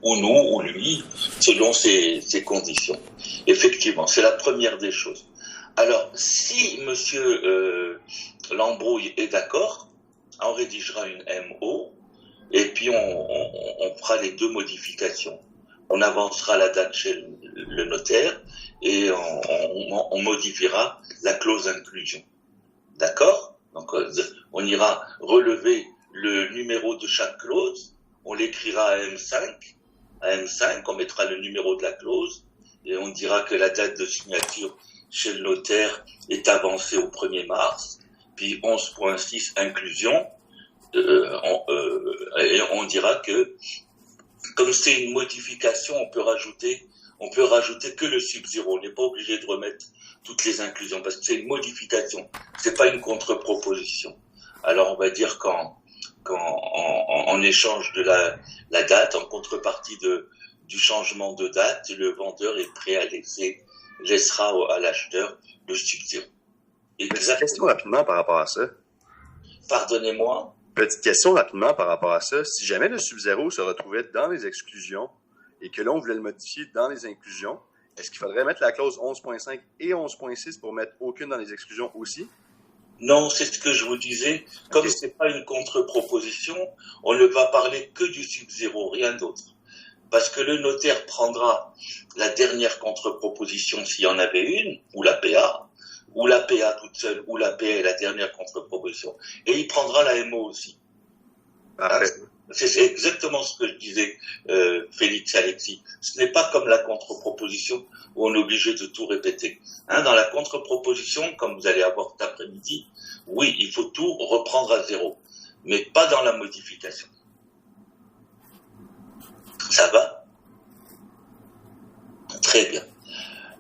ou nous, ou lui, selon ses conditions. Effectivement, c'est la première des choses. Alors, si monsieur Lambrouille est d'accord, on rédigera une MO, et puis on fera les deux modifications. On avancera la date chez le notaire, et on modifiera la clause inclusion. D'accord ? Donc, on ira relever le numéro de chaque clause, on l'écrira à M5, on mettra le numéro de la clause, et on dira que la date de signature chez le notaire est avancée au 1er mars, puis 11.6 inclusion, et on dira que, comme c'est une modification, on peut rajouter que le sub-0, on n'est pas obligé de remettre toutes les inclusions, parce que c'est une modification, c'est pas une contre-proposition. Alors on va dire en échange de la date, en contrepartie du changement de date, le vendeur est prêt à laissera à l'acheteur le sub-0. Petite question rapidement par rapport à ça. Pardonnez-moi. Petite question rapidement par rapport à ça. Si jamais le sub-0 se retrouvait dans les exclusions et que là on voulait le modifier dans les inclusions, est-ce qu'il faudrait mettre la clause 11.5 et 11.6 pour mettre aucune dans les exclusions aussi? Non, c'est ce que je vous disais. Comme c'est pas une contre-proposition, on ne va parler que du sub-0, rien d'autre. Parce que le notaire prendra la dernière contre-proposition s'il y en avait une, ou la PA toute seule, ou la PA est la dernière contre-proposition. Et il prendra la MO aussi. Parfait. C'est exactement ce que je disais, Félix Alexis. Ce n'est pas comme la contre-proposition où on est obligé de tout répéter. Dans la contre-proposition, comme vous allez avoir cet après-midi, oui, il faut tout reprendre à zéro, mais pas dans la modification. Ça va ? Très bien.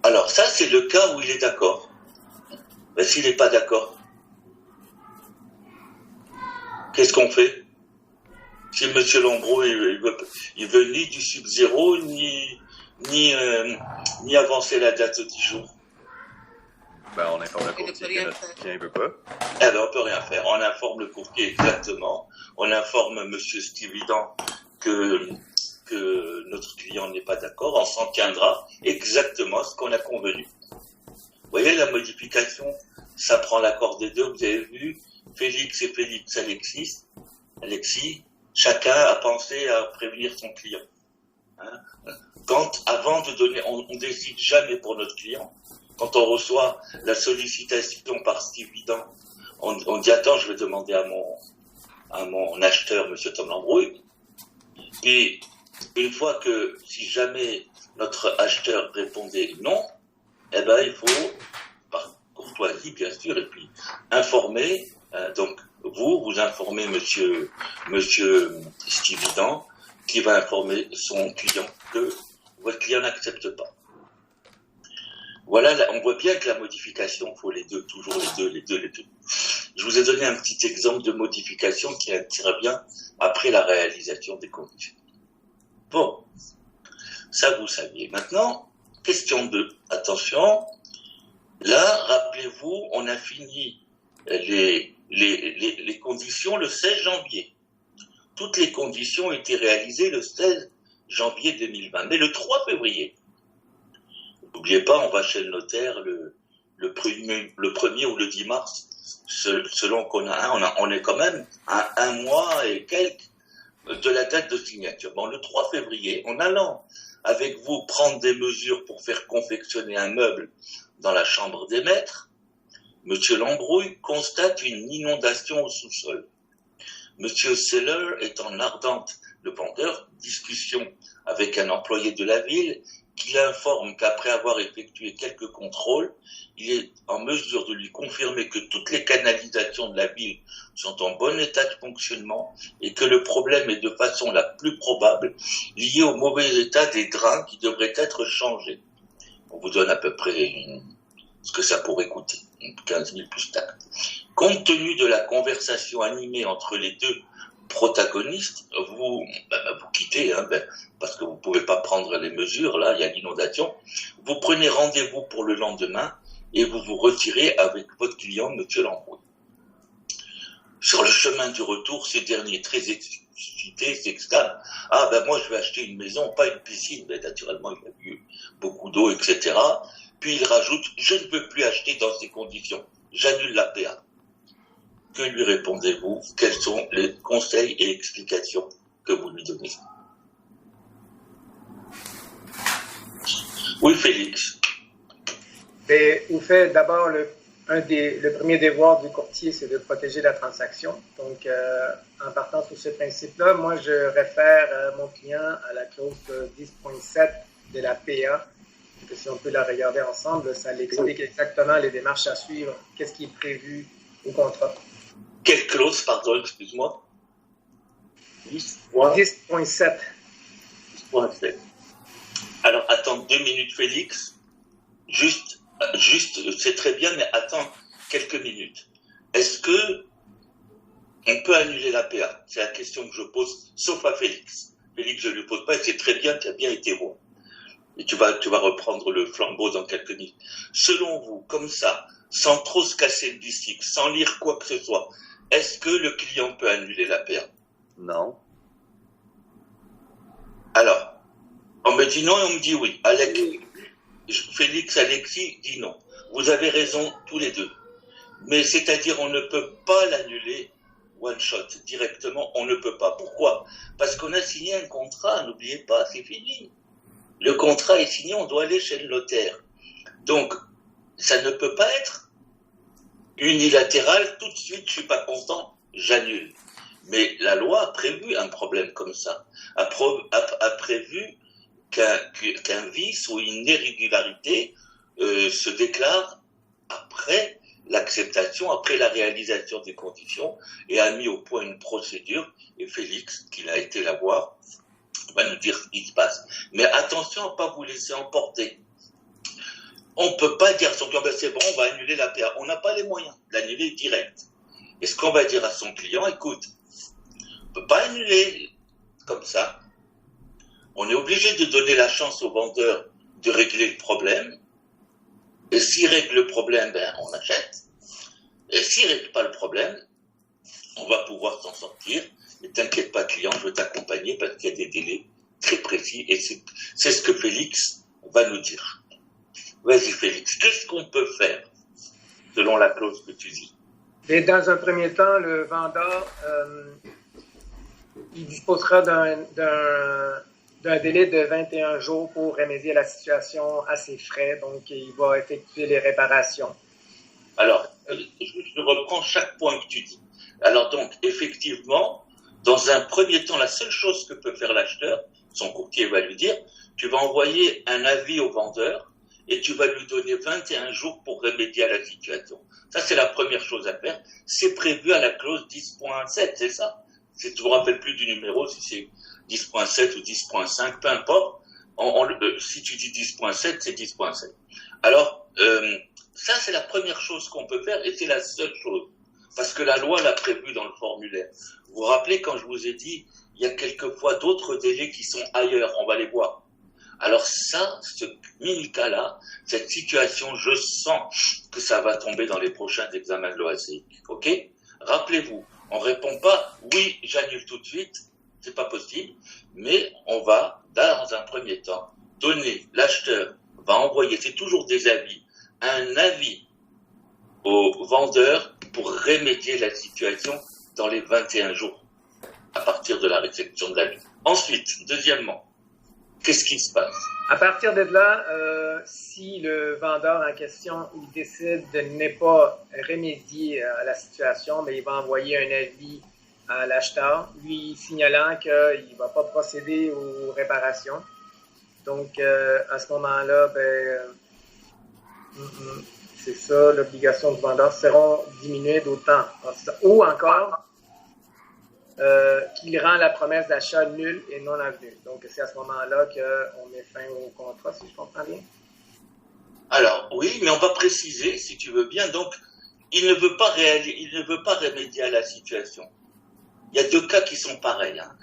Alors ça, c'est le cas où il est d'accord. Mais s'il n'est pas d'accord, qu'est-ce qu'on fait ? Si M. Lambrouille, il veut ni du sub-0, ni avancer la date de 10 jours. On informe le courtier que notre client ne veut pas. Alors, on peut rien faire. On informe le courtier exactement. On informe M. Stividan que notre client n'est pas d'accord. On s'en tiendra exactement à ce qu'on a convenu. Vous voyez, la modification, ça prend l'accord des deux. Vous avez vu, Félix et Félix Alexis, chacun a pensé à prévenir son client. Avant de donner, on décide jamais pour notre client. Quand on reçoit la sollicitation par Stividan, on dit attends, je vais demander à mon acheteur, M. Tom Lambrouille. Et une fois que, si jamais notre acheteur répondait non, il faut, par courtoisie bien sûr, et puis informer, donc vous informez monsieur Stividan, qui va informer son client que votre client n'accepte pas. Voilà, on voit bien que la modification, il faut les deux, toujours les deux. Je vous ai donné un petit exemple de modification qui intervient après la réalisation des conditions. Bon, ça vous saviez. Maintenant, question 2. Attention, là, rappelez-vous, on a fini les conditions le 16 janvier. Toutes les conditions ont été réalisées le 16 janvier 2020. Mais le 3 février, n'oubliez pas, on va chez le notaire le 1er ou le 10 mars, selon qu'on a on est quand même à 1 mois et quelques de la date de signature. Bon, le 3 février, en allant avec vous prendre des mesures pour faire confectionner un meuble dans la chambre des maîtres, M. Lambrouille constate une inondation au sous-sol. M. Seller est en ardente, le vendeur, discussion avec un employé de la ville, qui l'informe qu'après avoir effectué quelques contrôles, il est en mesure de lui confirmer que toutes les canalisations de la ville sont en bon état de fonctionnement et que le problème est de façon la plus probable lié au mauvais état des drains qui devraient être changés. On vous donne à peu près ce que ça pourrait coûter, 15 000 plus taxes. Compte tenu de la conversation animée entre les deux protagonistes, vous quittez, parce que vous ne pouvez pas prendre les mesures, là, il y a l'inondation. Vous prenez rendez-vous pour le lendemain et vous vous retirez avec votre client, M. Lambrouille. Sur le chemin du retour, ce dernier, très suscité, s'exclame, ah ben moi je vais acheter une maison, pas une piscine, mais naturellement il a eu beaucoup d'eau, etc. Puis il rajoute, je ne veux plus acheter dans ces conditions, j'annule la PA. Que lui répondez-vous? Quels sont les conseils et explications que vous lui donnez? Oui, Félix. Vous faites d'abord le premier devoir du courtier, c'est de protéger la transaction. Donc, en partant sur ce principe-là, moi, je réfère mon client à la clause 10.7 de la PA. Donc, si on peut la regarder ensemble, ça l'explique exactement les démarches à suivre, qu'est-ce qui est prévu au contrat. Quelle clause, pardon, excuse-moi? 10.7. 10.7. Alors, attends 2 minutes, Félix. Juste, c'est très bien, mais attends quelques minutes. Est-ce que on peut annuler la PA? C'est la question que je pose, sauf à Félix. Félix, je ne lui pose pas, et c'est très bien, tu as bien été bon. Et tu vas reprendre le flambeau dans quelques minutes. Selon vous, comme ça, sans trop se casser le bicycle, sans lire quoi que ce soit, est-ce que le client peut annuler la PA? Non. Alors, on me dit non et on me dit oui. Félix, Alexis dit non. Vous avez raison tous les deux. Mais c'est-à-dire on ne peut pas l'annuler one shot, directement, on ne peut pas. Pourquoi? Parce qu'on a signé un contrat, n'oubliez pas, c'est fini. Le contrat est signé, on doit aller chez le notaire. Donc, ça ne peut pas être unilatéral, tout de suite, je suis pas content, j'annule. Mais la loi a prévu un problème comme ça, a prévu qu'un vice ou une irrégularité se déclare après l'acceptation, après la réalisation des conditions, et a mis au point une procédure, et Félix, qui a été la voir, va nous dire ce qui se passe. Mais attention à ne pas vous laisser emporter. On ne peut pas dire à son client, ben c'est bon, on va annuler la PA. On n'a pas les moyens d'annuler direct. Et ce qu'on va dire à son client, écoute, on ne peut pas annuler comme ça. On est obligé de donner la chance au vendeur de régler le problème. Et s'il règle le problème, ben on achète. Et s'il ne règle pas le problème, on va pouvoir s'en sortir. Et t'inquiète pas, client, je vais t'accompagner parce qu'il y a des délais très précis. Et c'est ce que Félix va nous dire. Vas-y, Félix, qu'est-ce qu'on peut faire selon la clause que tu dis? Et dans un premier temps, le vendeur, il disposera d'un délai de 21 jours pour remédier à la situation à ses frais. Donc, il va effectuer les réparations. Alors, je reprends chaque point que tu dis. Alors donc, effectivement, dans un premier temps, la seule chose que peut faire l'acheteur, son courtier va lui dire, tu vas envoyer un avis au vendeur et tu vas lui donner 21 jours pour remédier à la situation. Ça, c'est la première chose à faire. C'est prévu à la clause 10.7, c'est ça? Je ne vous rappelle plus du numéro, si c'est 10.7 ou 10.5, peu importe. Si tu dis 10.7, c'est 10.7. Alors, ça, c'est la première chose qu'on peut faire et c'est la seule chose. Parce que la loi l'a prévu dans le formulaire. Vous vous rappelez quand je vous ai dit, il y a quelquefois d'autres délais qui sont ailleurs, on va les voir. Alors ça, ce mini-cas-là, cette situation, je sens que ça va tomber dans les prochains examens de l'OACI. Ok? Rappelez-vous, on ne répond pas, oui, j'annule tout de suite, c'est pas possible, mais on va, dans un premier temps, donner, l'acheteur va envoyer, c'est toujours des avis, un avis au vendeur pour remédier la situation dans les 21 jours à partir de la réception de l'avis. Ensuite, deuxièmement, qu'est-ce qui se passe? À partir de là, si le vendeur en question il décide de ne pas remédier à la situation, mais il va envoyer un avis à l'acheteur, lui signalant qu'il ne va pas procéder aux réparations. Donc, à ce moment-là, c'est ça, l'obligation du vendeur seront diminuées d'autant. Ou encore, qu'il rend la promesse d'achat nulle et non avenue. Donc, c'est à ce moment-là qu'on met fin au contrat, si je comprends bien. Alors, oui, mais on va préciser, si tu veux bien. Donc, il ne veut pas remédier à la situation. Il y a 2 cas qui sont pareils. Hein.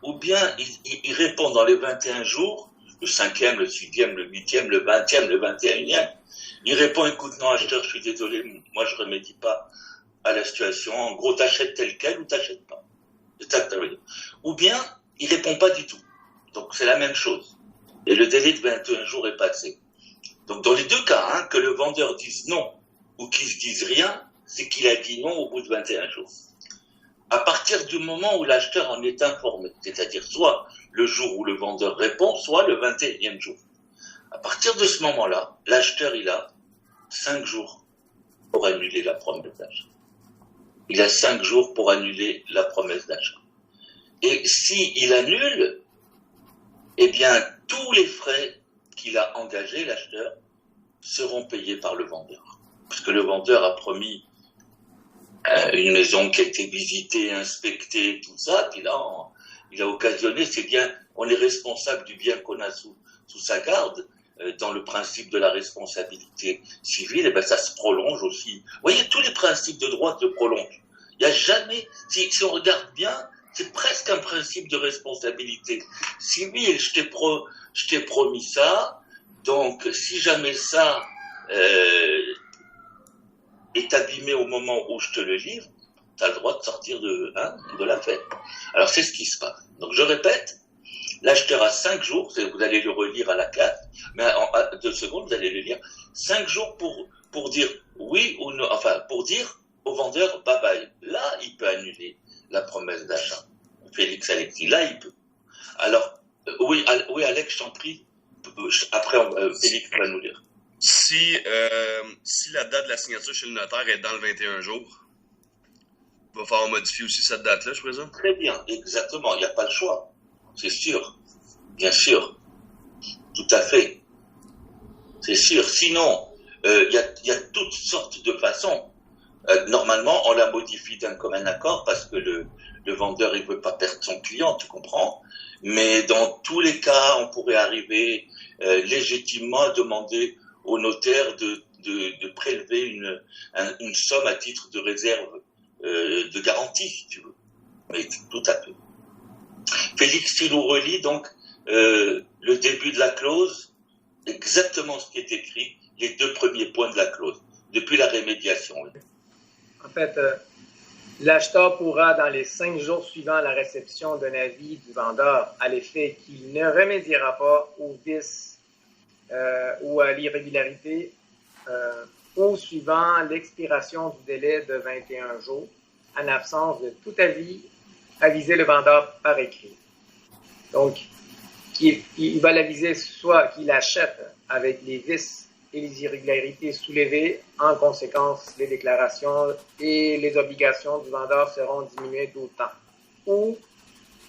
Ou bien, il répond dans les 21 jours, le 5e, le 6e, le 8e, le 20e, le 21e. Il répond, écoute, non, acheteur, je suis désolé, moi, je remédie pas à la situation. En gros, t'achètes tel quel ou t'achètes pas. Ou bien, il répond pas du tout. Donc, c'est la même chose. Et le délai de 21 jours est passé. Donc, dans les deux cas, que le vendeur dise non ou qu'il se dise rien, c'est qu'il a dit non au bout de 21 jours. À partir du moment où l'acheteur en est informé, c'est-à-dire soit le jour où le vendeur répond, soit le 21e jour. À partir de ce moment-là, l'acheteur, il a 5 jours pour annuler la promesse d'achat. Il a 5 jours pour annuler la promesse d'achat. Et s'il annule, eh bien, tous les frais qu'il a engagés, l'acheteur, seront payés par le vendeur. Parce que le vendeur a promis une maison qui a été visitée, inspectée, tout ça, puis là, il a occasionné, c'est bien, on est responsable du bien qu'on a sous sa garde, dans le principe de la responsabilité civile, et ben ça se prolonge aussi. Vous voyez, tous les principes de droit se prolongent. Il n'y a jamais, si on regarde bien, c'est presque un principe de responsabilité. Si oui, je t'ai promis ça, donc si jamais ça est abîmé au moment où je te le livre, tu as le droit de sortir de l'affaire. Alors c'est ce qui se passe. Donc je répète, l'acheteur a 5 jours, vous allez le relire à la classe, mais en 2 secondes, vous allez le lire, 5 jours pour dire oui ou non, enfin pour dire au vendeur bye bye. Là, il peut annuler la promesse d'achat. Félix Alexis, là, il peut. Alors, oui, Alex, je t'en prie. Après, Félix va nous lire. Si la date de la signature chez le notaire est dans le 21 jours, il va falloir modifier aussi cette date-là, je présume? Très bien, exactement. Il n'y a pas le choix. C'est sûr. Bien sûr. Tout à fait. C'est sûr. Sinon, il y a toutes sortes de façons. Normalement, on la modifie d'un commun accord parce que le vendeur, il veut pas perdre son client, tu comprends? Mais dans tous les cas, on pourrait arriver légitimement à demander au notaire de prélever une somme à titre de réserve de garantie, si tu veux. Mais tout à fait. Félix, tu nous relis donc le début de la clause, exactement ce qui est écrit, les 2 premiers points de la clause, depuis la rémédiation. En fait, l'acheteur pourra, dans les 5 jours suivant la réception d'un avis du vendeur à l'effet qu'il ne remédiera pas au vice ou à l'irrégularité ou suivant l'expiration du délai de 21 jours, en absence de tout avis, aviser le vendeur par écrit. Donc, il va l'aviser soit qu'il achète avec les vices et les irrégularités soulevées. En conséquence, les déclarations et les obligations du vendeur seront diminuées d'autant. Ou,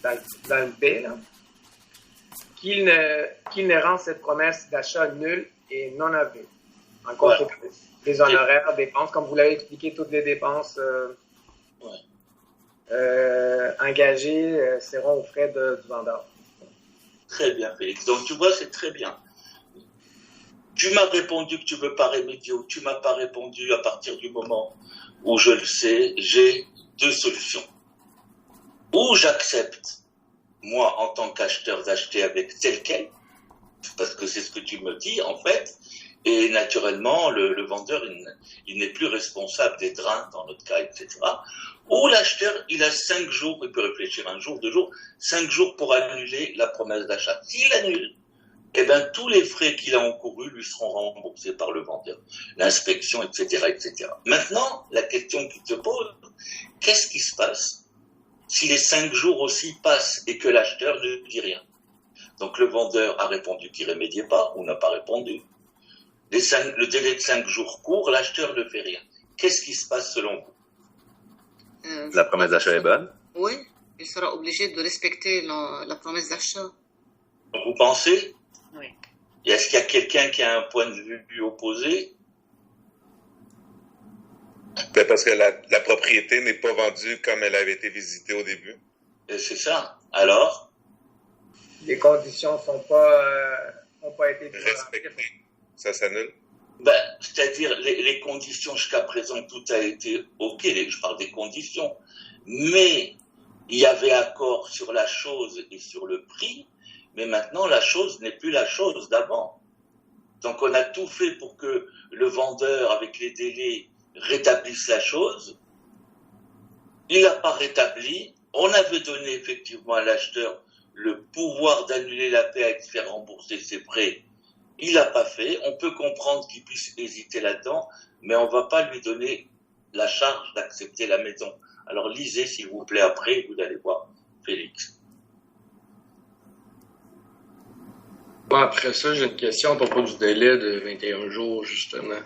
dans le B, là, qu'il ne rend cette promesse d'achat nulle et non aveugle. En conséquence, les honoraires, dépenses, comme vous l'avez expliqué, toutes les dépenses engagées seront aux frais du vendeur. Très bien, Félix. Donc, tu vois, c'est très bien. Tu m'as répondu que tu ne veux pas remédier ou tu ne m'as pas répondu à partir du moment où je le sais, j'ai 2 solutions. Ou j'accepte, moi, en tant qu'acheteur, d'acheter avec tel quel, parce que c'est ce que tu me dis, en fait, et naturellement, le vendeur, il n'est plus responsable des drains, dans notre cas, etc. Ou l'acheteur, il a 5 jours, il peut réfléchir 1 jour, 2 jours, 5 jours pour annuler la promesse d'achat. S'il annule, eh bien, tous les frais qu'il a encourus lui seront remboursés par le vendeur. L'inspection, etc., etc. Maintenant, la question qui te pose, qu'est-ce qui se passe si les 5 jours aussi passent et que l'acheteur ne dit rien? Donc, le vendeur a répondu qu'il ne remédiait pas ou n'a pas répondu. Le délai de 5 jours court, l'acheteur ne fait rien. Qu'est-ce qui se passe selon vous? La promesse d'achat est bonne? Oui, il sera obligé de respecter la promesse d'achat. Vous pensez? Oui. Et est-ce qu'il y a quelqu'un qui a un point de vue opposé? Ben parce que la propriété n'est pas vendue comme elle avait été visitée au début. Et c'est ça. Alors? Les conditions n'ont pas été respectées. Ça s'annule? C'est-à-dire, les conditions jusqu'à présent, tout a été OK, je parle des conditions, mais il y avait accord sur la chose et sur le prix, mais maintenant la chose n'est plus la chose d'avant. Donc on a tout fait pour que le vendeur, avec les délais, rétablisse la chose. Il n'a pas rétabli, On avait donné effectivement à l'acheteur le pouvoir d'annuler la PA et de faire rembourser ses prêts. Il l'a pas fait. On peut comprendre qu'il puisse hésiter là-dedans, mais on va pas lui donner la charge d'accepter la maison. Alors lisez s'il vous plaît après, vous allez voir Félix. Bon, après ça, j'ai une question à propos du délai de 21 jours, justement.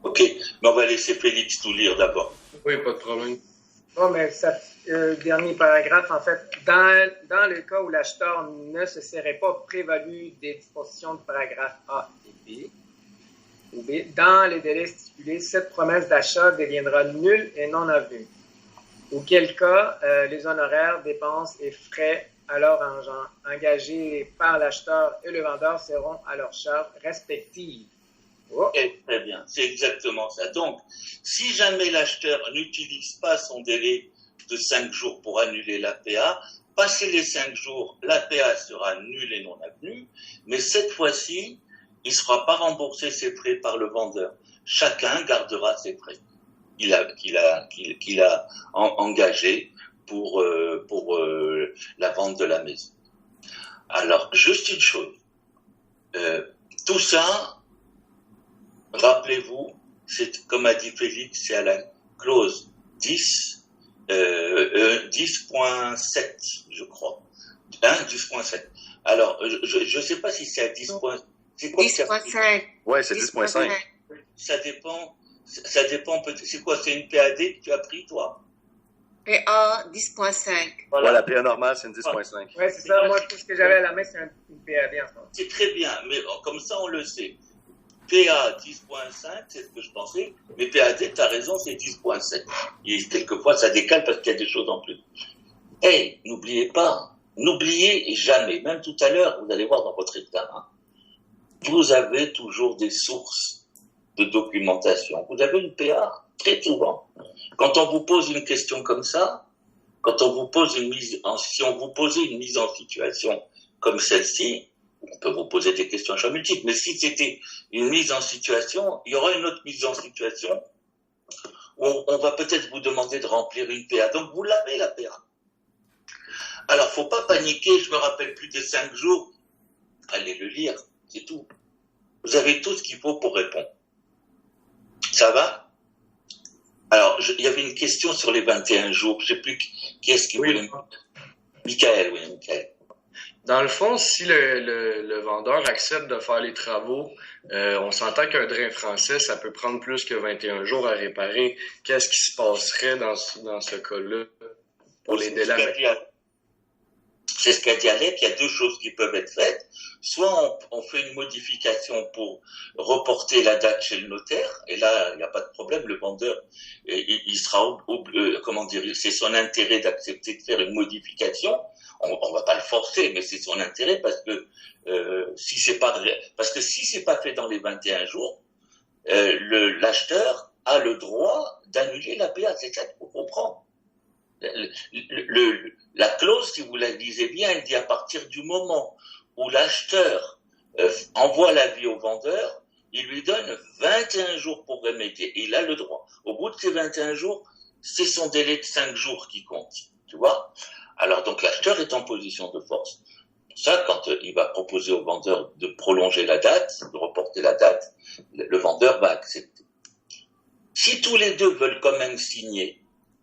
Ok, mais on va laisser Félix tout lire d'abord. Oui, pas de problème. Bon, mais dernier paragraphe, en fait, dans le cas où l'acheteur ne se serait pas prévalu des dispositions du paragraphe A et B, dans les délais stipulés, cette promesse d'achat deviendra nulle et non avenue. Auquel cas, les honoraires, dépenses et frais alors engagés par l'acheteur et le vendeur seront à leur charge respective. Oh. Très bien, c'est exactement ça. Donc, si jamais l'acheteur n'utilise pas son délai de 5 jours pour annuler la PA, passé les 5 jours, la PA sera nulle et non avenue, mais cette fois-ci, il ne sera pas remboursé ses frais par le vendeur. Chacun gardera ses frais qu'il a engagés pour la vente de la maison. Alors, juste une chose. Tout ça, rappelez-vous, c'est, comme a dit Félix, c'est à la clause 10.7, je crois. 10.7. Alors, je sais pas si c'est à 10. C'est quoi 10.5. Ouais, c'est 10.5. Ça dépend, peut-être. C'est quoi, c'est une PAD que tu as pris, toi? PA 10.5. Voilà, la PA normale, c'est une 10.5. Oui, c'est ça. Moi, tout ce que j'avais à la main, c'est une PAD en ce moment. C'est très bien, mais comme ça, on le sait. PA 10.5, c'est ce que je pensais, mais PAD, tu as raison, c'est 10.7. Et quelquefois, ça décale parce qu'il y a des choses en plus. Hey, n'oubliez jamais, même tout à l'heure, vous allez voir dans votre examen, vous avez toujours des sources de documentation. Vous avez une PA, très souvent. Quand on vous pose une question comme ça, si on vous posait une mise en situation comme celle-ci, on peut vous poser des questions à choix multiples, mais si c'était une mise en situation, il y aura une autre mise en situation où on va peut-être vous demander de remplir une PA. Donc vous l'avez, la PA. Alors, faut pas paniquer, je me rappelle plus des 5 jours. Allez le lire, c'est tout. Vous avez tout ce qu'il faut pour répondre. Ça va? Alors, il y avait une question sur les 21 jours. Je sais plus qui est-ce qui voulait. Michael, oui, Michael. Dans le fond, si le vendeur accepte de faire les travaux, on s'entend qu'un drain français, ça peut prendre plus que 21 jours à réparer. Qu'est-ce qui se passerait dans ce cas-là pour les délais? C'est ce qu'a dit Alec, il y a deux choses qui peuvent être faites. Soit on fait une modification pour reporter la date chez le notaire, et là, il n'y a pas de problème, le vendeur, il sera, c'est son intérêt d'accepter de faire une modification. On va pas le forcer, mais c'est son intérêt parce que si c'est pas fait dans les 21 jours, l'acheteur a le droit d'annuler la PA. C'est ça qu'il faut comprendre. La clause, si vous la lisez bien, elle dit à partir du moment où l'acheteur envoie l'avis au vendeur, il lui donne 21 jours pour remédier. Et il a le droit. Au bout de ces 21 jours, c'est son délai de 5 jours qui compte. Tu vois? Alors donc l'acheteur est en position de force. Ça, quand il va proposer au vendeur de prolonger la date, de reporter la date, le vendeur va accepter. Si tous les deux veulent quand même signer,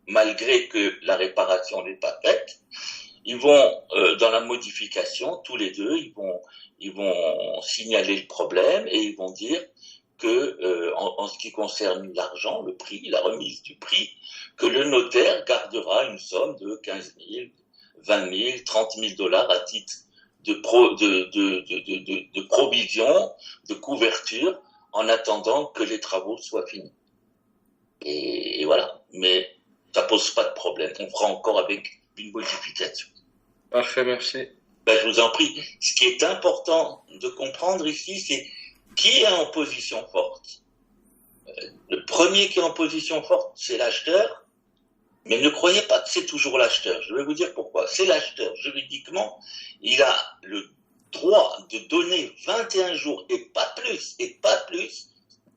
malgré que la réparation n'est pas faite, ils vont, dans la modification, tous les deux, ils vont signaler le problème et ils vont dire que, en ce qui concerne l'argent, le prix, la remise du prix, que le notaire gardera une somme de 15 000, 20 000, 30 000 dollars à titre de provision, de couverture, en attendant que les travaux soient finis. Et voilà. Mais ça pose pas de problème. On fera encore avec une modification. Parfait, merci. Je vous en prie. Ce qui est important de comprendre ici, c'est qui est en position forte. Le premier qui est en position forte, c'est l'acheteur. Mais ne croyez pas que c'est toujours l'acheteur. Je vais vous dire pourquoi. C'est l'acheteur. Juridiquement, il a le droit de donner 21 jours et pas plus.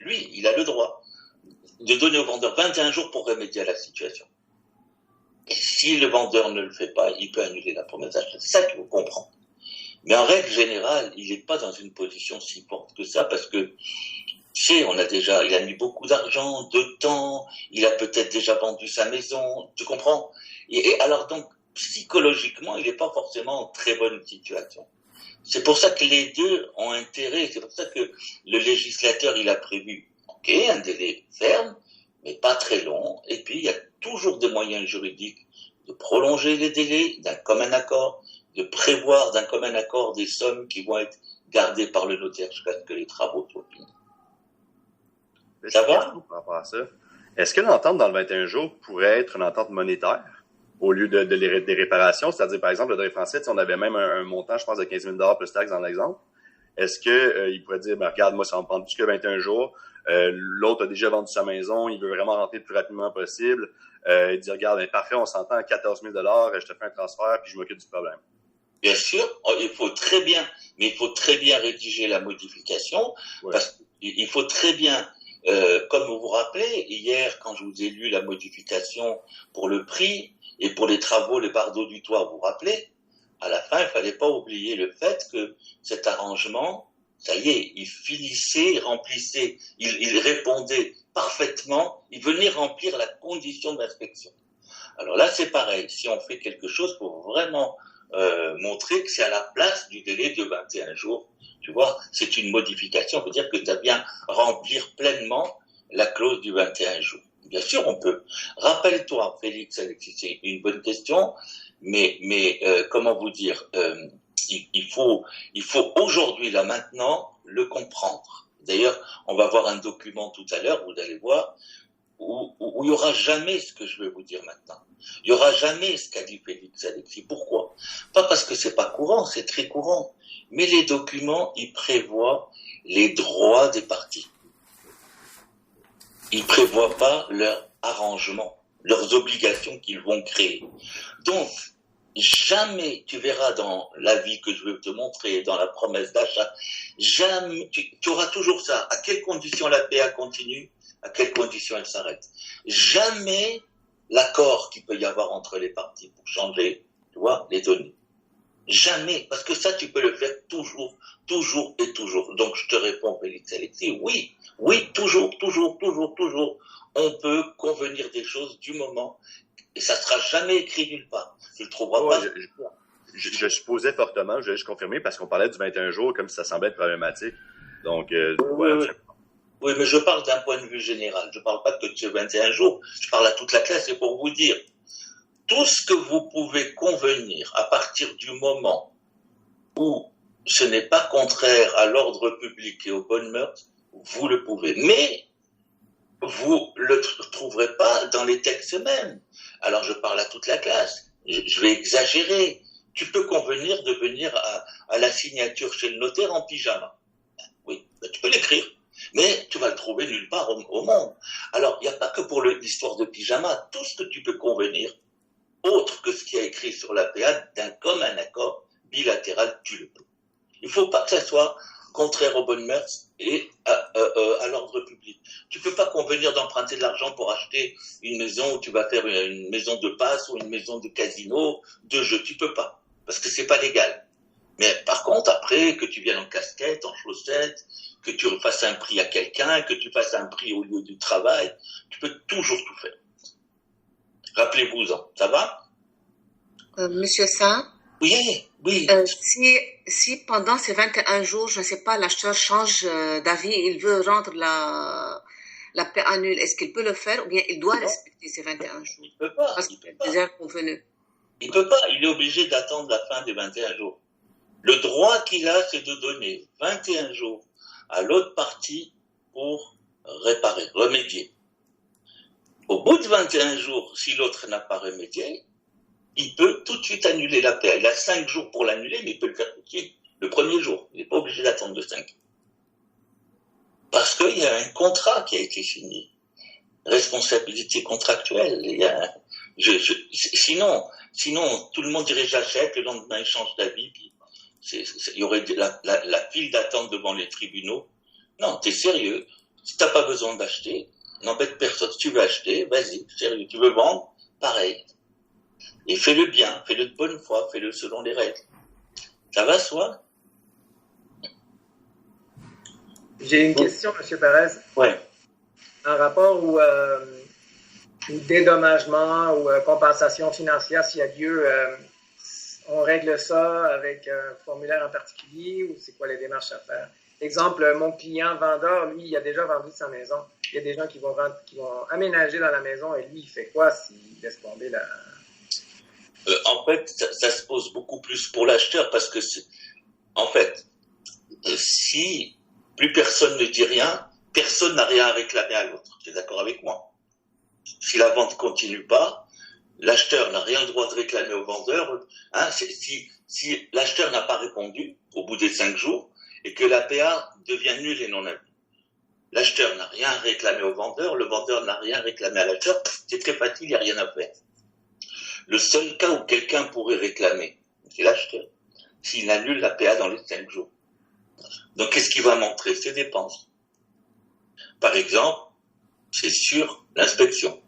Lui, il a le droit de donner au vendeur 21 jours pour remédier à la situation. Si le vendeur ne le fait pas, il peut annuler la promesse d'achat. C'est ça qu'il faut comprendre. Mais en règle générale, il n'est pas dans une position si forte que ça parce que, tu sais, il a mis beaucoup d'argent, de temps, il a peut-être déjà vendu sa maison, tu comprends? Et alors donc, psychologiquement, il n'est pas forcément en très bonne situation. C'est pour ça que les deux ont intérêt, c'est pour ça que le législateur, il a prévu, ok, un délai ferme, mais pas très long, et puis il y a toujours des moyens juridiques de prolonger les délais d'un commun accord, de prévoir d'un commun accord des sommes qui vont être gardées par le notaire jusqu'à ce que les travaux soient finis. Ça va? Par rapport à ça, est-ce que l'entente dans le 21 jours pourrait être une entente monétaire au lieu des réparations? C'est-à-dire, par exemple, le droit français, si on avait même un montant, je pense, de 15 000 plus taxes dans l'exemple, est-ce qu'il pourrait dire, ben, regarde, moi, ça va me prendre plus que 21 jours, l'autre a déjà vendu sa maison, il veut vraiment rentrer le plus rapidement possible, il dit, regarde, ben, parfait, on s'entend à 14 000 je te fais un transfert, puis je m'occupe du problème. Bien sûr, il faut très bien rédiger la modification, parce qu'il faut très bien, comme vous vous rappelez, hier, quand je vous ai lu la modification pour le prix et pour les travaux, les bardeaux du toit, vous vous rappelez, à la fin, il fallait pas oublier le fait que cet arrangement, ça y est, il finissait, il remplissait, il répondait parfaitement, il venait remplir la condition d'inspection. Alors là, c'est pareil, si on fait quelque chose pour vraiment montrer que c'est à la place du délai de 21 jours, tu vois, c'est une modification, on peut dire que tu as bien remplir pleinement la clause du 21 jours. Bien sûr, on peut. Rappelle-toi, Félix, Alexis, c'est une bonne question, mais comment vous dire, il faut aujourd'hui, là, maintenant, le comprendre. D'ailleurs, on va voir un document tout à l'heure, vous allez voir, où il n'y aura jamais ce que je vais vous dire maintenant. Il n'y aura jamais ce qu'a dit Félix Alexis. Pourquoi? Pas parce que c'est pas courant, c'est très courant. Mais les documents, ils prévoient les droits des parties. Ils prévoient pas leur arrangement, leurs obligations qu'ils vont créer. Donc, jamais, tu verras dans l'avis que je vais te montrer, dans la promesse d'achat, jamais, tu auras toujours ça. À quelles conditions la PA continue? À quelles conditions elle s'arrête? Jamais l'accord qu'il peut y avoir entre les parties pour changer, tu vois, les données. Jamais, parce que ça, tu peux le faire toujours, toujours et toujours. Donc, je te réponds, Félix Alexis, oui, toujours. On peut convenir des choses du moment, et ça sera jamais écrit nulle part. Tu le trouveras pas. Je supposais fortement, je vais juste confirmer, parce qu'on parlait du 21 jours comme si ça semblait être problématique. Donc, Oui, mais je parle d'un point de vue général. Je parle pas que de ce 21 jours. Je parle à toute la classe, et pour vous dire, tout ce que vous pouvez convenir à partir du moment où ce n'est pas contraire à l'ordre public et aux bonnes mœurs, vous le pouvez. Mais vous le trouverez pas dans les textes mêmes. Alors je parle à toute la classe. Je vais exagérer. Tu peux convenir de venir à la signature chez le notaire en pyjama. Oui, tu peux l'écrire. Mais tu vas le trouver nulle part au monde. Alors, il n'y a pas que pour l'histoire de pyjama. Tout ce que tu peux convenir, autre que ce qui est écrit sur la PA, d'un commun accord bilatéral, tu le peux. Il ne faut pas que ça soit contraire aux bonnes mœurs et à l'ordre public. Tu peux pas convenir d'emprunter de l'argent pour acheter une maison où tu vas faire une maison de passe ou une maison de casino, de jeu. Tu peux pas, parce que c'est pas légal. Mais par contre, après, que tu viennes en casquette, en chaussettes, que tu fasses un prix à quelqu'un, que tu fasses un prix au lieu du travail, tu peux toujours tout faire. Rappelez-vous-en, ça va? Monsieur Saint? Oui. Si pendant ces 21 jours, je ne sais pas, l'acheteur change d'avis, il veut rendre la PA nulle, est-ce qu'il peut le faire ou bien il doit respecter ces 21 jours? Il peut pas. Parce qu'il est déjà convenu. Il peut pas, il est obligé d'attendre la fin des 21 jours. Le droit qu'il a, c'est de donner 21 jours à l'autre partie pour réparer, remédier. Au bout de 21 jours, si l'autre n'a pas remédié, il peut tout de suite annuler la PA. Il a 5 jours pour l'annuler, mais il peut le faire tout de suite, le premier jour. Il n'est pas obligé d'attendre de 5. Parce qu'il y a un contrat qui a été signé. Responsabilité contractuelle. Sinon, tout le monde dirait j'achète, le lendemain il change d'avis, puis il y aurait la file d'attente devant les tribunaux. Non, t'es sérieux. Si t'as pas besoin d'acheter, n'embête personne. Si tu veux acheter, vas-y, sérieux. Tu veux vendre, pareil. Et fais-le bien, fais-le de bonne foi, fais-le selon les règles. Ça va, Swan? J'ai une question, M. Perez. Ouais. En rapport au dédommagement ou compensation financière, s'il y a lieu, on règle ça avec un formulaire en particulier ou c'est quoi les démarches à faire? Exemple, mon client vendeur, lui, il a déjà vendu sa maison. Il y a des gens qui vont aménager dans la maison et lui, il fait quoi s'il laisse tomber la... En fait, ça se pose beaucoup plus pour l'acheteur parce que, en fait, si plus personne ne dit rien, personne n'a rien à réclamer à l'autre. Tu es d'accord avec moi? Si la vente continue pas, l'acheteur n'a rien le droit de réclamer au vendeur. Hein, si l'acheteur n'a pas répondu au bout des 5 jours et que la PA devient nulle et non avenue, l'acheteur n'a rien à réclamer au vendeur, le vendeur n'a rien à réclamer à l'acheteur, c'est très facile, il n'y a rien à faire. Le seul cas où quelqu'un pourrait réclamer, c'est l'acheteur, s'il annule la PA dans les 5 jours. Donc, qu'est-ce qu'il va montrer? Ses dépenses. Par exemple, c'est sur l'inspection.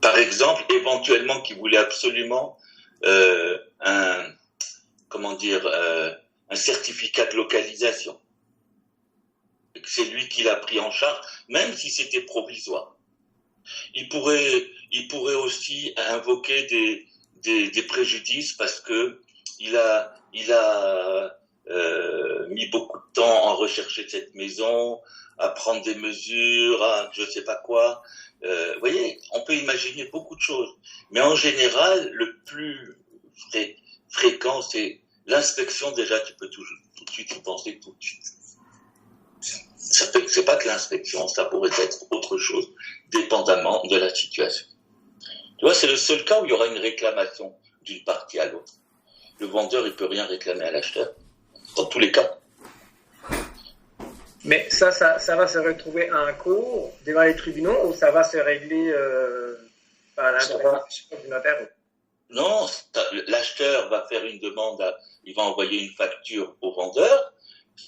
Par exemple, éventuellement, qu'il voulait absolument un certificat de localisation. C'est lui qui l'a pris en charge, même si c'était provisoire. Il pourrait aussi invoquer des préjudices parce que il a mis beaucoup de temps à rechercher cette maison, à prendre des mesures, à je sais pas quoi. Vous voyez, on peut imaginer beaucoup de choses. Mais en général, le plus fréquent, c'est l'inspection. Déjà, tu peux tout de suite y penser tout de suite. C'est pas que l'inspection, ça pourrait être autre chose, dépendamment de la situation. Tu vois, c'est le seul cas où il y aura une réclamation d'une partie à l'autre. Le vendeur, il peut rien réclamer à l'acheteur. Dans tous les cas. Mais ça va se retrouver en cours devant les tribunaux ou ça va se régler par l'intervention du notaire? Non, l'acheteur va faire une demande, il va envoyer une facture au vendeur.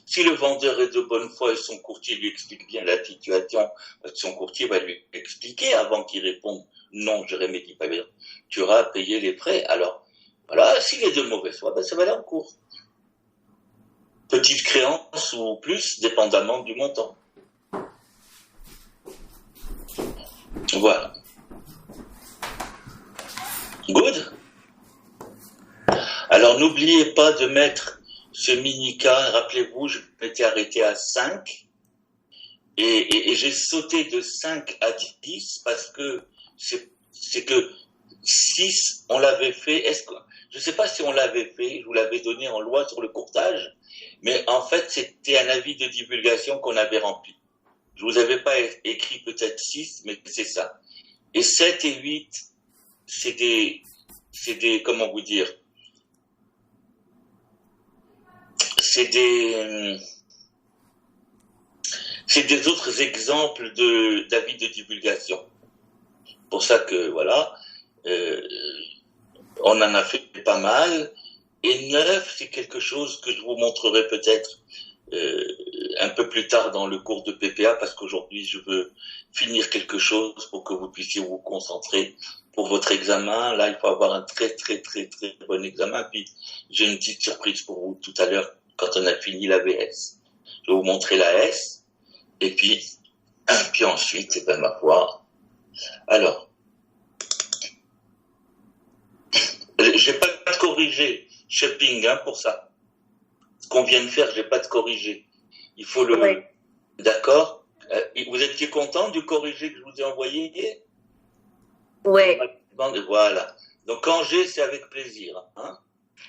Si le vendeur est de bonne foi et son courtier lui explique bien la situation, son courtier va lui expliquer avant qu'il réponde non, je remédie pas bien. Tu auras à payer les frais. Alors, voilà, s'il est de mauvaise foi, ça va aller en cours. Petite créance ou plus, dépendamment du montant. Voilà. Good. Alors, n'oubliez pas de mettre ce mini-cas. Rappelez-vous, je m'étais arrêté à 5. Et j'ai sauté de 5 à 10 parce que c'est que 6, on l'avait fait. Je ne sais pas si on l'avait fait, je vous l'avais donné en loi sur le courtage, mais en fait, c'était un avis de divulgation qu'on avait rempli. Je vous avais pas écrit peut-être 6, mais c'est ça. Et 7 et 8, c'est des, comment vous dire, c'est des autres exemples d'avis de divulgation. Pour ça que, voilà, on en a fait pas mal. Et 9, c'est quelque chose que je vous montrerai peut-être un peu plus tard dans le cours de PPA, parce qu'aujourd'hui, je veux finir quelque chose pour que vous puissiez vous concentrer pour votre examen. Là, il faut avoir un très, très, très, très bon examen. Puis, j'ai une petite surprise pour vous tout à l'heure quand on a fini la VS. Je vais vous montrer la S. Et puis ensuite, ma foi. Alors, j'ai pas de corrigé shopping pour ça. Ce qu'on vient de faire, j'ai pas de corrigé. Il faut le... Oui. D'accord. Vous étiez content du corrigé que je vous ai envoyé? Oui. Voilà. Donc quand c'est avec plaisir. Hein?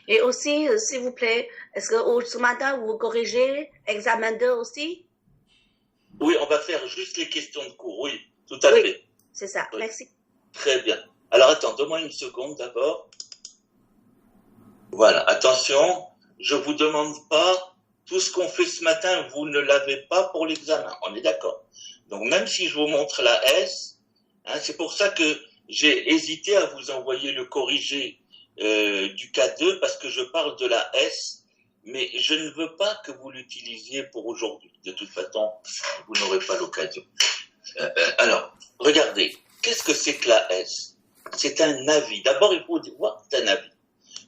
Et aussi, s'il vous plaît, est-ce que ce matin, vous corrigez examen 2 aussi? Oui, on va faire juste les questions de cours. Oui, tout à fait. C'est ça. Oui. Merci. Très bien. Alors attends, donne-moi une seconde d'abord. Voilà, attention, je vous demande pas tout ce qu'on fait ce matin, vous ne l'avez pas pour l'examen. On est d'accord. Donc même si je vous montre la S, c'est pour ça que j'ai hésité à vous envoyer le corrigé du K2 parce que je parle de la S, mais je ne veux pas que vous l'utilisiez pour aujourd'hui. De toute façon, vous n'aurez pas l'occasion. Alors, regardez, qu'est-ce que c'est que la S? c'est un avis. D'abord, il faut voir que c'est un avis.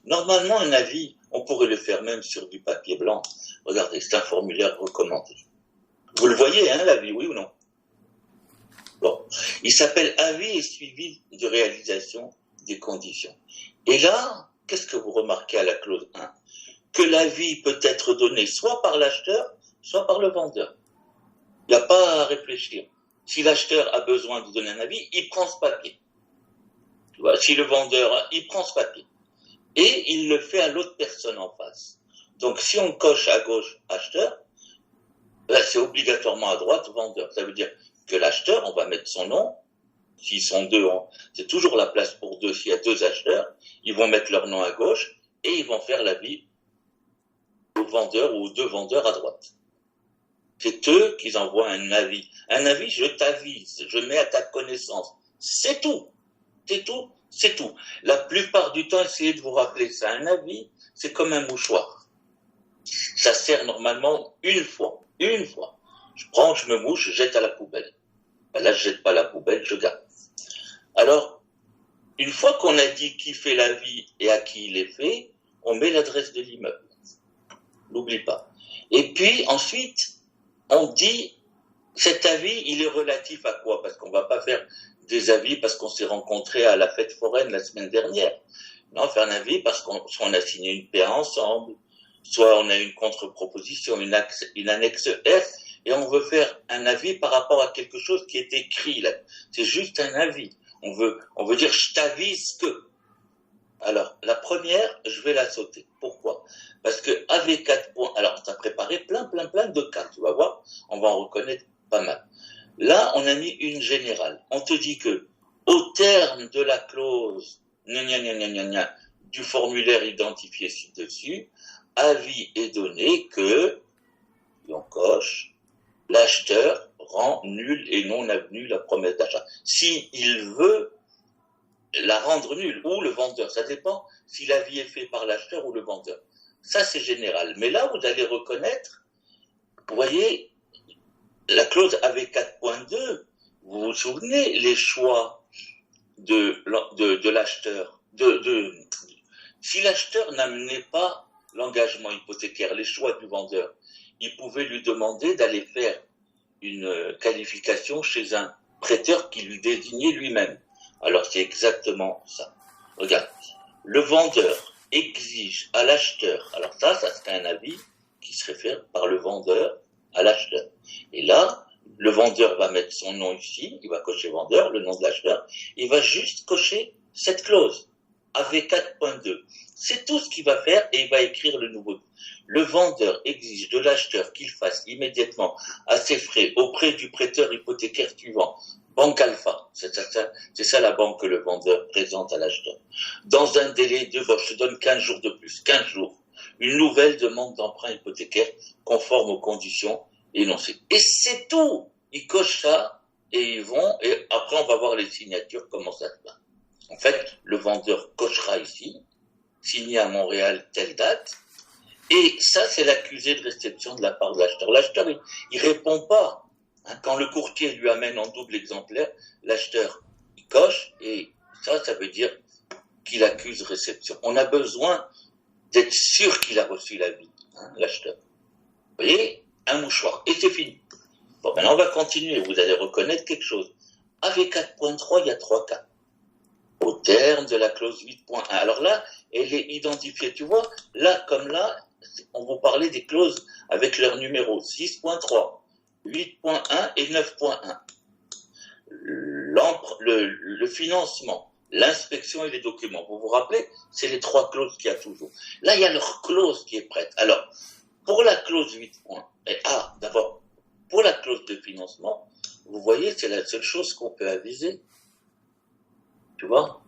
Normalement, un avis, on pourrait le faire même sur du papier blanc. Regardez, c'est un formulaire recommandé. Vous le voyez, hein, l'avis, oui ou non? Bon. Il s'appelle avis et suivi de réalisation des conditions. Et là, qu'est-ce que vous remarquez à la clause 1? Que l'avis peut être donné soit par l'acheteur, soit par le vendeur. Il n'y a pas à réfléchir. Si l'acheteur a besoin de donner un avis, il prend ce papier. Tu vois, si le vendeur, il prend ce papier. Et il le fait à l'autre personne en face. Donc, si on coche à gauche acheteur, là, c'est obligatoirement à droite vendeur. Ça veut dire que l'acheteur, on va mettre son nom. S'ils sont deux, c'est toujours la place pour deux. S'il y a deux acheteurs, ils vont mettre leur nom à gauche et ils vont faire l'avis au vendeur ou aux deux vendeurs à droite. C'est eux qui envoient un avis. Un avis, je t'avise, je mets à ta connaissance. C'est tout. C'est tout. C'est tout. La plupart du temps, essayez de vous rappeler ça. Un avis, c'est comme un mouchoir. Ça sert normalement une fois. Une fois. Je prends, je me mouche, je jette à la poubelle. Ben là, je jette pas à la poubelle, je garde. Alors, une fois qu'on a dit qui fait l'avis et à qui il est fait, on met l'adresse de l'immeuble. N'oublie pas. Et puis, ensuite, on dit, cet avis, il est relatif à quoi? Parce qu'on va pas faire des avis parce qu'on s'est rencontrés à la fête foraine la semaine dernière. Non, faire un avis parce qu'on a signé une PA ensemble, soit on a une contre-proposition, une annexe R, et on veut faire un avis par rapport à quelque chose qui est écrit là. C'est juste un avis. On veut dire je t'avise que. Alors, la première, je vais la sauter. Pourquoi? Parce que avec 4 points, alors tu as préparé plein de cas, tu vas voir, on va en reconnaître pas mal. Là, on a mis une générale. On te dit que, au terme de la clause du formulaire identifié ci-dessus, avis est donné que, et on coche, l'acheteur rend nulle et non avenue la promesse d'achat. S'il veut la rendre nulle, ou le vendeur, ça dépend si l'avis est fait par l'acheteur ou le vendeur. Ça, c'est général. Mais là, vous allez reconnaître, vous voyez, la clause avec 4.2, vous vous souvenez, les choix de l'acheteur, si l'acheteur n'amenait pas l'engagement hypothécaire, les choix du vendeur, il pouvait lui demander d'aller faire une qualification chez un prêteur qui lui désignait lui-même. Alors c'est exactement ça. Regarde, le vendeur exige à l'acheteur, alors ça serait un avis qui serait fait par le vendeur à l'acheteur. Et là, le vendeur va mettre son nom ici, il va cocher vendeur, le nom de l'acheteur, il va juste cocher cette clause, AV4.2. C'est tout ce qu'il va faire et il va écrire le nouveau. Le vendeur exige de l'acheteur qu'il fasse immédiatement à ses frais auprès du prêteur hypothécaire suivant, Banque Alpha, c'est ça la banque que le vendeur présente à l'acheteur. Dans un délai de, je te donne 15 jours de plus, 15 jours, une nouvelle demande d'emprunt hypothécaire conforme aux conditions énoncées. Et c'est tout. Ils cochent ça et ils vont, et après on va voir les signatures, comment ça se passe. En fait, le vendeur cochera ici, signé à Montréal telle date, et ça c'est l'accusé de réception de la part de l'acheteur. L'acheteur, il répond pas. Quand le courtier lui amène en double exemplaire, l'acheteur, il coche, et ça veut dire qu'il accuse réception. On a besoin d'être sûr qu'il a reçu l'avis, l'acheteur. Vous voyez, un mouchoir, et c'est fini. Bon, maintenant on va continuer, vous allez reconnaître quelque chose. Avec 4.3, il y a 3 cas. Au terme de la clause 8.1. Alors là, elle est identifiée, tu vois, là comme là, on vous parlait des clauses avec leur numéro 6.3. 8.1 et 9.1. Le financement, l'inspection et les documents. Vous vous rappelez, c'est les 3 clauses qu'il y a toujours. Là, il y a leur clause qui est prête. Alors, pour la clause 8.1, d'abord, pour la clause de financement, vous voyez, c'est la seule chose qu'on peut aviser. Tu vois?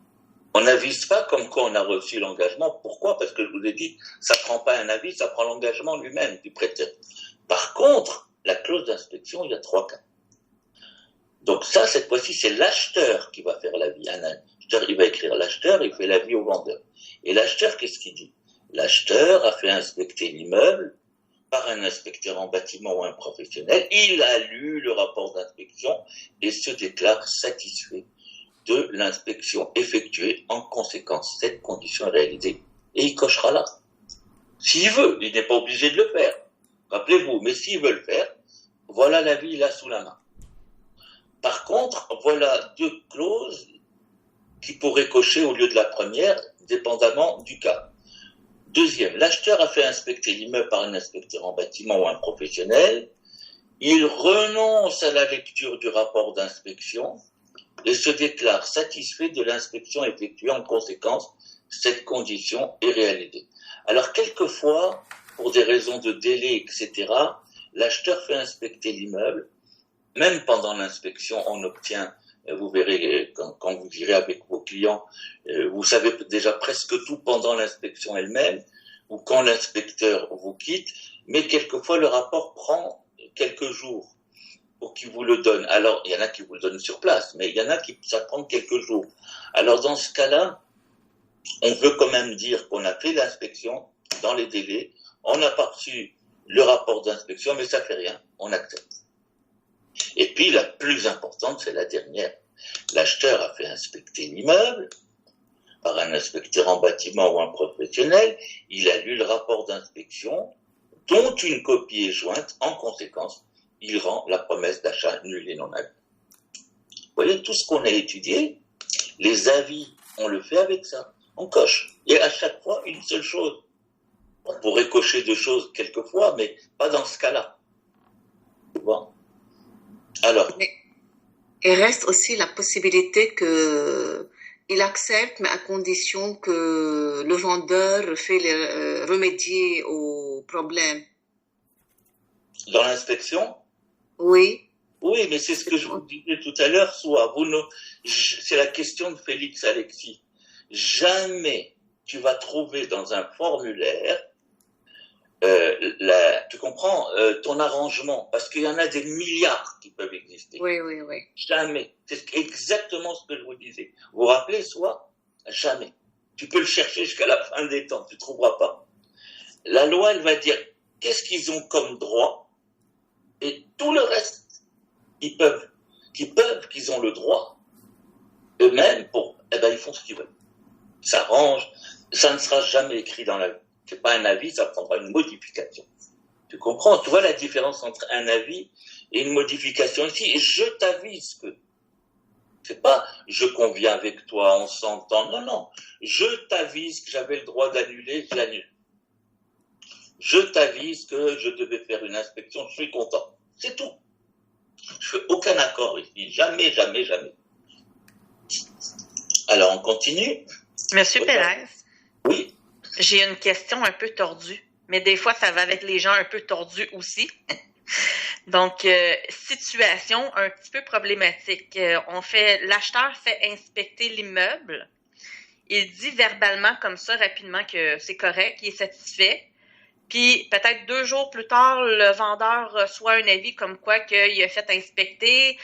On n'avise pas comme quoi on a reçu l'engagement. Pourquoi? Parce que je vous ai dit, ça prend pas un avis, ça prend l'engagement lui-même du prêteur. Par contre, la clause d'inspection, il y a 3 cas. Donc ça, cette fois-ci, c'est l'acheteur qui va faire l'avis. Un acheteur, il va écrire l'acheteur, il fait l'avis au vendeur. Et l'acheteur, qu'est-ce qu'il dit? L'acheteur a fait inspecter l'immeuble par un inspecteur en bâtiment ou un professionnel. Il a lu le rapport d'inspection et se déclare satisfait de l'inspection effectuée. En conséquence, cette condition est réalisée. Et il cochera là. S'il veut, il n'est pas obligé de le faire. Rappelez-vous, mais s'il veut le faire, voilà l'avis là sous la main. Par contre, voilà deux clauses qui pourraient cocher au lieu de la première, dépendamment du cas. Deuxième, l'acheteur a fait inspecter l'immeuble par un inspecteur en bâtiment ou un professionnel. Il renonce à la lecture du rapport d'inspection et se déclare satisfait de l'inspection effectuée. En conséquence, cette condition est réalisée. Alors, quelquefois, pour des raisons de délai, etc., l'acheteur fait inspecter l'immeuble. Même pendant l'inspection, on obtient, vous verrez quand vous irez avec vos clients, vous savez déjà presque tout pendant l'inspection elle-même ou quand l'inspecteur vous quitte, mais quelquefois le rapport prend quelques jours pour qu'il vous le donne. Alors, il y en a qui vous le donnent sur place, mais il y en a qui ça prend quelques jours. Alors, dans ce cas-là, on veut quand même dire qu'on a fait l'inspection dans les délais, on n'a pas reçu le rapport d'inspection, mais ça fait rien, on accepte. Et puis, la plus importante, c'est la dernière. L'acheteur a fait inspecter l'immeuble par un inspecteur en bâtiment ou un professionnel. Il a lu le rapport d'inspection, dont une copie est jointe. En conséquence, il rend la promesse d'achat nulle et non avis. Vous voyez, tout ce qu'on a étudié, les avis, on le fait avec ça. On coche. Et à chaque fois, une seule chose. On pourrait cocher deux choses quelquefois, mais pas dans ce cas-là. Bon. Alors. Mais il reste aussi la possibilité qu'il accepte, mais à condition que le vendeur fait remédier au problème. Dans l'inspection? Oui. Oui, mais c'est ce que je vous disais tout à l'heure, soit c'est la question de Félix Alexis. Jamais tu vas trouver dans un formulaire tu comprends, ton arrangement, parce qu'il y en a des milliards qui peuvent exister. Oui. Jamais. C'est exactement ce que je vous disais. Vous vous rappelez, soit? Jamais. Tu peux le chercher jusqu'à la fin des temps, tu ne trouveras pas. La loi, elle va dire qu'est-ce qu'ils ont comme droit, et tout le reste, qu'ils ont le droit, eux-mêmes, ils font ce qu'ils veulent. Ils s'arrangent, ça ne sera jamais écrit dans la vie. C'est pas un avis, ça prendra une modification. Tu comprends? Tu vois la différence entre un avis et une modification ici. Et je t'avise que c'est pas je conviens avec toi, on s'entend. Non. Je t'avise que j'avais le droit d'annuler, je l'annule. Je t'avise que je devais faire une inspection, je suis content. C'est tout. Je fais aucun accord ici. Jamais. Alors, on continue. Monsieur Pérez. Oui. J'ai une question un peu tordue, mais des fois, ça va avec les gens un peu tordus aussi. Donc, situation un petit peu problématique. L'acheteur fait inspecter l'immeuble. Il dit verbalement comme ça, rapidement, que c'est correct, qu'il est satisfait. Puis, peut-être 2 jours plus tard, le vendeur reçoit un avis comme quoi qu'il a fait inspecter.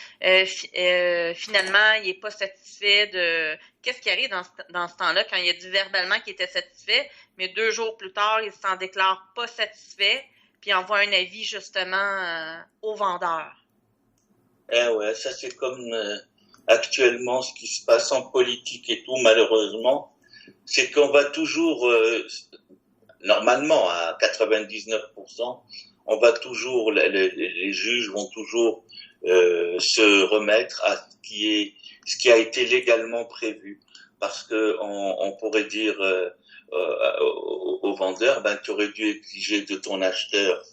Finalement, il n'est pas satisfait de... Qu'est-ce qui arrive dans ce temps-là quand il a dit verbalement qu'il était satisfait, mais 2 jours plus tard, il s'en déclare pas satisfait, puis envoie un avis justement au vendeur? Ouais, ça c'est comme actuellement ce qui se passe en politique et tout, malheureusement. C'est qu'on va toujours... normalement, à 99%, on va toujours, les juges vont toujours se remettre à ce qui a été légalement prévu, parce que on pourrait dire au vendeur, tu aurais dû exiger de ton acheteur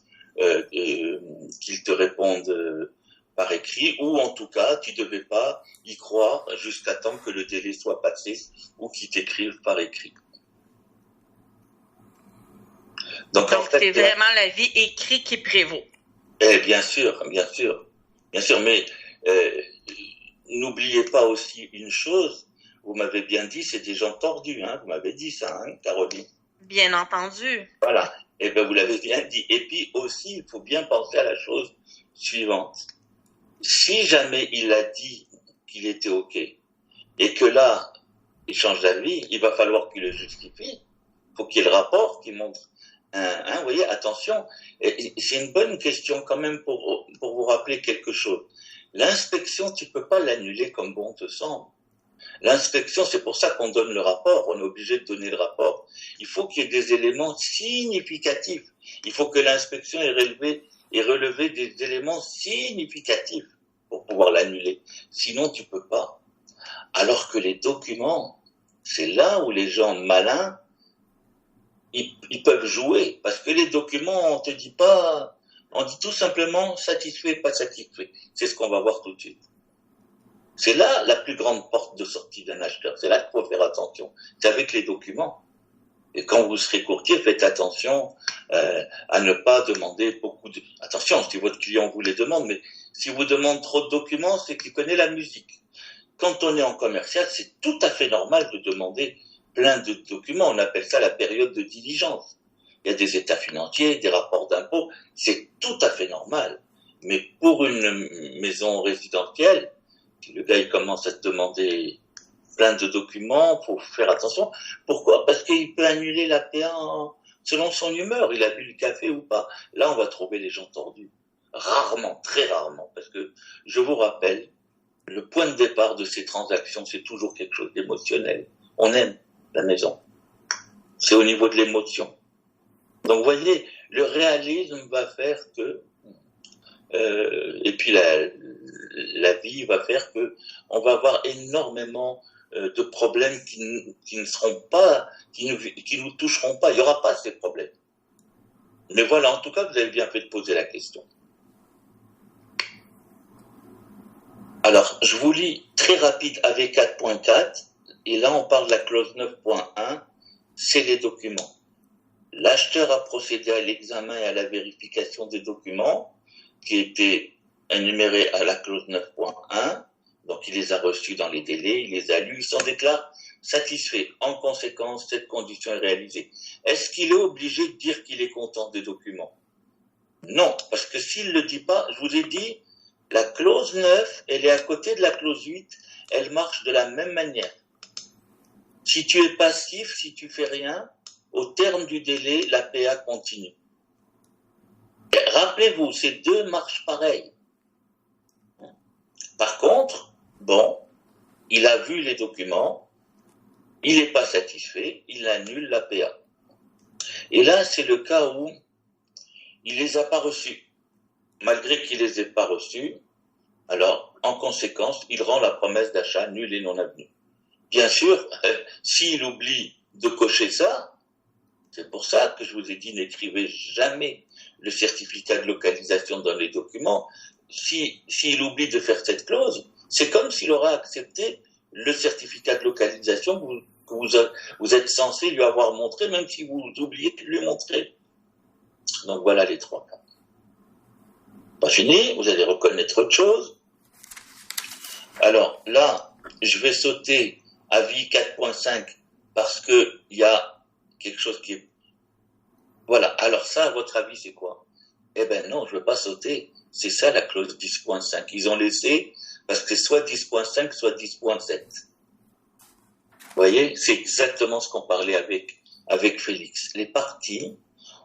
qu'il te réponde par écrit, ou en tout cas, tu devais pas y croire jusqu'à temps que le délai soit passé, ou qu'il t'écrive par écrit. Donc en fait, c'est vraiment l'avis écrit qui prévaut. Bien sûr, mais n'oubliez pas aussi une chose, vous m'avez bien dit, c'est des gens tordus, vous m'avez dit ça, Caroline. Bien entendu. Voilà, et vous l'avez bien dit. Et puis aussi, il faut bien penser à la chose suivante. Si jamais il a dit qu'il était OK, et que là, il change d'avis, il va falloir qu'il le justifie. Il faut qu'il y ait le rapport qui montre. Vous voyez, attention, c'est une bonne question quand même pour vous rappeler quelque chose. L'inspection, tu peux pas l'annuler comme bon te semble. L'inspection, c'est pour ça qu'on donne le rapport, on est obligé de donner le rapport. Il faut qu'il y ait des éléments significatifs. Il faut que l'inspection ait relevé des éléments significatifs pour pouvoir l'annuler. Sinon, tu peux pas. Alors que les documents, c'est là où les gens malins, ils peuvent jouer. Parce que les documents, on te dit pas, on dit tout simplement satisfait, pas satisfait. C'est ce qu'on va voir tout de suite. C'est là la plus grande porte de sortie d'un acheteur. C'est là qu'il faut faire attention. C'est avec les documents. Et quand vous serez courtier, faites attention à ne pas demander beaucoup de... Attention, si votre client vous les demande, mais si vous demandez trop de documents, c'est qu'il connaît la musique. Quand on est en commercial, c'est tout à fait normal de demander plein de documents. On appelle ça la période de diligence. Il y a des états financiers, des rapports d'impôts. C'est tout à fait normal. Mais pour une maison résidentielle, si le gars il commence à te demander plein de documents, faut faire attention. Pourquoi? Parce qu'il peut annuler la PA selon son humeur. Il a bu le café ou pas. Là, on va trouver les gens tordus. Rarement, très rarement. Parce que, je vous rappelle, le point de départ de ces transactions, c'est toujours quelque chose d'émotionnel. On aime la maison. C'est au niveau de l'émotion. Donc, vous voyez, le réalisme va faire que, et puis la vie va faire que on va avoir énormément de problèmes qui ne seront pas, qui nous toucheront pas. Il n'y aura pas ces problèmes. Mais voilà, en tout cas, vous avez bien fait de poser la question. Alors, je vous lis très rapide avec 4.4, et là on parle de la clause 9.1, c'est les documents. L'acheteur a procédé à l'examen et à la vérification des documents qui étaient énumérés à la clause 9.1, donc il les a reçus dans les délais, il les a lus, il s'en déclare satisfait. En conséquence, cette condition est réalisée. Est-ce qu'il est obligé de dire qu'il est content des documents? Non, parce que s'il ne le dit pas, je vous ai dit, la clause 9, elle est à côté de la clause 8, elle marche de la même manière. Si tu es passif, si tu fais rien, au terme du délai, la PA continue. Rappelez-vous, ces deux marchent pareil. Par contre, bon, il a vu les documents, il n'est pas satisfait, il annule la PA. Et là, c'est le cas où il les a pas reçus. Malgré qu'il les ait pas reçus, alors, en conséquence, il rend la promesse d'achat nulle et non avenue. Bien sûr, s'il oublie de cocher ça, c'est pour ça que je vous ai dit, n'écrivez jamais le certificat de localisation dans les documents. S'il oublie de faire cette clause, c'est comme s'il aura accepté le certificat de localisation que vous êtes censé lui avoir montré, même si vous oubliez de lui montrer. Donc voilà les trois cas. Pas fini, vous allez reconnaître autre chose. Alors là, je vais sauter avis 4.5 parce que il y a quelque chose qui est... Voilà, alors ça, à votre avis, c'est quoi? Eh ben non, je ne veux pas sauter. C'est ça la clause 10.5. Ils ont laissé parce que c'est soit 10.5, soit 10.7. Vous voyez, c'est exactement ce qu'on parlait avec Félix. Les parties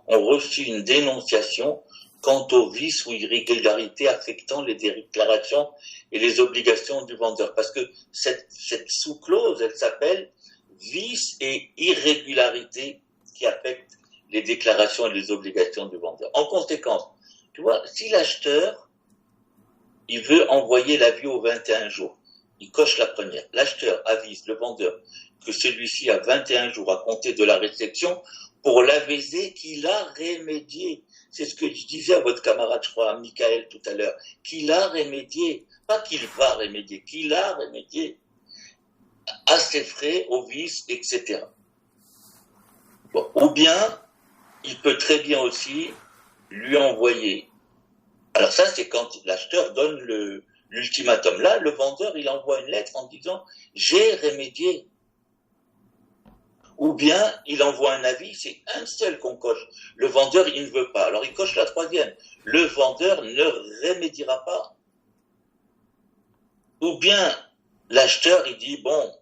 ont reçu une dénonciation quant aux vices ou irrégularités affectant les déclarations et les obligations du vendeur. Parce que cette sous-clause, elle s'appelle vices et irrégularités qui affectent les déclarations et les obligations du vendeur. En conséquence, tu vois, si l'acheteur, il veut envoyer l'avis aux 21 jours, il coche la première. L'acheteur avise le vendeur que celui-ci a 21 jours à compter de la réception pour l'aviser qu'il a remédié. C'est ce que je disais à votre camarade, je crois, à Michael tout à l'heure, qu'il a remédié, pas qu'il va remédier, qu'il a remédié à ses frais, aux vices, etc. Bon. Ou bien, il peut très bien aussi lui envoyer. Alors ça, c'est quand l'acheteur donne l'ultimatum. Là, le vendeur, il envoie une lettre en disant « j'ai remédié ». Ou bien, il envoie un avis, c'est un seul qu'on coche. Le vendeur, il ne veut pas. Alors, il coche la troisième. Le vendeur ne remédiera pas. Ou bien, l'acheteur, il dit, bon,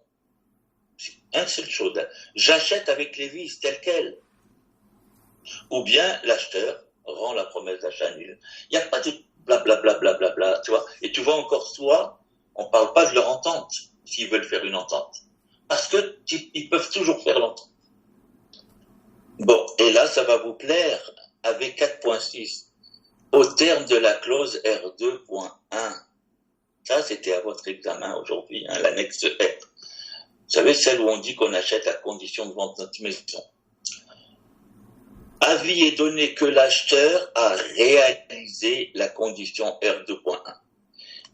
c'est une seule chose, j'achète avec les vices telles quelles. Ou bien, l'acheteur rend la promesse d'achat nulle. Il n'y a pas de blablabla, tu vois. Et tu vois encore, soit, on ne parle pas de leur entente. s'ils veulent faire une entente. Parce que ils peuvent toujours faire l'entente. Bon, et là, ça va vous plaire, avec 4.6, au terme de la clause R2.1. Ça, c'était à votre examen aujourd'hui, hein, l'annexe R. Vous savez, celle où on dit qu'on achète à condition de vendre notre maison. Avis est donné que l'acheteur a réalisé la condition R2.1.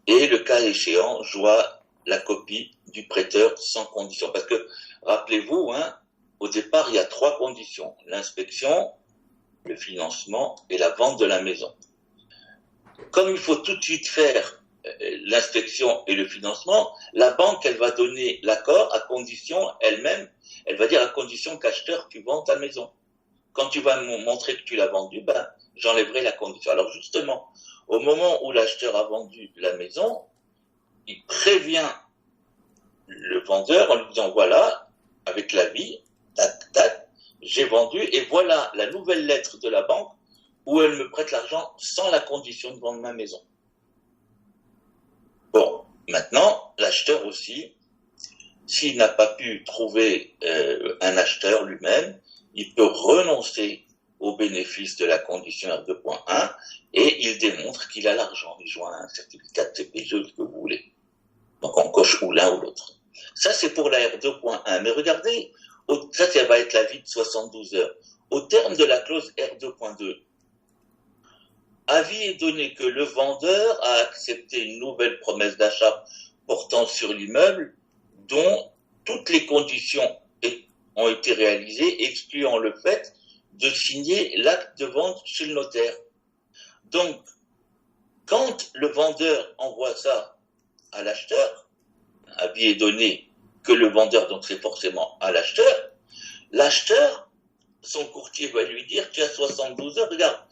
Et le cas échéant, joint la copie du prêteur sans condition. Parce que, rappelez-vous, hein, au départ, il y a 3 conditions. L'inspection, le financement et la vente de la maison. Comme il faut tout de suite faire l'inspection et le financement, la banque, elle va donner l'accord à condition, elle-même, elle va dire à condition qu'acheteur, tu vends ta maison. Quand tu vas me montrer que tu l'as vendue, ben, j'enlèverai la condition. Alors justement, au moment où l'acheteur a vendu la maison, il prévient le vendeur en lui disant, voilà, avec l'avis, tac, tac, j'ai vendu, et voilà la nouvelle lettre de la banque où elle me prête l'argent sans la condition de vendre ma maison. Bon, maintenant, l'acheteur aussi, s'il n'a pas pu trouver un acheteur lui-même, il peut renoncer au bénéfice de la condition R2.1 et il démontre qu'il a l'argent. Il joint un certificat de TPG, ce que vous voulez. Donc on coche ou l'un ou l'autre. Ça, c'est pour la R2.1. Mais regardez, ça va être l'avis de 72 heures. Au terme de la clause R2.2, avis est donné que le vendeur a accepté une nouvelle promesse d'achat portant sur l'immeuble dont toutes les conditions ont été réalisées, excluant le fait de signer l'acte de vente chez le notaire. Donc, quand le vendeur envoie ça à l'acheteur, avis est donné que le vendeur, donc c'est forcément à l'acheteur, son courtier va lui dire, tu as 72 heures, regarde.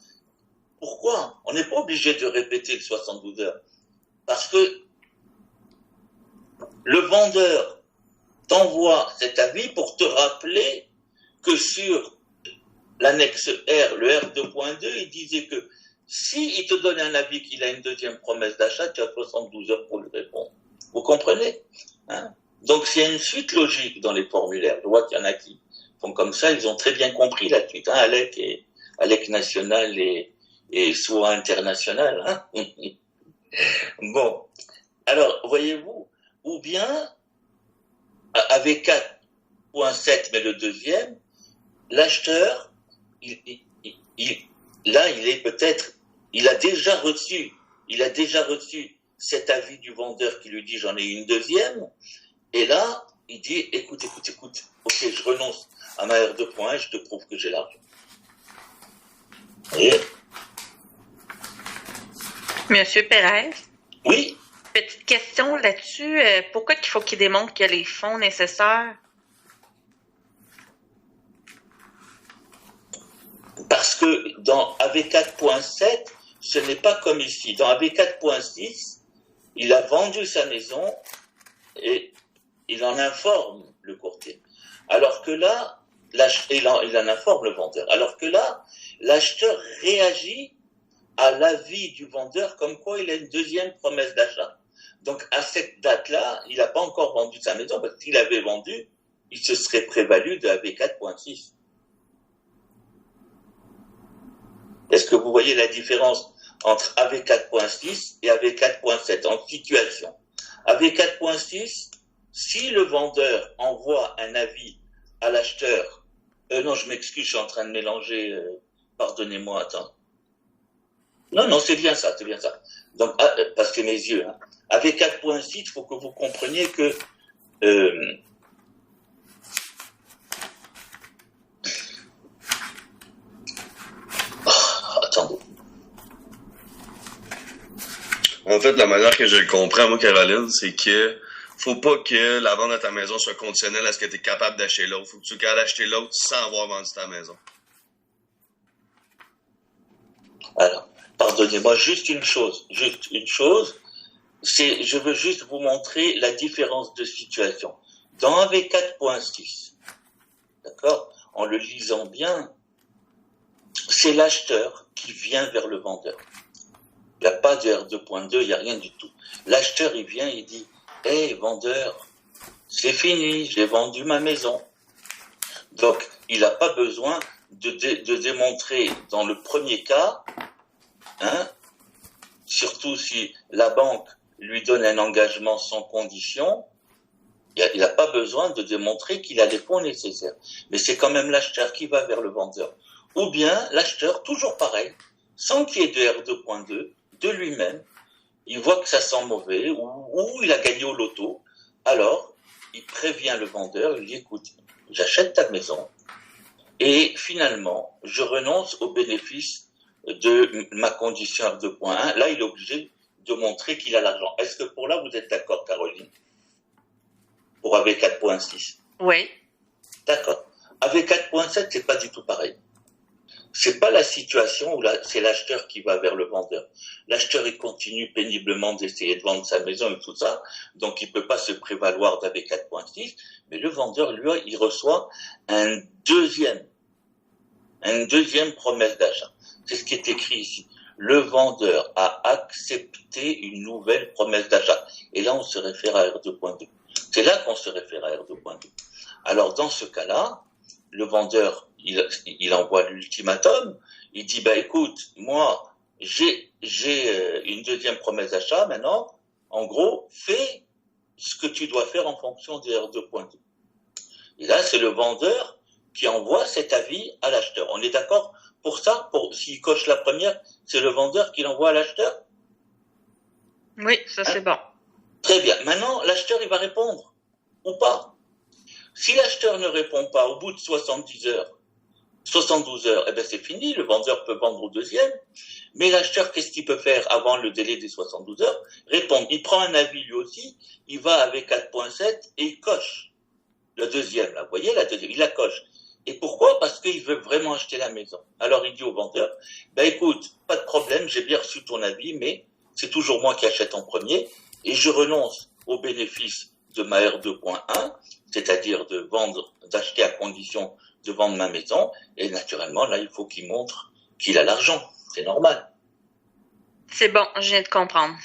Pourquoi? On n'est pas obligé de répéter le 72 heures. Parce que le vendeur t'envoie cet avis pour te rappeler que sur l'annexe R, le R2.2, il disait que si il te donne un avis qu'il a une deuxième promesse d'achat, tu as 72 heures pour lui répondre. Vous comprenez, hein? Donc, il y a une suite logique dans les formulaires. Je vois qu'il y en a qui font comme ça, ils ont très bien compris la suite. Hein? ALEC national et soit international. Hein? Bon, alors, voyez-vous, ou bien, avec 4.7, mais le deuxième, l'acheteur, il a déjà reçu cet avis du vendeur qui lui dit j'en ai une deuxième, et là, il dit écoute, ok, je renonce à ma R2.1, je te prouve que j'ai l'argent. Et... Monsieur Pérez? Oui? Petite question là-dessus. Pourquoi il faut qu'il démontre qu'il y a les fonds nécessaires? Parce que dans AV4.7, ce n'est pas comme ici. Dans AV4.6, il a vendu sa maison et il en informe le courtier. Alors que là, il en informe le vendeur. Alors que là, l'acheteur réagit à l'avis du vendeur comme quoi il a une deuxième promesse d'achat. Donc à cette date-là, il n'a pas encore vendu sa maison parce que s'il avait vendu, il se serait prévalu de AV4.6. Est-ce que vous voyez la différence entre AV4.6 et AV4.7 en situation? AV4.6, si le vendeur envoie un avis à l'acheteur, non, je m'excuse, je suis en train de mélanger, pardonnez-moi, attends. Non, c'est bien ça. Donc, parce que mes yeux, hein. AV4.6, il faut que vous compreniez que attendez. En fait, la manière que je le comprends, moi, Caroline, c'est que faut pas que la vente de ta maison soit conditionnelle à ce que tu es capable d'acheter l'autre. Faut que tu sois capable d'acheter l'autre sans avoir vendu ta maison. Alors, pardonnez-moi, juste une chose. Je veux juste vous montrer la différence de situation. Dans AV4.6, d'accord, en le lisant bien, c'est l'acheteur qui vient vers le vendeur. Il n'y a pas de R2.2, il n'y a rien du tout. L'acheteur, il vient, il dit « Hey, vendeur, c'est fini, j'ai vendu ma maison. Donc, il n'a pas besoin de démontrer dans le premier cas, hein, surtout si la banque lui donne un engagement sans condition, il n'a pas besoin de démontrer qu'il a les fonds nécessaires. Mais c'est quand même l'acheteur qui va vers le vendeur. Ou bien l'acheteur, toujours pareil, sans qu'il y ait de R2.2, de lui-même, il voit que ça sent mauvais, ou il a gagné au loto, alors il prévient le vendeur, il dit écoute, j'achète ta maison, et finalement, je renonce au bénéfice de ma condition R2.1. Là, il est obligé de montrer qu'il a l'argent. Est-ce que pour là, vous êtes d'accord, Caroline? Pour AV 4.6? Oui. D'accord. AV 4.7, c'est pas du tout pareil. C'est pas la situation où c'est l'acheteur qui va vers le vendeur. L'acheteur, il continue péniblement d'essayer de vendre sa maison et tout ça, donc il peut pas se prévaloir d'AV 4.6, mais le vendeur, lui, il reçoit une deuxième promesse d'achat. C'est ce qui est écrit ici. Le vendeur a accepté une nouvelle promesse d'achat. Et là, on se réfère à R2.2. C'est là qu'on se réfère à R2.2. Alors, dans ce cas-là, le vendeur, il envoie l'ultimatum. Il dit, écoute, moi, j'ai une deuxième promesse d'achat. Maintenant, en gros, fais ce que tu dois faire en fonction des R2.2. Et là, c'est le vendeur qui envoie cet avis à l'acheteur. On est d'accord pour ça? S'il coche la première, c'est le vendeur qui l'envoie à l'acheteur? Oui, ça c'est bon. Très bien. Maintenant, l'acheteur, il va répondre ou pas. Si l'acheteur ne répond pas au bout de 72 heures, c'est fini, le vendeur peut vendre au deuxième. Mais l'acheteur, qu'est-ce qu'il peut faire avant le délai des 72 heures? Répondre. Il prend un avis lui aussi, il va avec 4.7 et il coche. Le deuxième, là, vous voyez, la deuxième, il la coche. Et pourquoi? Parce qu'il veut vraiment acheter la maison. Alors il dit au vendeur, écoute, pas de problème, j'ai bien reçu ton avis, mais c'est toujours moi qui achète en premier, et je renonce au bénéfice de ma R2.1, c'est-à-dire d'acheter à condition de vendre ma maison, et naturellement, là, il faut qu'il montre qu'il a l'argent. C'est normal. C'est bon, je viens de comprendre.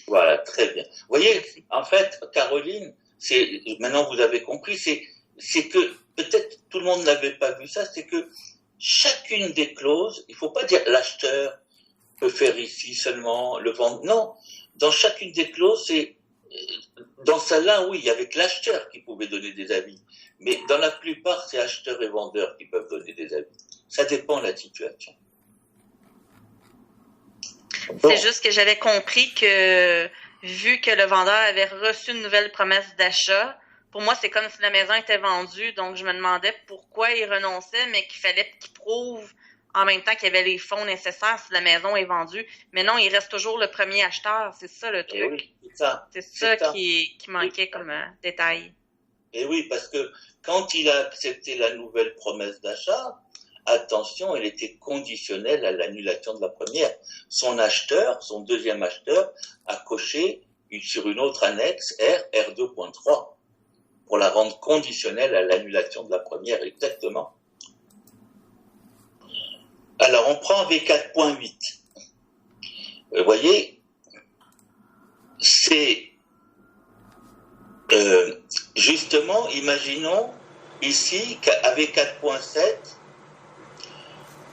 Voilà, très bien. Vous voyez, en fait, Caroline, maintenant vous avez compris, c'est que peut-être tout le monde n'avait pas vu ça, c'est que chacune des clauses, il faut pas dire l'acheteur peut faire ici seulement, le vendeur. Non, dans chacune des clauses, dans celle-là, oui, il y avait que l'acheteur qui pouvait donner des avis. Mais dans la plupart, c'est acheteurs et vendeurs qui peuvent donner des avis. Ça dépend de la situation. Bon. C'est juste que j'avais compris que, vu que le vendeur avait reçu une nouvelle promesse d'achat, pour moi, c'est comme si la maison était vendue. Donc, je me demandais pourquoi il renonçait, mais qu'il fallait qu'il prouve en même temps qu'il y avait les fonds nécessaires si la maison est vendue. Mais non, il reste toujours le premier acheteur. C'est ça le truc. Et oui, c'est ça qui manquait comme détail. Et oui, parce que quand il a accepté la nouvelle promesse d'achat, attention, elle était conditionnelle à l'annulation de la première. Son deuxième acheteur, a coché sur une autre annexe R2.3 pour la rendre conditionnelle à l'annulation de la première, exactement. Alors, on prend V4.8. Vous voyez, c'est justement, imaginons ici qu'avec 4.7,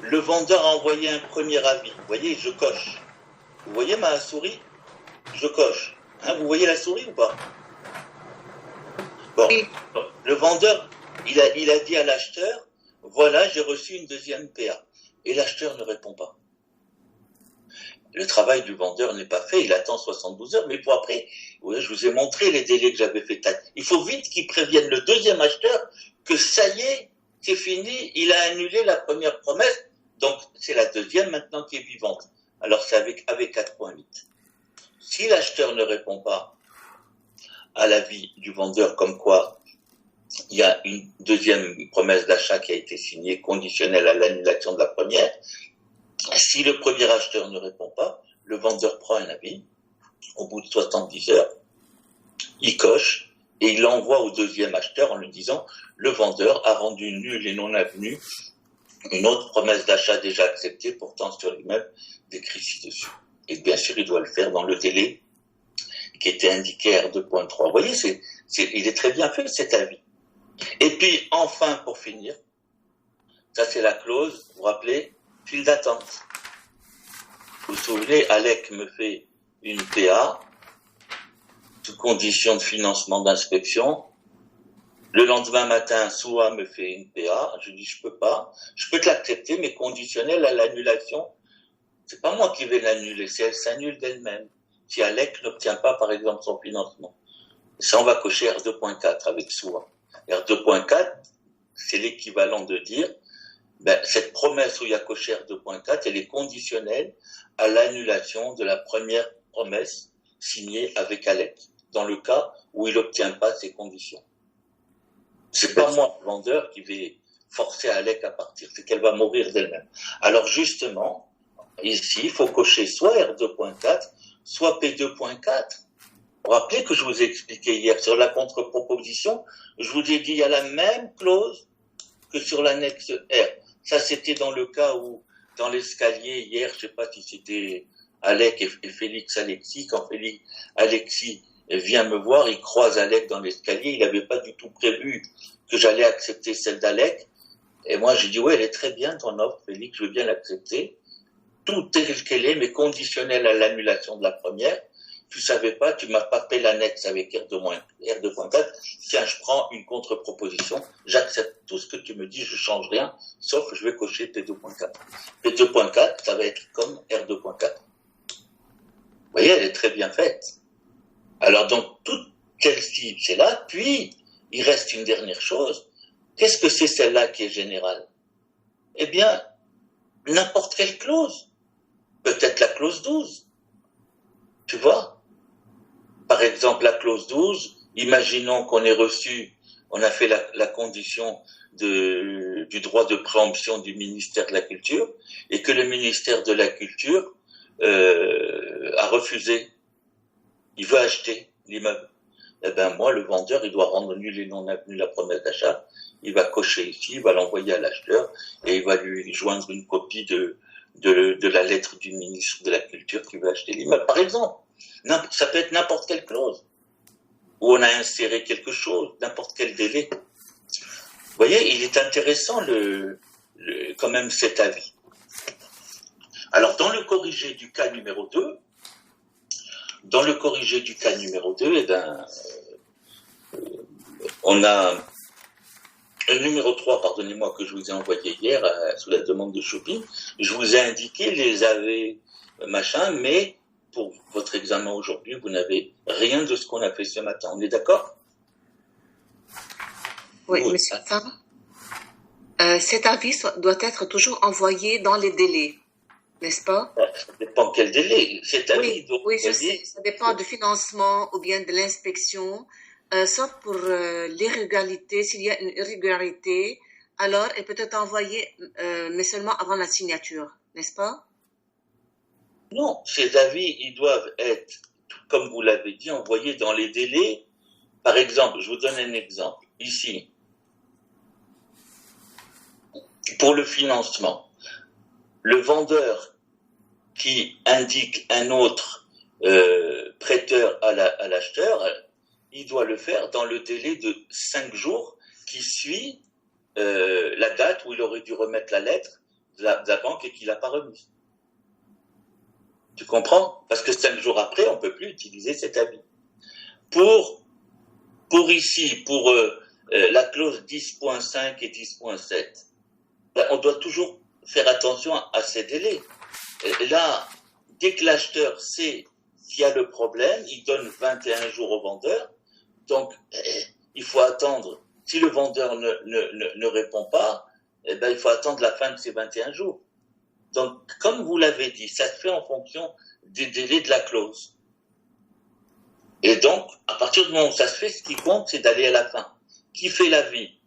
le vendeur a envoyé un premier avis. Vous voyez, je coche. Vous voyez ma souris? Je coche. Hein, vous voyez la souris ou pas? Bon, le vendeur, il a dit à l'acheteur, voilà, j'ai reçu une deuxième PA. Et l'acheteur ne répond pas. Le travail du vendeur n'est pas fait, il attend 72 heures, mais pour après, je vous ai montré les délais que j'avais fait. Il faut vite qu'il prévienne le deuxième acheteur que ça y est, c'est fini, il a annulé la première promesse, donc c'est la deuxième maintenant qui est vivante. Alors c'est avec 4.8. Si l'acheteur ne répond pas à l'avis du vendeur comme quoi il y a une deuxième promesse d'achat qui a été signée conditionnelle à l'annulation de la première, si le premier acheteur ne répond pas, le vendeur prend un avis, au bout de 70 heures, il coche et il l'envoie au deuxième acheteur en lui disant le vendeur a rendu nul et non avenu une autre promesse d'achat déjà acceptée, pourtant sur l'immeuble décrit ci-dessus. Et bien sûr, il doit le faire dans le délai qui était indiqué R2.3. Vous voyez, Il est très bien fait, cet avis. Et puis, enfin, pour finir, ça c'est la clause, vous vous rappelez, file d'attente. Vous vous souvenez, Alec me fait une PA, sous condition de financement d'inspection. Le lendemain matin, SOA me fait une PA. Je dis, je peux pas. Je peux te l'accepter, mais conditionnel à l'annulation. C'est pas moi qui vais l'annuler, c'est elle s'annule d'elle-même. Si Alec n'obtient pas, par exemple, son financement. Et ça, on va cocher R2.4 avec SOA. R2.4, c'est l'équivalent de dire, cette promesse où il y a coché R2.4, elle est conditionnelle à l'annulation de la première promesse signée avec Alec, dans le cas où il n'obtient pas ces conditions. C'est pas moi, le vendeur, qui vais forcer Alec à partir, c'est qu'elle va mourir d'elle-même. Alors justement, ici, il faut cocher soit R2.4, soit P2.4. Vous vous rappelez que je vous ai expliqué hier sur la contre-proposition, je vous ai dit il y a la même clause que sur l'annexe R. Ça, c'était dans le cas où, dans l'escalier hier, je sais pas si c'était Alec et Félix Alexis, quand Félix Alexis vient me voir, il croise Alec dans l'escalier, il n'avait pas du tout prévu que j'allais accepter celle d'Alec. Et moi, j'ai dit, ouais, elle est très bien ton offre, Félix, je veux bien l'accepter. Tout tel qu'elle est, mais conditionnel à l'annulation de la première. Tu savais pas, tu m'as pas fait l'annexe avec R2.4. Tiens, je prends une contre-proposition, j'accepte tout ce que tu me dis, je change rien, sauf que je vais cocher P2.4. P2.4, ça va être comme R2.4. Vous voyez, elle est très bien faite. Alors, donc, toute celle-ci, c'est là, puis, il reste une dernière chose. Qu'est-ce que c'est celle-là qui est générale? Eh bien, n'importe quelle clause. Peut-être la clause 12. Tu vois? Par exemple, la clause 12, imaginons qu'on ait reçu, on a fait la condition du droit de préemption du ministère de la Culture, et que le ministère de la Culture a refusé. Il veut acheter l'immeuble. Eh ben moi, le vendeur, il doit rendre nul et non avenu la promesse d'achat. Il va cocher ici, il va l'envoyer à l'acheteur, et il va lui joindre une copie de la lettre du ministre de la Culture qui veut acheter l'immeuble. Par exemple, ça peut être n'importe quelle clause, où on a inséré quelque chose, n'importe quel délai. Vous voyez, il est intéressant quand même cet avis. Alors, dans le corrigé du cas numéro 2, eh ben, on a le numéro 3, pardonnez-moi, que je vous ai envoyé hier sous la demande de shopping. Je vous ai indiqué les AV machin, mais pour votre examen aujourd'hui, vous n'avez rien de ce qu'on a fait ce matin. On est d'accord? Oui, monsieur Favre. Cet avis doit être toujours envoyé dans les délais, n'est-ce pas? Ça dépend quel délai. Cet avis doit oui, je sais. Ça dépend du financement ou bien de l'inspection. Sauf pour l'irrégularité, s'il y a une irrégularité, alors elle peut être envoyée, mais seulement avant la signature, n'est-ce pas? Non, ces avis, ils doivent être, comme vous l'avez dit, envoyés dans les délais. Par exemple, je vous donne un exemple. Ici, pour le financement, le vendeur qui indique un autre prêteur à l'acheteur, il doit le faire dans le délai de 5 jours qui suit la date où il aurait dû remettre la lettre de la banque et qu'il n'a pas remise. Tu comprends? Parce que 5 jours après, on ne peut plus utiliser cet avis. Pour la clause 10.5 et 10.7, on doit toujours faire attention à ces délais. Et là, dès que l'acheteur sait qu'il y a le problème, il donne 21 jours au vendeur. Donc, il faut attendre. Si le vendeur ne répond pas, eh ben, il faut attendre la fin de ces 21 jours. Donc, comme vous l'avez dit, ça se fait en fonction des délais de la clause. Et donc, à partir du moment où ça se fait, ce qui compte, c'est d'aller à la fin. Qui fait l'avis?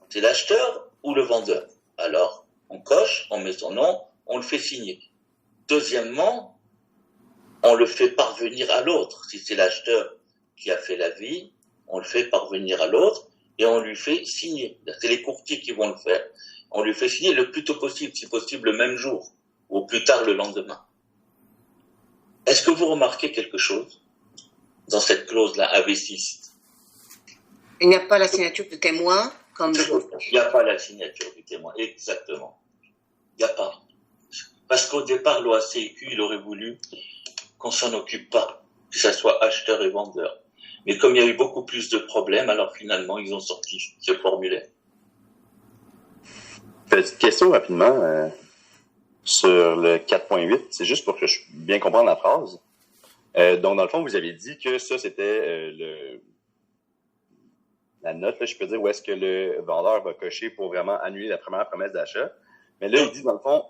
C'est l'acheteur ou le vendeur? Alors, on coche, on met son nom, on le fait signer. Deuxièmement, on le fait parvenir à l'autre. Si c'est l'acheteur qui a fait l'avis, on le fait parvenir à l'autre et on lui fait signer. C'est les courtiers qui vont le faire. On lui fait signer le plus tôt possible, si possible le même jour, ou plus tard le lendemain. Est-ce que vous remarquez quelque chose dans cette clause-là, AV6? Il n'y a pas la signature du témoin comme Il n'y a pas la signature du témoin, exactement. Il n'y a pas. Parce qu'au départ, l'OACIQ, il aurait voulu qu'on s'en occupe pas, que ça soit acheteur et vendeur. Mais comme il y a eu beaucoup plus de problèmes, alors finalement, ils ont sorti ce formulaire. Petite question rapidement sur le 4.8, c'est juste pour que je bien comprendre la phrase. Donc, dans le fond, vous avez dit que ça, c'était la note, là, je peux dire, où est-ce que le vendeur va cocher pour vraiment annuler la première promesse d'achat. Mais là, il dit, dans le fond,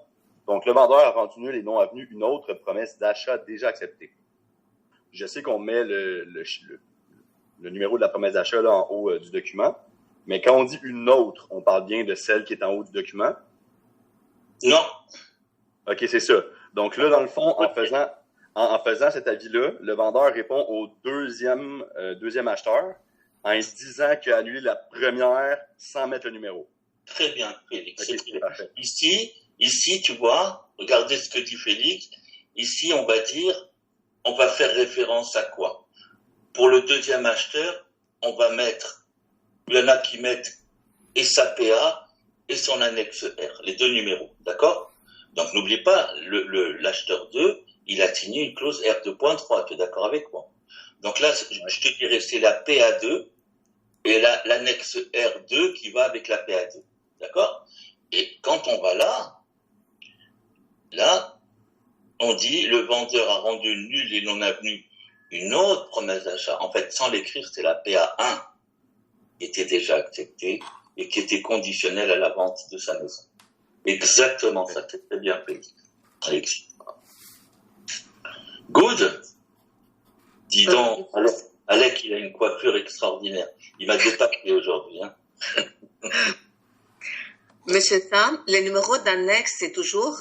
donc le vendeur a rendu nul et non avenu une autre promesse d'achat déjà acceptée. Je sais qu'on met le numéro de la promesse d'achat là en haut du document, mais quand on dit une autre, on parle bien de celle qui est en haut du document? Non. OK, c'est ça. Donc là, dans le fond, en faisant cet avis-là, le vendeur répond au deuxième acheteur en disant qu'il a annulé la première sans mettre le numéro. Très bien, Félix. Okay, Ici, tu vois, regardez ce que dit Félix. Ici, on va faire référence à quoi? Pour le deuxième acheteur, il y en a qui mettent et sa PA et son annexe R, les deux numéros, d'accord? Donc, n'oublie pas, l'acheteur 2, il a signé une clause R2.3, tu es d'accord avec moi? Donc là, je te dirais, c'est la PA2 et l'annexe R2 qui va avec la PA2, d'accord? Et quand on va là, on dit le vendeur a rendu nul et non avenu une autre promesse d'achat. En fait, sans l'écrire, c'est la PA1 qui était déjà acceptée et qui était conditionnelle à la vente de sa maison. Exactement ça, c'est très bien fait, Alexis. Good. Dis donc, Alec, il a une coiffure extraordinaire. Il m'a dépassé aujourd'hui. Hein. Monsieur Sam, le numéro d'annexe, c'est toujours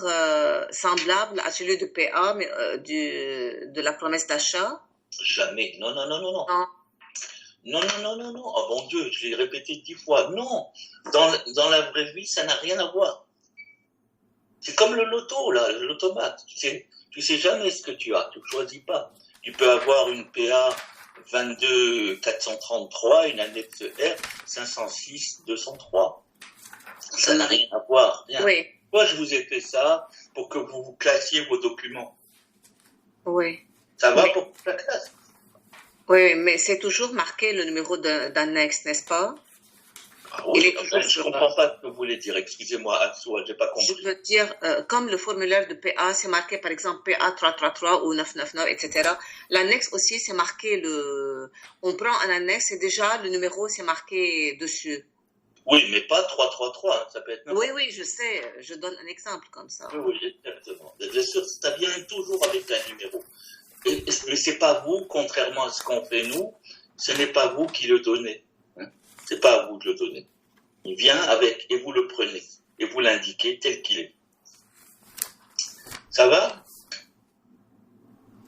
semblable à celui de PA, mais de la promesse d'achat? Jamais. Non. Non. Oh mon Dieu, je l'ai répété 10 fois. Non. Dans la vraie vie, ça n'a rien à voir. C'est comme le loto, là, l'automate. Tu sais jamais ce que tu as. Tu ne choisis pas. Tu peux avoir une PA 22 433, une annexe R 506 203. Ça n'a rien à voir. Rien. Oui. Moi, je vous ai fait ça pour que vous classiez vos documents. Oui. Ça va pour la classe? Oui, mais c'est toujours marqué le numéro d'annexe, n'est-ce pas? Ah oui, je ne comprends pas ce que vous voulez dire. Excusez-moi, Atsoua, je n'ai pas compris. Je veux dire, comme le formulaire de PA, c'est marqué par exemple PA 333 ou 999, etc. L'annexe aussi, c'est marqué on prend un annexe et déjà le numéro, c'est marqué dessus. Oui, mais pas 333, hein, ça peut être n'importe. Oui, je sais, je donne un exemple comme ça. Oui, exactement. Bien sûr, ça vient toujours avec un numéro. Mais c'est pas vous, contrairement à ce qu'on fait nous, ce n'est pas vous qui le donnez. Hein. C'est pas à vous de le donner. Il vient avec, et vous le prenez, et vous l'indiquez tel qu'il est. Ça va?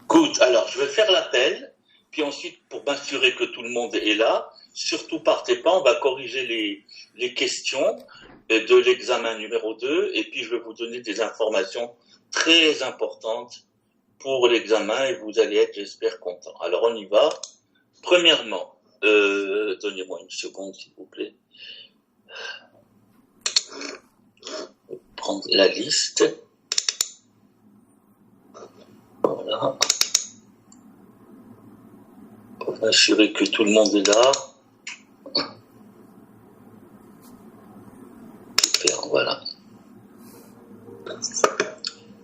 Good. Alors, je vais faire l'appel, puis ensuite, pour m'assurer que tout le monde est là, surtout partez pas, on va corriger les questions de l'examen numéro 2, et puis je vais vous donner des informations très importantes pour l'examen, et vous allez être, j'espère, contents. Alors, on y va. Premièrement, donnez-moi une seconde, s'il vous plaît. Je vais prendre la liste. Voilà. On va assurer que tout le monde est là. Super, voilà.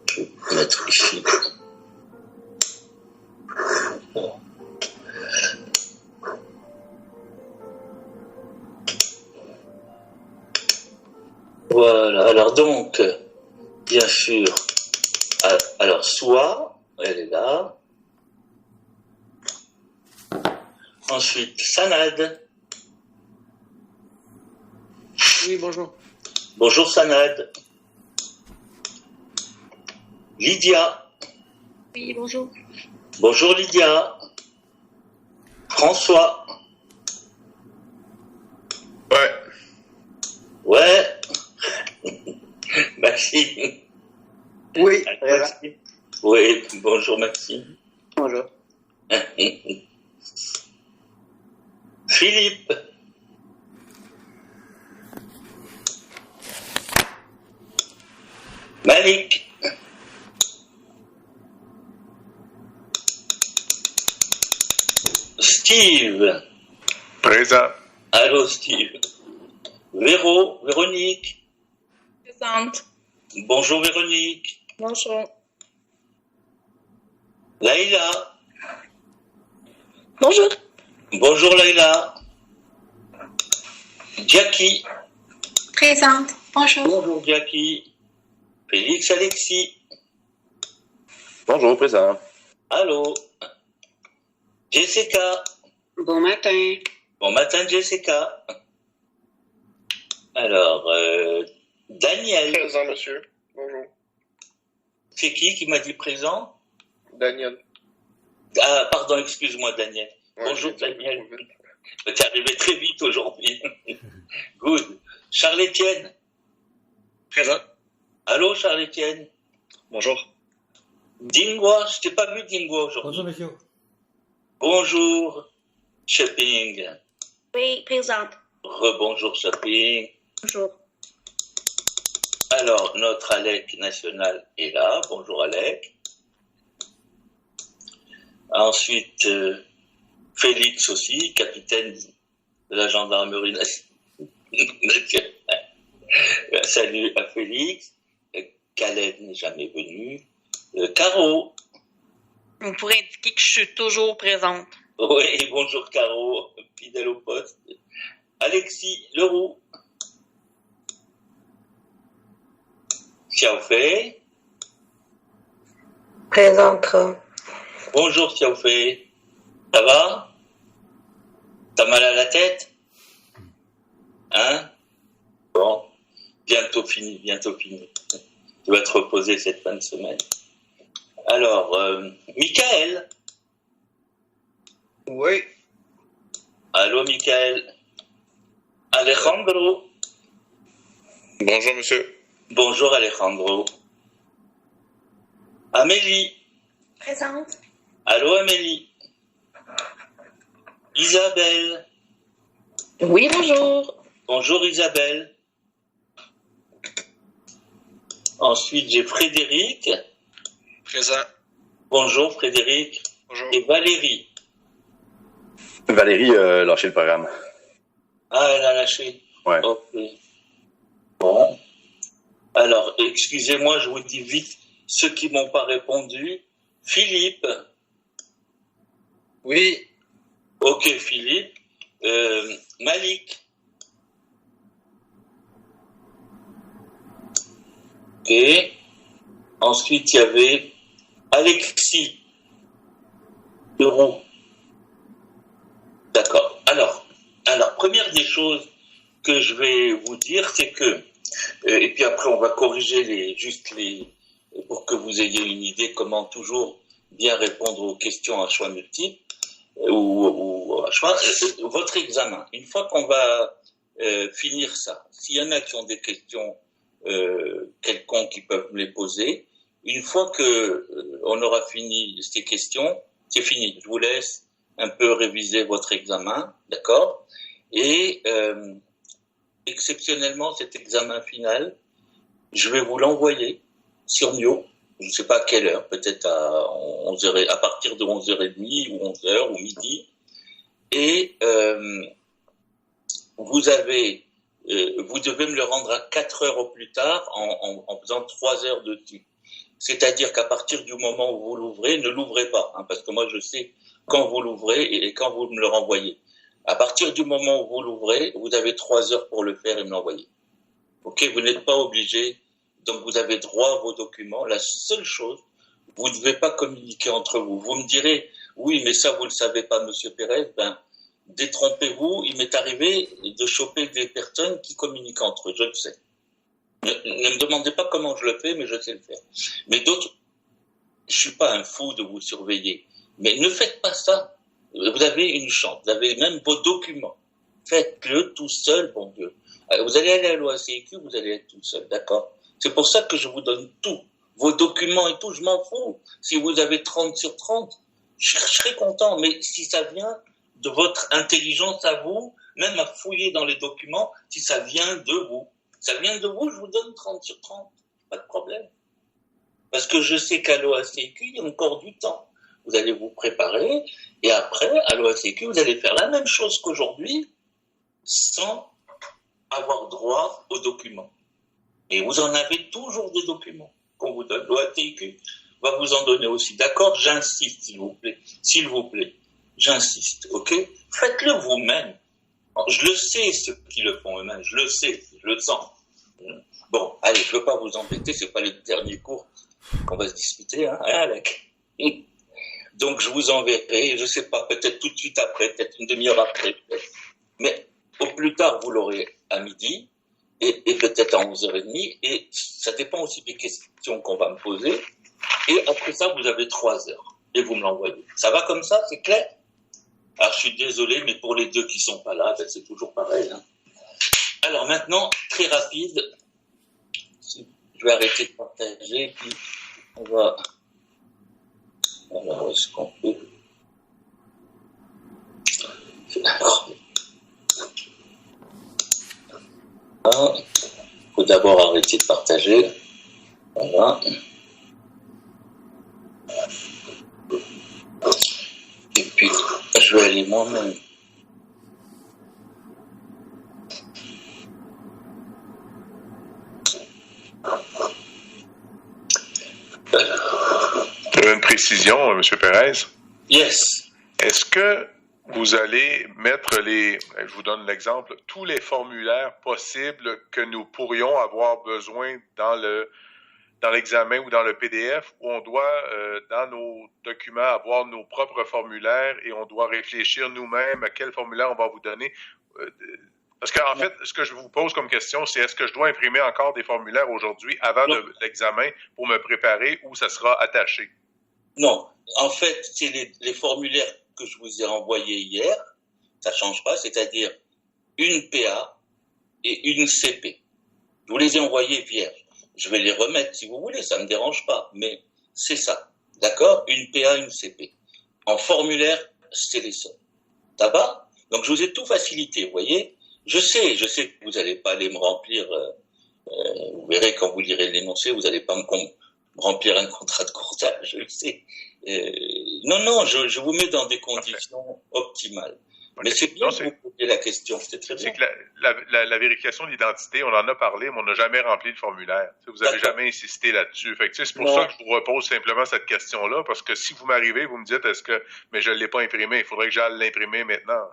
Je vais mettre ici. Voilà, alors donc, bien sûr, alors soit, elle est là. Ensuite, Sanad. Oui, bonjour. Bonjour Sanad. Lydia. Oui, bonjour. Bonjour Lydia. François. Ouais. Maxime. Oui. Maxime. Oui, bonjour Maxime. Bonjour. Philippe. Malik. Steve. Présent. Allô, Steve. Véronique. Présente. Bonjour, Véronique. Bonjour. Laïla. Bonjour. Bonjour, Laïla. Jackie. Présente. Bonjour. Bonjour, Jackie. Félix, Alexis. Bonjour, présent. Allô. Jessica. Bon matin. Bon matin, Jessica. Alors, Daniel. Présent, monsieur. Bonjour. C'est qui m'a dit présent? Daniel. Ah, pardon, excuse-moi, Daniel. Ouais, Bonjour, Daniel. Tu es arrivé très vite aujourd'hui. Good. Charles-Étienne. Présent. Allô, Charles-Étienne. Bonjour. Dingwa, je t'ai pas vu, Dingwa, aujourd'hui. Bonjour, monsieur. Bonjour, Shopping. Oui, présente. Rebonjour, Shopping. Bonjour. Alors, notre Alec national est là. Bonjour, Alec. Ensuite, Félix aussi, capitaine de la gendarmerie nationale. Salut à Félix. Caleb n'est jamais venu. Caro. Vous pourrez indiquer que je suis toujours présente. Oui, bonjour Caro, fidèle au poste. Alexis Leroux. Xiaofei. Présente. Bonjour Xiaofei. Ça va? T'as mal à la tête? Hein? Bon, bientôt fini, bientôt fini. Tu vas te reposer cette fin de semaine. Alors, Michael. Oui. Allô, Michael. Alejandro. Bonjour, monsieur. Bonjour, Alejandro. Amélie. Présente. Allô, Amélie. Isabelle. Oui, bonjour. Bonjour, Isabelle. Ensuite, j'ai Frédéric. Présent. Bonjour, Frédéric. Bonjour. Et Valérie. Valérie a lâché le programme. Ah, elle a lâché. Ouais. Ok. Bon. Alors, excusez-moi, je vous dis vite ceux qui m'ont pas répondu. Philippe. Oui. Ok, Philippe. Malik. Ok. Ensuite, il y avait Alexis Leroux. D'accord. Alors, première des choses que je vais vous dire, c'est que, et puis après on va corriger pour que vous ayez une idée comment toujours bien répondre aux questions à choix multiples, ou à choix, votre examen. Une fois qu'on va finir ça, s'il y en a qui ont des questions quelconques qui peuvent me les poser, une fois que on aura fini ces questions, c'est fini. Je vous laisse un peu réviser votre examen, d'accord? Et exceptionnellement, cet examen final, je vais vous l'envoyer sur Mio. Je ne sais pas à quelle heure, peut-être à partir de 11h30 ou 11h ou midi. Et vous devez me le rendre à 4 heures au plus tard en faisant 3 heures dessus. C'est-à-dire qu'à partir du moment où vous l'ouvrez, ne l'ouvrez pas, hein, parce que moi je sais quand vous l'ouvrez et quand vous me le renvoyez. À partir du moment où vous l'ouvrez, vous avez 3 heures pour le faire et me l'envoyer. Ok, vous n'êtes pas obligé, donc vous avez droit à vos documents. La seule chose, vous ne devez pas communiquer entre vous. Vous me direz, oui, mais ça vous le savez pas, Monsieur Pérez. Ben, détrompez-vous. Il m'est arrivé de choper des personnes qui communiquent entre eux. Je le sais. Ne me demandez pas comment je le fais, mais je sais le faire. Mais d'autres, je suis pas un fou de vous surveiller. Mais ne faites pas ça. Vous avez une chance. Vous avez même vos documents. Faites-le tout seul, bon Dieu. Vous allez aller à l'OACIQ, vous allez être tout seul, d'accord? C'est pour ça que je vous donne tout. Vos documents et tout, je m'en fous. Si vous avez 30 sur 30, je serai content. Mais si ça vient de votre intelligence à vous, même à fouiller dans les documents, si ça vient de vous. Ça vient de vous, je vous donne 30 sur 30. Pas de problème. Parce que je sais qu'à l'OACQ, il y a encore du temps. Vous allez vous préparer, et après, à l'OACQ, vous allez faire la même chose qu'aujourd'hui, sans avoir droit aux documents. Et vous en avez toujours des documents qu'on vous donne. L'OACQ va vous en donner aussi. D'accord? J'insiste, s'il vous plaît. S'il vous plaît. J'insiste, ok? Faites-le vous-même. Je le sais, ceux qui le font eux-mêmes. Je le sais, je le sens. Bon, allez, je ne veux pas vous embêter, c'est pas le dernier cours qu'on va se discuter, hein, Alec? Donc, je vous enverrai, je ne sais pas, peut-être tout de suite après, peut-être une demi-heure après, peut-être. Mais au plus tard, vous l'aurez à midi, et peut-être à 11h30, et ça dépend aussi des questions qu'on va me poser. Et après ça, vous avez 3 heures, et vous me l'envoyez. Ça va comme ça, c'est clair? Alors, je suis désolé, mais pour les deux qui sont pas là, ben, c'est toujours pareil, hein. Alors maintenant, très rapide, je vais arrêter de partager, puis on va... Alors, est-ce qu'on peut... Il faut d'abord arrêter de partager. Voilà. Et puis, je vais aller moi-même. Une précision, M. Pérez. Yes. Est-ce que vous allez mettre je vous donne l'exemple, tous les formulaires possibles que nous pourrions avoir besoin dans l'examen ou dans le PDF, où on doit, dans nos documents, avoir nos propres formulaires et on doit réfléchir nous-mêmes à quel formulaire on va vous donner? Parce qu'en fait, ce que je vous pose comme question, c'est est-ce que je dois imprimer encore des formulaires aujourd'hui avant l'examen pour me préparer ou ça sera attaché? Non. En fait, c'est les formulaires que je vous ai envoyés hier. Ça change pas, c'est-à-dire une PA et une CP. Je vous les ai envoyés vierges. Je vais les remettre si vous voulez, ça ne me dérange pas. Mais c'est ça. D'accord? Une PA, une CP. En formulaire, c'est les seuls. Ça va? Donc, je vous ai tout facilité, vous voyez? Je sais que vous n'allez pas aller me remplir, vous verrez quand vous lirez l'énoncé, vous n'allez pas me remplir un contrat de courtage, je le sais. Non, je vous mets dans des conditions optimales. Mais c'est bien que vous posiez la question, c'est très bien. C'est que la vérification d'identité, on en a parlé, mais on n'a jamais rempli le formulaire. Vous n'avez jamais insisté là-dessus. Fait que, c'est pour ça que je vous repose simplement cette question-là, parce que si vous m'arrivez, vous me dites, mais je ne l'ai pas imprimé, il faudrait que j'aille l'imprimer maintenant.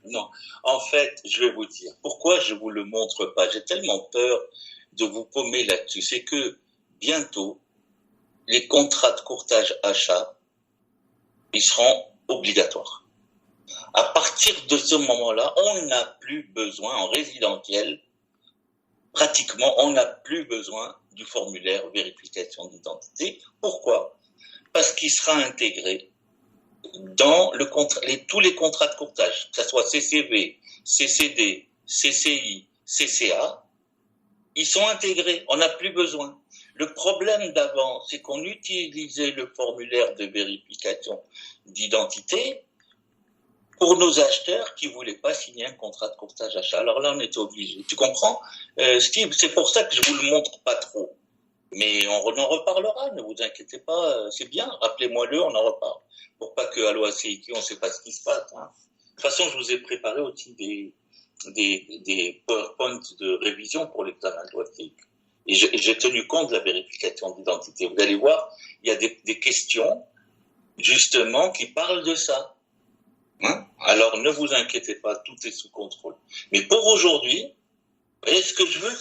Non. En fait, je vais vous dire, pourquoi je vous le montre pas? J'ai tellement peur de vous paumer là-dessus. C'est que, bientôt, les contrats de courtage achat, ils seront obligatoires. À partir de ce moment-là, on n'a plus besoin, en résidentiel, pratiquement, on n'a plus besoin du formulaire vérification d'identité. Pourquoi? Parce qu'il sera intégré dans tous les contrats de courtage, que ce soit CCV, CCD, CCI, CCA, ils sont intégrés, on n'a plus besoin. Le problème d'avant, c'est qu'on utilisait le formulaire de vérification d'identité pour nos acheteurs qui voulaient pas signer un contrat de courtage achat. Alors là, on était obligé. Tu comprends, Steve? C'est pour ça que je vous le montre pas trop. Mais on en reparlera, ne vous inquiétez pas, c'est bien, rappelez-moi-le, on en reparle. Pour pas qu'à l'OACQ, on ne sait pas ce qui se passe. Hein. De toute façon, je vous ai préparé aussi des PowerPoint de révision pour l'examen de l'OACQ. Et j'ai tenu compte de la vérification d'identité. Vous allez voir, il y a des questions, justement, qui parlent de ça. Hein? Alors, ne vous inquiétez pas, tout est sous contrôle. Mais pour aujourd'hui, vous voyez, ce que je veux,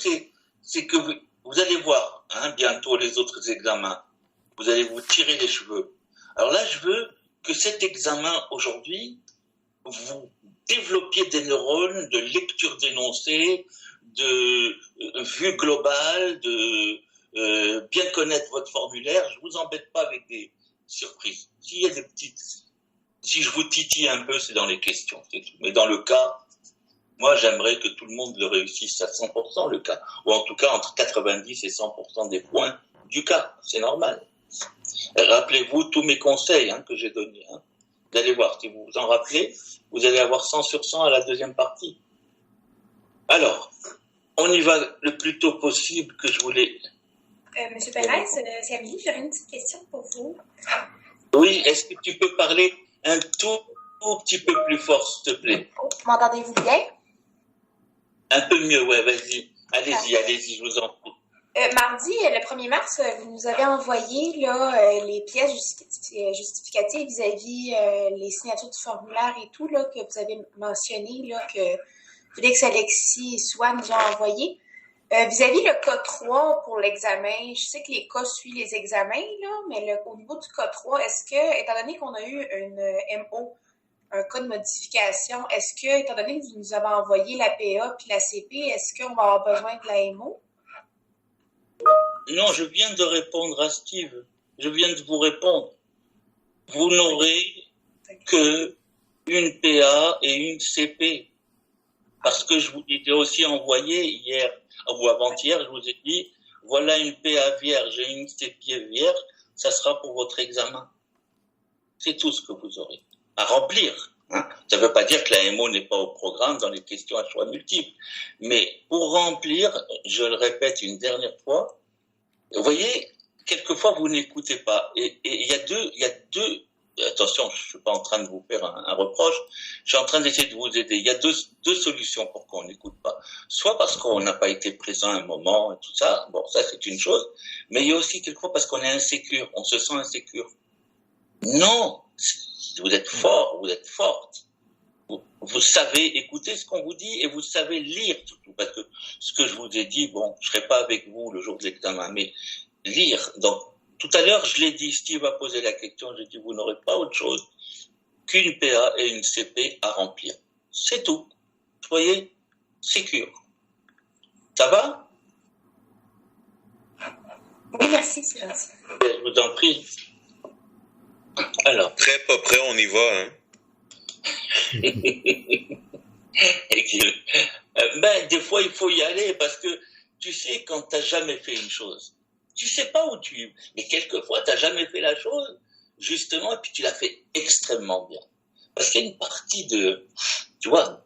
c'est que vous allez voir, hein, bientôt les autres examens. Vous allez vous tirer les cheveux. Alors là, je veux que cet examen aujourd'hui, vous développiez des neurones de lecture d'énoncés, de vue globale, de bien connaître votre formulaire. Je vous embête pas avec des surprises. S'il y a si je vous titille un peu, c'est dans les questions, c'est tout. Mais dans le cas, moi, j'aimerais que tout le monde le réussisse à 100% le cas. Ou en tout cas, entre 90 et 100% des points du cas. C'est normal. Rappelez-vous tous mes conseils que j'ai donnés. Hein. Vous allez voir, si vous vous en rappelez, vous allez avoir 100 sur 100 à la deuxième partie. Alors, on y va le plus tôt possible que je voulais Monsieur Perez, c'est Amélie, j'aurais une petite question pour vous. Oui, est-ce que tu peux parler un tout petit peu plus fort, s'il te plaît? M'entendez-vous bien? Un peu mieux, ouais, vas-y. Allez-y, je vous en prie. Mardi, le 1er mars, vous nous avez envoyé là, les pièces justificatives vis-à-vis les signatures du formulaire et tout, là, que vous avez mentionné, là, que Félix, Alexis et Swan nous ont envoyé. Vis-à-vis le cas 3 pour l'examen, je sais que les cas suivent les examens, là, mais au niveau du cas 3, est-ce que, étant donné qu'on a eu une MO, un cas de modification, est-ce que, étant donné que vous nous avez envoyé la PA puis la CP, est-ce qu'on va avoir besoin de la MO? Non, je viens de répondre à Steve. Je viens de vous répondre. Vous n'aurez que une PA et une CP. Parce que je vous ai aussi envoyé hier ou avant-hier, je vous ai dit, voilà une PA vierge et une CP vierge, ça sera pour votre examen. C'est tout ce que vous aurez à remplir. Hein. Ça ne veut pas dire que la MO n'est pas au programme dans les questions à choix multiples. Mais pour remplir, je le répète une dernière fois, vous voyez, quelquefois vous n'écoutez pas. Et il y a deux, attention, je suis pas en train de vous faire un reproche, je suis en train d'essayer de vous aider. Il y a deux solutions pour qu'on n'écoute pas. Soit parce qu'on n'a pas été présent à un moment et tout ça, bon, ça c'est une chose, mais il y a aussi quelquefois parce qu'on est insécure, on se sent insécure. Non, vous êtes fort, vous êtes forte. Vous savez écouter ce qu'on vous dit et vous savez lire surtout, parce que ce que je vous ai dit, bon, je serai pas avec vous le jour de l'examen, mais lire. Donc, tout à l'heure, je l'ai dit, Steve a posé la question, j'ai dit, vous n'aurez pas autre chose qu'une PA et une CP à remplir. C'est tout. Soyez sécure. Ça va? Oui, merci, c'est gentil. Je vous en prie. Alors. Très pas prêt, on y va, hein? Ben, des fois, il faut y aller parce que, tu sais, quand t'as jamais fait une chose, tu sais pas où tu es, mais quelquefois, t'as jamais fait la chose, justement, et puis tu l'as fait extrêmement bien. Parce qu'il y a une partie de, tu vois,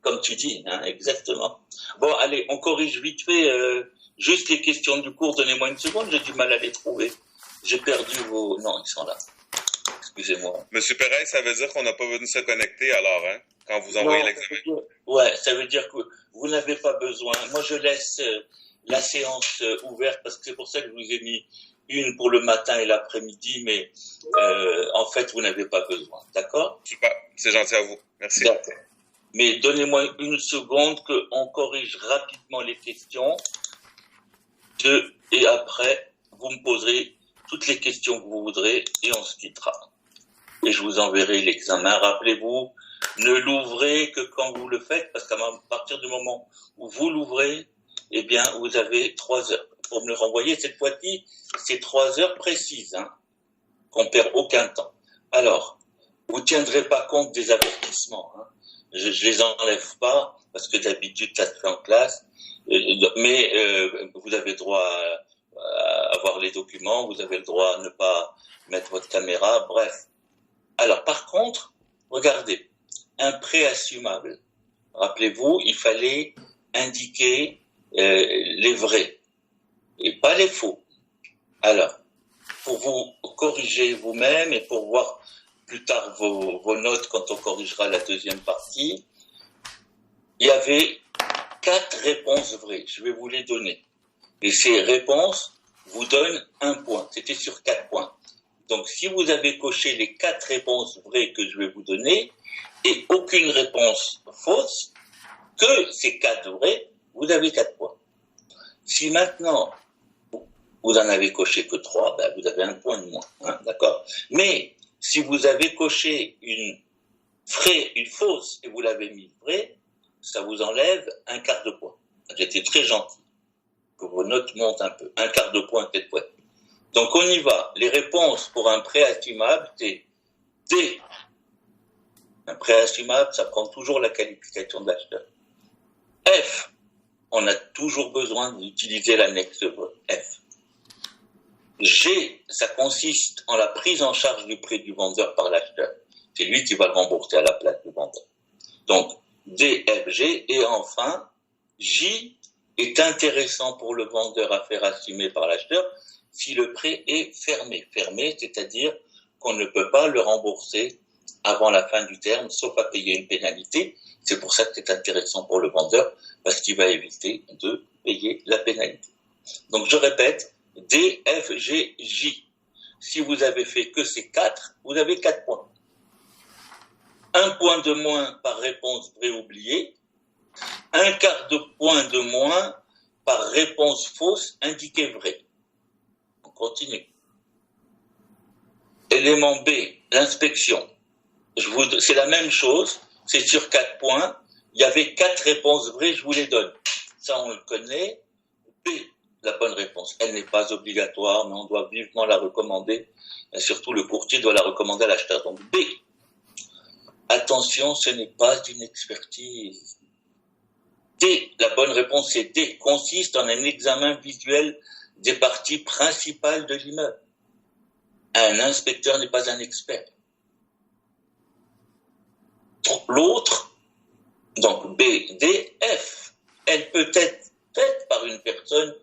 comme tu dis, hein, exactement. Bon, allez, on corrige vite fait, juste les questions du cours, donnez-moi une seconde, j'ai du mal à les trouver. J'ai perdu vos... Non, ils sont là. Excusez-moi. Monsieur Perez, ça veut dire qu'on n'a pas besoin de se connecter alors, hein, quand vous envoyez l'examen? Ouais, ça veut dire que vous n'avez pas besoin. Moi, je laisse la séance ouverte parce que c'est pour ça que je vous ai mis une pour le matin et l'après-midi, mais en fait, vous n'avez pas besoin. D'accord? Super, c'est gentil à vous. Merci. D'accord. Mais donnez-moi une seconde qu'on corrige rapidement les questions et après, vous me poserez toutes les questions que vous voudrez et on se quittera. Et je vous enverrai l'examen. Rappelez-vous, ne l'ouvrez que quand vous le faites, parce qu'à partir du moment où vous l'ouvrez, eh bien, vous avez 3 heures. Pour me le renvoyer, cette fois-ci, c'est 3 heures précises, hein, qu'on perd aucun temps. Alors, vous tiendrez pas compte des avertissements, hein. Je les enlève pas, parce que d'habitude, ça se fait en classe, mais vous avez droit à avoir les documents, vous avez le droit à ne pas mettre votre caméra, bref. Alors, par contre, regardez, un préassumable. Rappelez-vous, il fallait indiquer les vrais et pas les faux. Alors, pour vous corriger vous-même et pour voir plus tard vos notes quand on corrigera la deuxième partie, il y avait 4 réponses vraies. Je vais vous les donner. Et ces réponses vous donnent 1 point. C'était sur 4 points. Donc, si vous avez coché les 4 réponses vraies que je vais vous donner et aucune réponse fausse, que ces 4 vraies, vous avez 4 points. Si maintenant, vous en avez coché que 3, ben vous avez 1 point de moins. Hein, d'accord? Mais, si vous avez coché une fausse et vous l'avez mis vraie, ça vous enlève 1/4 de point. J'étais très gentil. Que vos notes montent un peu. 1/4 de point, peut-être point. Donc, on y va. Les réponses pour un préassumable, c'est D. Un préassumable, ça prend toujours la qualification de l'acheteur. F. On a toujours besoin d'utiliser l'annexe F. G. Ça consiste en la prise en charge du prix du vendeur par l'acheteur. C'est lui qui va le rembourser à la place du vendeur. Donc, D, F, G. Et enfin, J. est intéressant pour le vendeur à faire assumer par l'acheteur si le prêt est fermé. Fermé, c'est-à-dire qu'on ne peut pas le rembourser avant la fin du terme, sauf à payer une pénalité. C'est pour ça que c'est intéressant pour le vendeur, parce qu'il va éviter de payer la pénalité. Donc je répète, D, F, G, J. Si vous avez fait que ces 4, vous avez 4 points. 1 point de moins par réponse vraie oubliée, 1/4 de point de moins par réponse fausse indiquée vraie. On continue. Élément B, l'inspection. C'est la même chose, c'est sur 4 points. Il y avait 4 réponses vraies, je vous les donne. Ça, on le connaît. B, la bonne réponse. Elle n'est pas obligatoire, mais on doit vivement la recommander. Et surtout, le courtier doit la recommander à l'acheteur. Donc B. Attention, ce n'est pas une expertise. D, la bonne réponse c'est D, consiste en un examen visuel des parties principales de l'immeuble. Un inspecteur n'est pas un expert. L'autre, donc B, D, F, elle peut être faite par une personne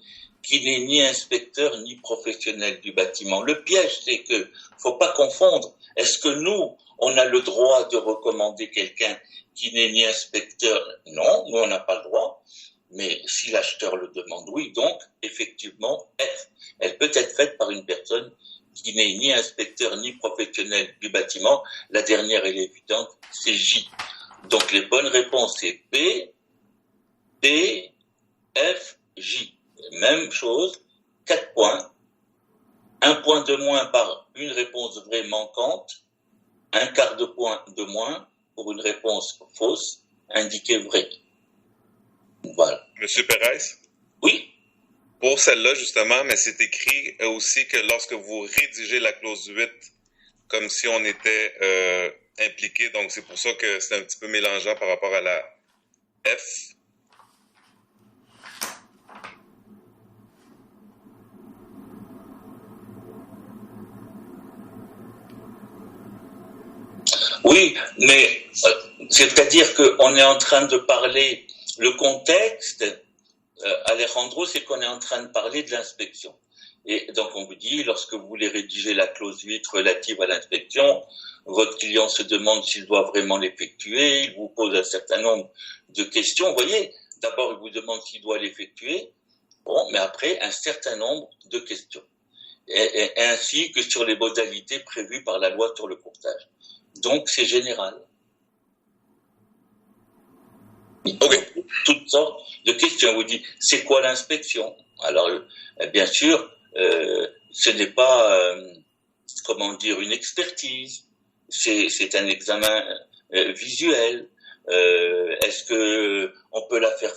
qui n'est ni inspecteur ni professionnel du bâtiment. Le piège, c'est que faut pas confondre. Est-ce que nous, on a le droit de recommander quelqu'un qui n'est ni inspecteur? Non, nous on n'a pas le droit. Mais si l'acheteur le demande, oui. Donc, effectivement, F, elle peut être faite par une personne qui n'est ni inspecteur ni professionnel du bâtiment. La dernière, elle est évidente, c'est J. Donc, les bonnes réponses, c'est B, D, F, J. Même chose, 4 points. 1 point de moins par une réponse vraie manquante. 1/4 de point de moins pour une réponse fausse indiquée vraie. Voilà. Monsieur Perez? Oui. Pour celle-là, justement, mais c'est écrit aussi que lorsque vous rédigez la clause 8, comme si on était impliqué, donc c'est pour ça que c'est un petit peu mélangeant par rapport à la F. Oui, mais c'est-à-dire qu'on est en train de parler, le contexte, Alejandro, c'est qu'on est en train de parler de l'inspection. Et donc on vous dit, lorsque vous voulez rédiger la clause 8 relative à l'inspection, votre client se demande s'il doit vraiment l'effectuer, il vous pose un certain nombre de questions. Vous voyez, d'abord il vous demande s'il doit l'effectuer, bon, mais après un certain nombre de questions. Et ainsi que sur les modalités prévues par la loi sur le courtage. Donc, c'est général. Okay. Toutes sortes de questions. On vous dit, c'est quoi l'inspection? Alors, bien sûr, ce n'est pas, comment dire, une expertise. C'est un examen visuel. Est-ce que on peut la faire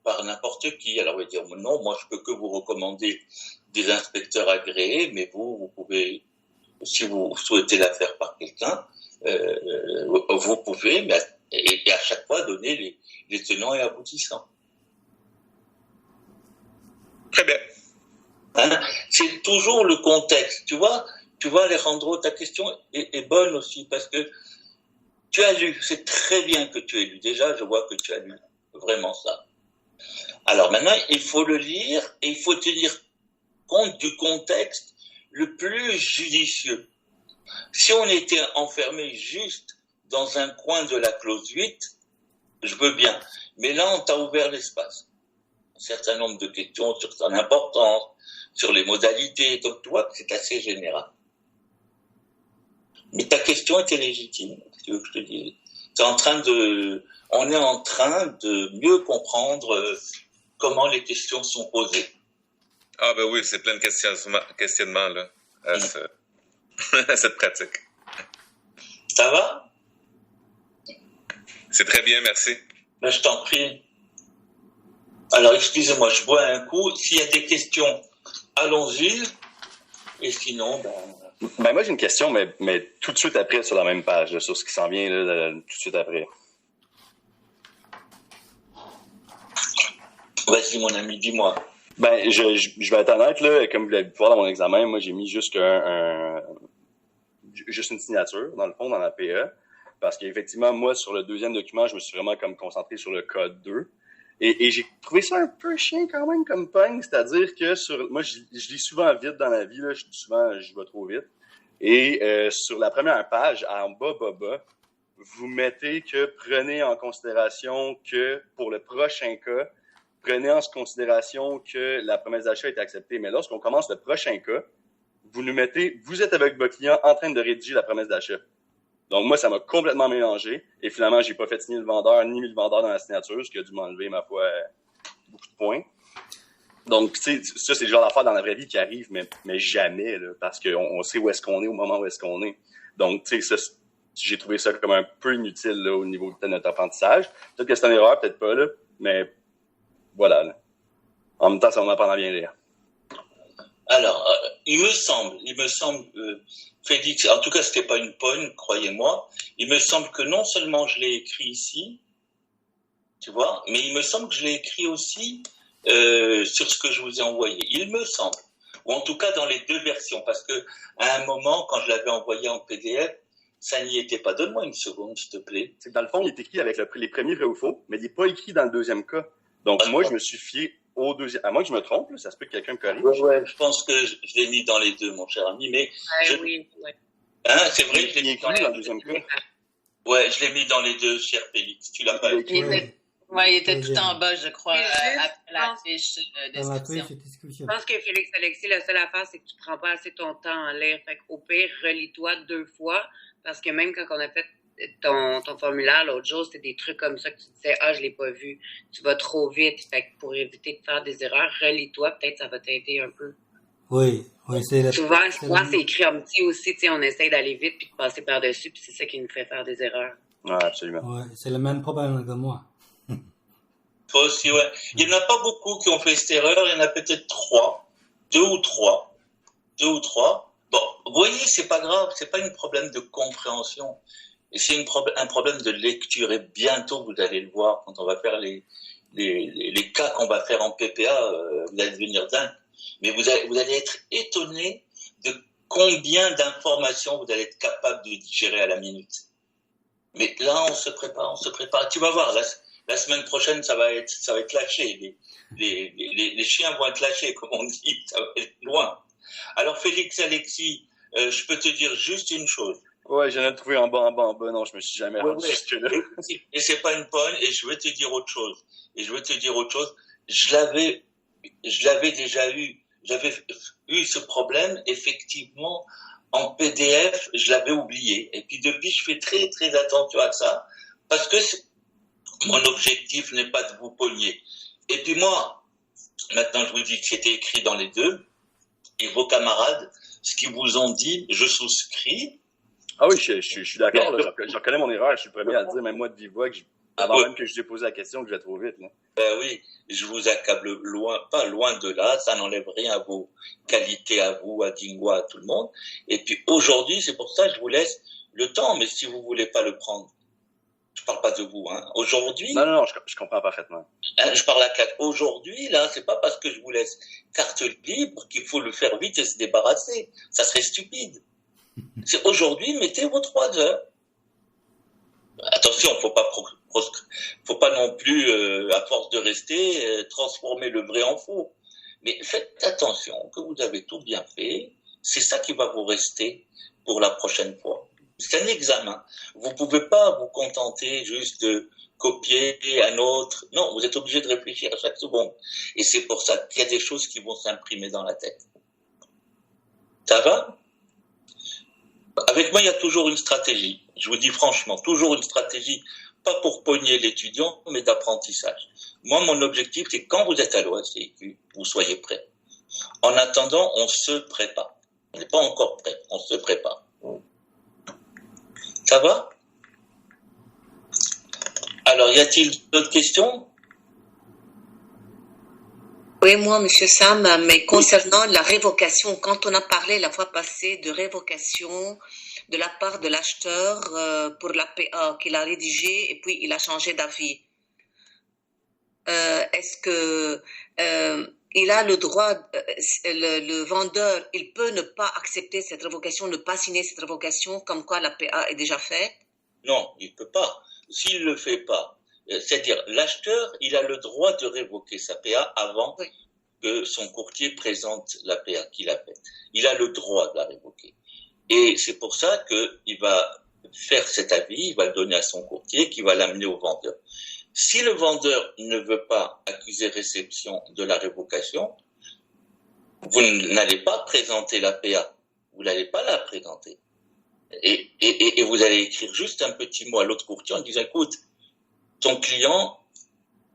par n'importe qui? Alors, on va dire, non, moi, je peux que vous recommander des inspecteurs agréés, mais vous pouvez, si vous souhaitez la faire par quelqu'un, vous pouvez, mais et à chaque fois donner les tenants et aboutissants. Très bien. Hein? C'est toujours le contexte. Tu vois, Alejandro, ta question est bonne aussi parce que tu as lu. C'est très bien que tu aies lu. Déjà, je vois que tu as lu vraiment ça. Alors maintenant, il faut le lire et il faut tenir compte du contexte le plus judicieux. Si on était enfermé juste dans un coin de la clause 8, je veux bien. Mais là, on t'a ouvert l'espace. Un certain nombre de questions sur son importance, sur les modalités. Donc, tu vois que c'est assez général. Mais ta question était légitime, si tu veux que je te dise. On est en train de mieux comprendre comment les questions sont posées. Ah ben oui, c'est plein de questionnements là, à cette pratique. Ça va? C'est très bien, merci. Ben, je t'en prie. Alors, excusez-moi, je bois un coup. S'il y a des questions, allons-y. Et sinon, Ben moi, j'ai une question, mais tout de suite après, sur la même page, là, sur ce qui s'en vient là, tout de suite après. Vas-y, mon ami, dis-moi. Ben, je vais être honnête, là, comme vous l'avez pu voir dans mon examen, moi, j'ai mis juste juste une signature, dans le fond, dans la PE. Parce qu'effectivement, moi, sur le deuxième document, je me suis vraiment comme concentré sur le code 2. Et j'ai trouvé ça un peu chiant quand même comme pogne, c'est-à-dire que moi je lis souvent vite dans la vie, là, je vais trop vite. Et sur la première page, en bas, vous mettez que prenez en considération que pour le prochain cas, prenez en considération que la promesse d'achat est acceptée. Mais lorsqu'on commence le prochain cas, vous nous mettez, vous êtes avec votre client en train de rédiger la promesse d'achat. Donc, moi, ça m'a complètement mélangé. Et finalement, j'ai pas fait signer le vendeur, ni mis le vendeur dans la signature, ce qui a dû m'enlever, ma foi, beaucoup de points. Donc, tu sais, ça, c'est le genre d'affaire dans la vraie vie qui arrive, mais jamais, là, parce qu'on sait où est-ce qu'on est au moment où est-ce qu'on est. Donc, tu sais, ça, j'ai trouvé ça comme un peu inutile, là, au niveau de notre apprentissage. Peut-être que c'est une erreur, peut-être pas, là, mais voilà, là. En même temps, ça va m'apprendre à bien lire. Alors, il me semble, Félix, en tout cas, c'était pas une pogne, croyez-moi. Il me semble que non seulement je l'ai écrit ici, tu vois, mais il me semble que je l'ai écrit aussi sur ce que je vous ai envoyé. Il me semble, ou en tout cas dans les deux versions, parce que à un moment, quand je l'avais envoyé en PDF, ça n'y était pas. Donne-moi une seconde, s'il te plaît. C'est que dans le fond, il est écrit avec les premiers vrais ou faux, mais il n'est pas écrit dans le deuxième cas. Donc, moi, je me suis fié au deuxième. À moins que je me trompe, là, ça se peut que quelqu'un me corrige. Ouais, je pense que je l'ai mis dans les deux, mon cher ami, mais... Oui. Hein, c'est vrai que je l'ai mis dans le deuxième cas. Ouais, je l'ai mis dans les deux, cher Félix. Tu l'as pas écrit. Oui, il était tout en bas, je crois, après la fiche de Dans la description. fiche de description. Je pense que Félix Alexis, la seule affaire, c'est que tu prends pas assez ton temps à lire. Fait qu'au pire, relis-toi 2 fois. Parce que même quand on a fait ton formulaire l'autre jour, c'était des trucs comme ça que tu disais, je l'ai pas vu. Tu vas trop vite. Fait que pour éviter de faire des erreurs, relis-toi. Peut-être ça va t'aider un peu. Oui, c'est Souvent, c'est écrit en petit aussi. Tu sais, on essaye d'aller vite puis de passer par-dessus. Puis c'est ça qui nous fait faire des erreurs. Ouais, absolument. Ouais, c'est le même problème que moi. Toi aussi, ouais. Il n'y en a pas beaucoup qui ont fait cette erreur. Il y en a peut-être 3. 2 ou 3. Bon, vous voyez, c'est pas grave. C'est pas un problème de compréhension. Et c'est un problème de lecture. Et bientôt, vous allez le voir quand on va faire les cas qu'on va faire en PPA. Vous allez devenir dingue. Mais vous allez être étonné de combien d'informations vous allez être capable de digérer à la minute. Mais là, on se prépare. Tu vas voir, la semaine prochaine, ça va être lâché. Les chiens vont être lâchés, comme on dit. Ça va être loin. Alors, Félix Alexis, je peux te dire juste une chose. Ouais, j'en ai trouvé en bas. Non, je me suis jamais rendu jusque-là. Et c'est pas une pogne, et je vais te dire autre chose. Je l'avais déjà eu. J'avais eu ce problème, effectivement, en PDF, je l'avais oublié. Et puis depuis, je fais très, très attention à ça, parce que mon objectif n'est pas de vous pogner. Et puis moi, maintenant, je vous dis que c'était écrit dans les deux, et vos camarades, ce qu'ils vous ont dit, je souscris. Ah oui, je suis d'accord, là. Je reconnais mon erreur, je suis le premier à le dire, même moi de vive voix, avant même que je lui ai posé la question, que je vais trop vite, là. Ben oui, je vous accable pas loin de là, ça n'enlève rien à vos qualités, à vous, à Dingwa, à tout le monde. Et puis aujourd'hui, c'est pour ça que je vous laisse le temps, mais si vous voulez pas le prendre, je parle pas de vous, hein. Aujourd'hui. Non, je comprends parfaitement. Je parle à 4. Aujourd'hui, là, c'est pas parce que je vous laisse carte libre qu'il faut le faire vite et se débarrasser. Ça serait stupide. C'est aujourd'hui, mettez vos 3 heures. Attention, faut pas non plus, à force de rester, transformer le vrai en faux. Mais faites attention que vous avez tout bien fait. C'est ça qui va vous rester pour la prochaine fois. C'est un examen. Vous pouvez pas vous contenter juste de copier un autre. Non, vous êtes obligé de réfléchir à chaque seconde. Et c'est pour ça qu'il y a des choses qui vont s'imprimer dans la tête. Ça va? Avec moi, il y a toujours une stratégie. Je vous dis franchement, toujours une stratégie, pas pour pogner l'étudiant, mais d'apprentissage. Moi, mon objectif, c'est quand vous êtes à l'OACQ, vous soyez prêts. En attendant, on se prépare. On n'est pas encore prêt, on se prépare. Ça va? Alors, y a-t-il d'autres questions? Oui, moi, Monsieur Sam, mais concernant la révocation, quand on a parlé la fois passée de révocation de la part de l'acheteur pour la PA qu'il a rédigé et puis il a changé d'avis, est-ce que il a le droit, le vendeur, il peut ne pas accepter cette révocation, ne pas signer cette révocation, comme quoi la PA est déjà faite? Non, il peut pas. S'il le fait pas, C'est-à-dire, l'acheteur, il a le droit de révoquer sa PA avant que son courtier présente la PA qu'il a faite. Il a le droit de la révoquer. Et c'est pour ça qu'il va faire cet avis, il va le donner à son courtier, qui va l'amener au vendeur. Si le vendeur ne veut pas accuser réception de la révocation, vous n'allez pas présenter la PA. Vous n'allez pas la présenter. Et vous allez écrire juste un petit mot à l'autre courtier en disant, écoute, ton client,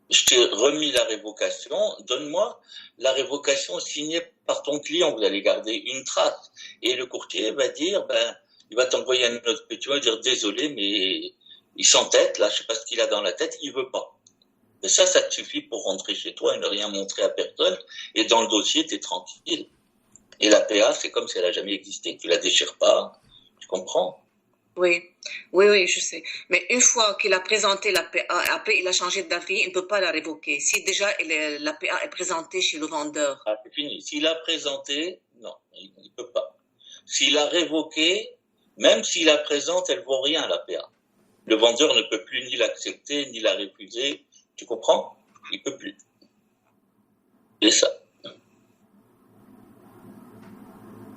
je t'ai remis la révocation, donne-moi la révocation signée par ton client. Vous allez garder une trace. Et le courtier va dire, il va t'envoyer un autre petit mot, dire, désolé, mais il s'entête, là, je sais pas ce qu'il a dans la tête, il veut pas. Et ça te suffit pour rentrer chez toi et ne rien montrer à personne. Et dans le dossier, t'es tranquille. Et la PA, c'est comme si elle a jamais existé. Tu la déchires pas. Tu comprends? Oui, je sais. Mais une fois qu'il a présenté la PA, après il a changé d'avis, il ne peut pas la révoquer. Si déjà la PA est présentée chez le vendeur. Ah, c'est fini. S'il a présenté, non, il ne peut pas. S'il a révoqué, même s'il la présente, elle vaut rien, la PA. Le vendeur ne peut plus ni l'accepter, ni la refuser. Tu comprends? Il peut plus. C'est ça.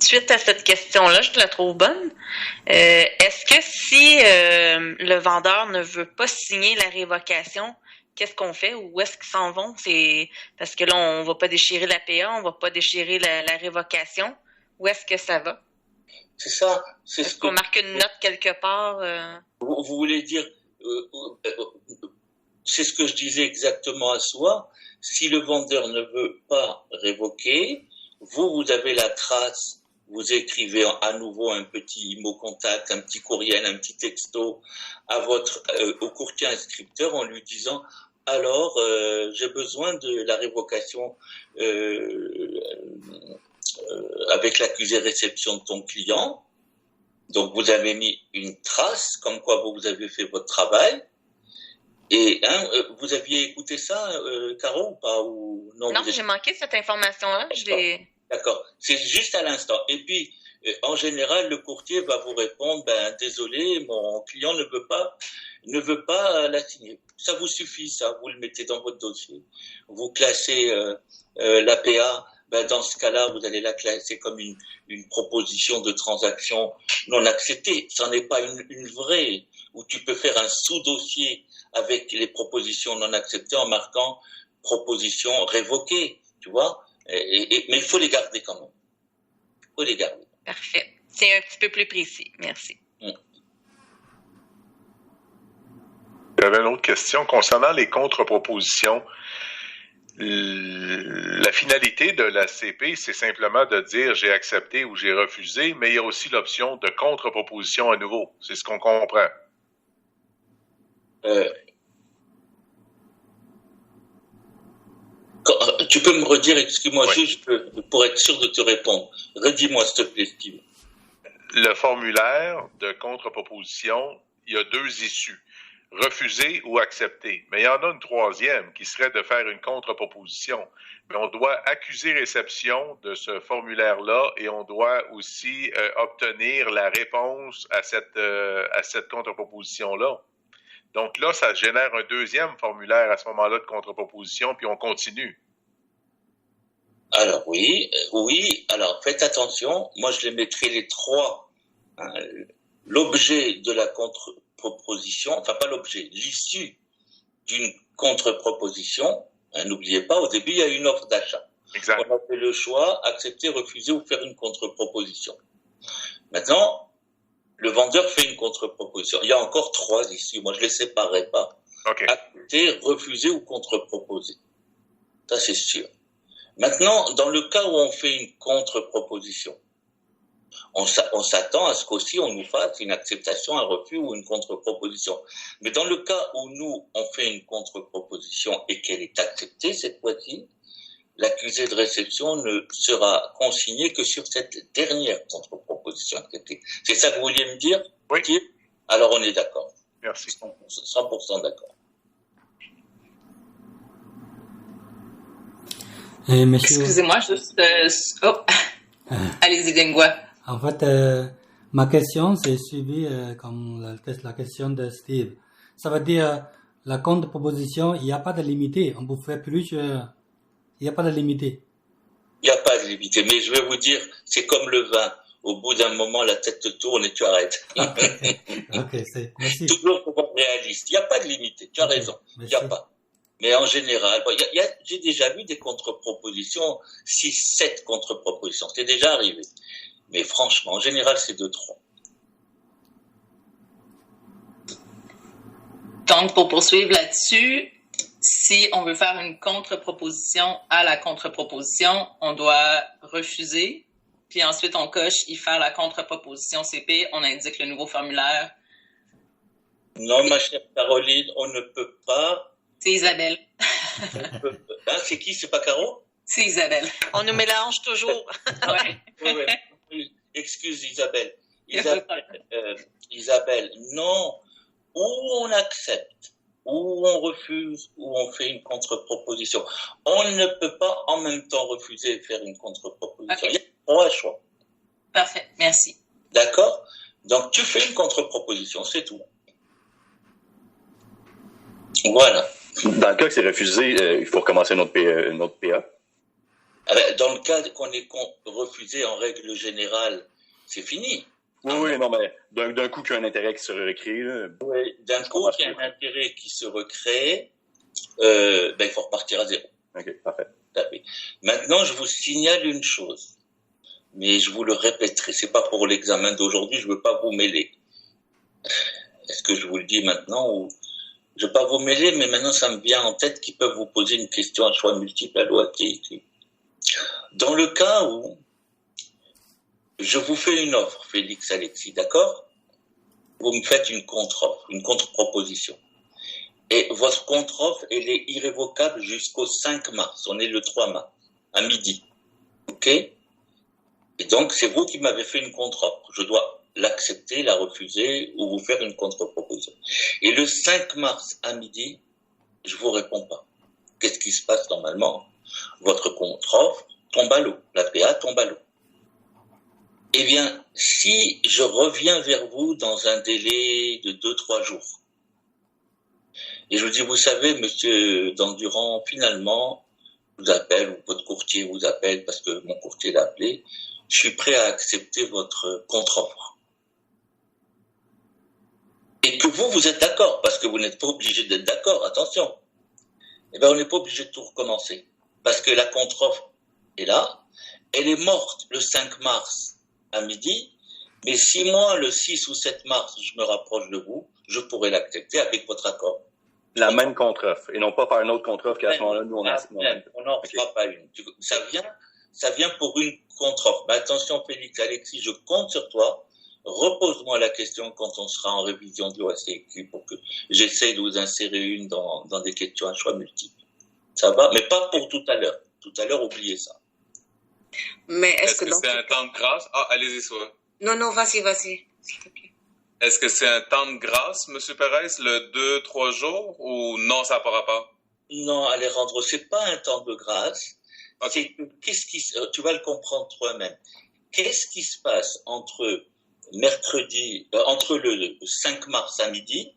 Suite à cette question-là, je la trouve bonne. Est-ce que si le vendeur ne veut pas signer la révocation, qu'est-ce qu'on fait? Où est-ce qu'ils s'en vont? C'est parce que là, on va pas déchirer la PA, on va pas déchirer la révocation. Où est-ce que ça va? C'est ça. Est-ce qu'on marque une note quelque part? Vous voulez dire... c'est ce que je disais exactement à soi. Si le vendeur ne veut pas révoquer, vous avez la trace. Vous écrivez à nouveau un petit mot contact, un petit courriel, un petit texto au courtier inscripteur en lui disant alors j'ai besoin de la révocation avec l'accusé réception de ton client. Donc vous avez mis une trace comme quoi vous avez fait votre travail. Et vous aviez écouté ça, Caro, ou pas? Non, j'ai manqué cette information-là. D'accord, c'est juste à l'instant. Et puis, en général, le courtier va vous répondre, désolé, mon client ne veut pas la signer. Ça vous suffit, ça, vous le mettez dans votre dossier. Vous classez l'APA, dans ce cas-là, vous allez la classer comme une proposition de transaction non acceptée. Ça n'est pas une vraie, où tu peux faire un sous-dossier avec les propositions non acceptées en marquant proposition révoquée, tu vois. Mais il faut les garder quand même. Il faut les garder. Parfait. C'est un petit peu plus précis. Merci. J'avais une autre question concernant les contre-propositions. La finalité de la CP, c'est simplement de dire j'ai accepté ou j'ai refusé, mais il y a aussi l'option de contre-proposition à nouveau. C'est ce qu'on comprend. Tu peux me redire, excuse-moi, juste pour être sûr de te répondre. Redis-moi, s'il te plaît, Steve. Le formulaire de contre-proposition, il y a deux issues. Refuser ou accepter. Mais il y en a une troisième qui serait de faire une contre-proposition. Mais on doit accuser réception de ce formulaire-là et on doit aussi obtenir la réponse à cette contre-proposition-là. Donc là, ça génère un deuxième formulaire à ce moment-là de contre-proposition, puis on continue. Alors oui. Alors faites attention. Moi, je les mettrai les trois. L'objet de la contre-proposition, enfin pas l'objet, l'issue d'une contre-proposition. N'oubliez pas, au début, il y a une offre d'achat. Exact. On a fait le choix, accepter, refuser ou faire une contre-proposition. Maintenant, le vendeur fait une contre-proposition. Il y a encore trois issues. Moi, je les séparerai pas. Okay. Accepter, refuser ou contre-proposer. Ça, c'est sûr. Maintenant, dans le cas où on fait une contre-proposition, on s'attend à ce qu'aussi on nous fasse une acceptation, un refus ou une contre-proposition. Mais dans le cas où nous, on fait une contre-proposition et qu'elle est acceptée cette fois-ci, l'accusé de réception ne sera consigné que sur cette dernière contre-proposition acceptée. C'est ça que vous vouliez me dire? Oui. Alors on est d'accord. Merci. 100% d'accord. Excusez-moi, juste... Allez-y, Dengua. En fait, ma question, c'est suivi comme la question de Steve. Ça veut dire, La contre-proposition, il n'y a pas de limité. On peut faire plus. Il n'y a pas de limité. Il n'y a pas de limite. Mais je vais vous dire, c'est comme le vin. Au bout d'un moment, la tête te tourne et tu arrêtes. Ok, merci. Toujours pour être réaliste. Il n'y a pas de limite. Tu as raison. Il n'y a pas. Mais en général, j'ai déjà vu des contre-propositions, 6, 7 contre-propositions. C'est déjà arrivé. Mais franchement, en général, c'est 2, 3. Donc, pour poursuivre là-dessus, si on veut faire une contre-proposition à la contre-proposition, on doit refuser. Puis ensuite, on coche « y faire la contre-proposition CP », on indique le nouveau formulaire. Non, ma chère Caroline, on ne peut pas. C'est Isabelle. Ah, c'est qui? C'est pas Caro? C'est Isabelle. On nous mélange toujours. Ouais. Excuse Isabelle. Isabelle, non. Ou on accepte, ou on refuse, ou on fait une contre-proposition. On ne peut pas en même temps refuser et faire une contre-proposition. Okay. Il y a 3 choix. Parfait, merci. D'accord? Donc tu fais une contre-proposition, c'est tout. Voilà. Dans le cas que c'est refusé, il faut recommencer notre PA. Dans le cas qu'on est refusé en règle générale, c'est fini. Oui, non, mais d'un coup qu'il y a un intérêt qui se recrée. Là, oui, d'un coup qu'il y a un intérêt qui se recrée, il faut repartir à 0. OK, parfait. Maintenant, je vous signale une chose, mais je vous le répéterai, c'est pas pour l'examen d'aujourd'hui, je veux pas vous mêler. Est-ce que je vous le dis maintenant ou... Je veux pas vous mêler, mais maintenant ça me vient en tête qu'ils peuvent vous poser une question à choix multiple à l'OATI. Dans le cas où je vous fais une offre, Félix Alexis, d'accord? Vous me faites une contre-offre, une contre-proposition. Et votre contre-offre, elle est irrévocable jusqu'au 5 mars. On est le 3 mars, à midi. OK? Et donc, c'est vous qui m'avez fait une contre-offre. Je dois l'accepter, la refuser ou vous faire une contre-proposition. Et le 5 mars à midi, je vous réponds pas. Qu'est-ce qui se passe normalement? Votre contre-offre tombe à l'eau. La PA tombe à l'eau. Eh bien, si je reviens vers vous dans un délai de 2-3 jours, et je vous dis, vous savez, monsieur Dandurand, finalement, vous appelle, ou votre courtier vous appelle parce que mon courtier l'a appelé, je suis prêt à accepter votre contre-offre. Et que vous êtes d'accord, parce que vous n'êtes pas obligé d'être d'accord, attention. Eh bien, on n'est pas obligé de tout recommencer. Parce que la contre-offre est là, elle est morte le 5 mars à midi, mais si moi, le 6 ou 7 mars, je me rapproche de vous, je pourrais l'accepter avec votre accord. La même contre-offre, et non pas par une autre contre-offre qu'à ce moment-là, nous, on a... On n'en fera pas une. Ça vient pour une contre-offre. Mais attention, Félix Alexis, je compte sur toi. Repose-moi la question quand on sera en révision de l'OACQ pour que j'essaye de vous insérer une dans des questions à choix multiples. Ça va? Mais pas pour tout à l'heure. Tout à l'heure, oubliez ça. Mais est-ce que c'est un temps de grâce? Ah, allez-y, soit. Non, vas-y. Est-ce que c'est un temps de grâce, M. Perez, le 2-3 jours, ou non, ça n'a pas rapport? Non, Alejandro, c'est pas un temps de grâce. Okay. Tu vas le comprendre toi-même. Qu'est-ce qui se passe entre le 5 mars à midi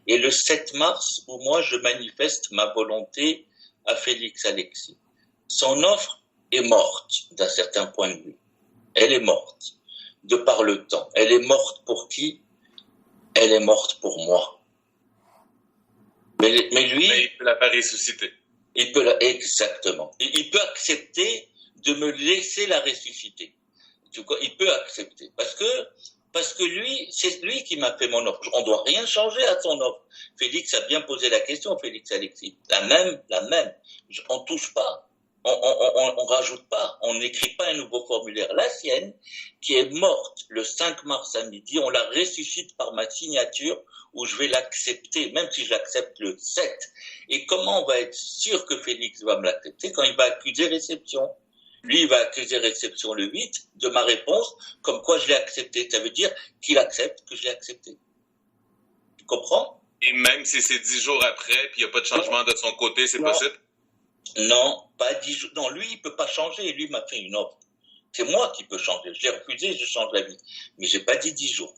et le 7 mars où moi je manifeste ma volonté à Félix Alexis? Son offre est morte d'un certain point de vue. Elle est morte de par le temps. Elle est morte pour qui? Elle est morte pour moi. Mais lui... Mais il peut la faire ressusciter. Exactement. Il peut accepter de me laisser la ressusciter. Il peut accepter. Parce que lui, c'est lui qui m'a fait mon offre. On doit rien changer à son offre. Félix a bien posé la question, Félix Alexis. La même. On touche pas. On rajoute pas. On n'écrit pas un nouveau formulaire. La sienne, qui est morte le 5 mars à midi, on la ressuscite par ma signature où je vais l'accepter, même si je l'accepte le 7. Et comment on va être sûr que Félix va me l'accepter? Quand il va accuser réception. Lui, il va accuser réception le 8 de ma réponse, comme quoi je l'ai accepté. Ça veut dire qu'il accepte que je l'ai accepté. Tu comprends? Et même si c'est 10 jours après, puis il n'y a pas de changement de son côté, c'est possible? Non, pas 10 jours. Non, lui, il peut pas changer. Lui m'a fait une offre. C'est moi qui peux changer. Je l'ai refusé, je change la vie. Mais j'ai pas dit 10 jours.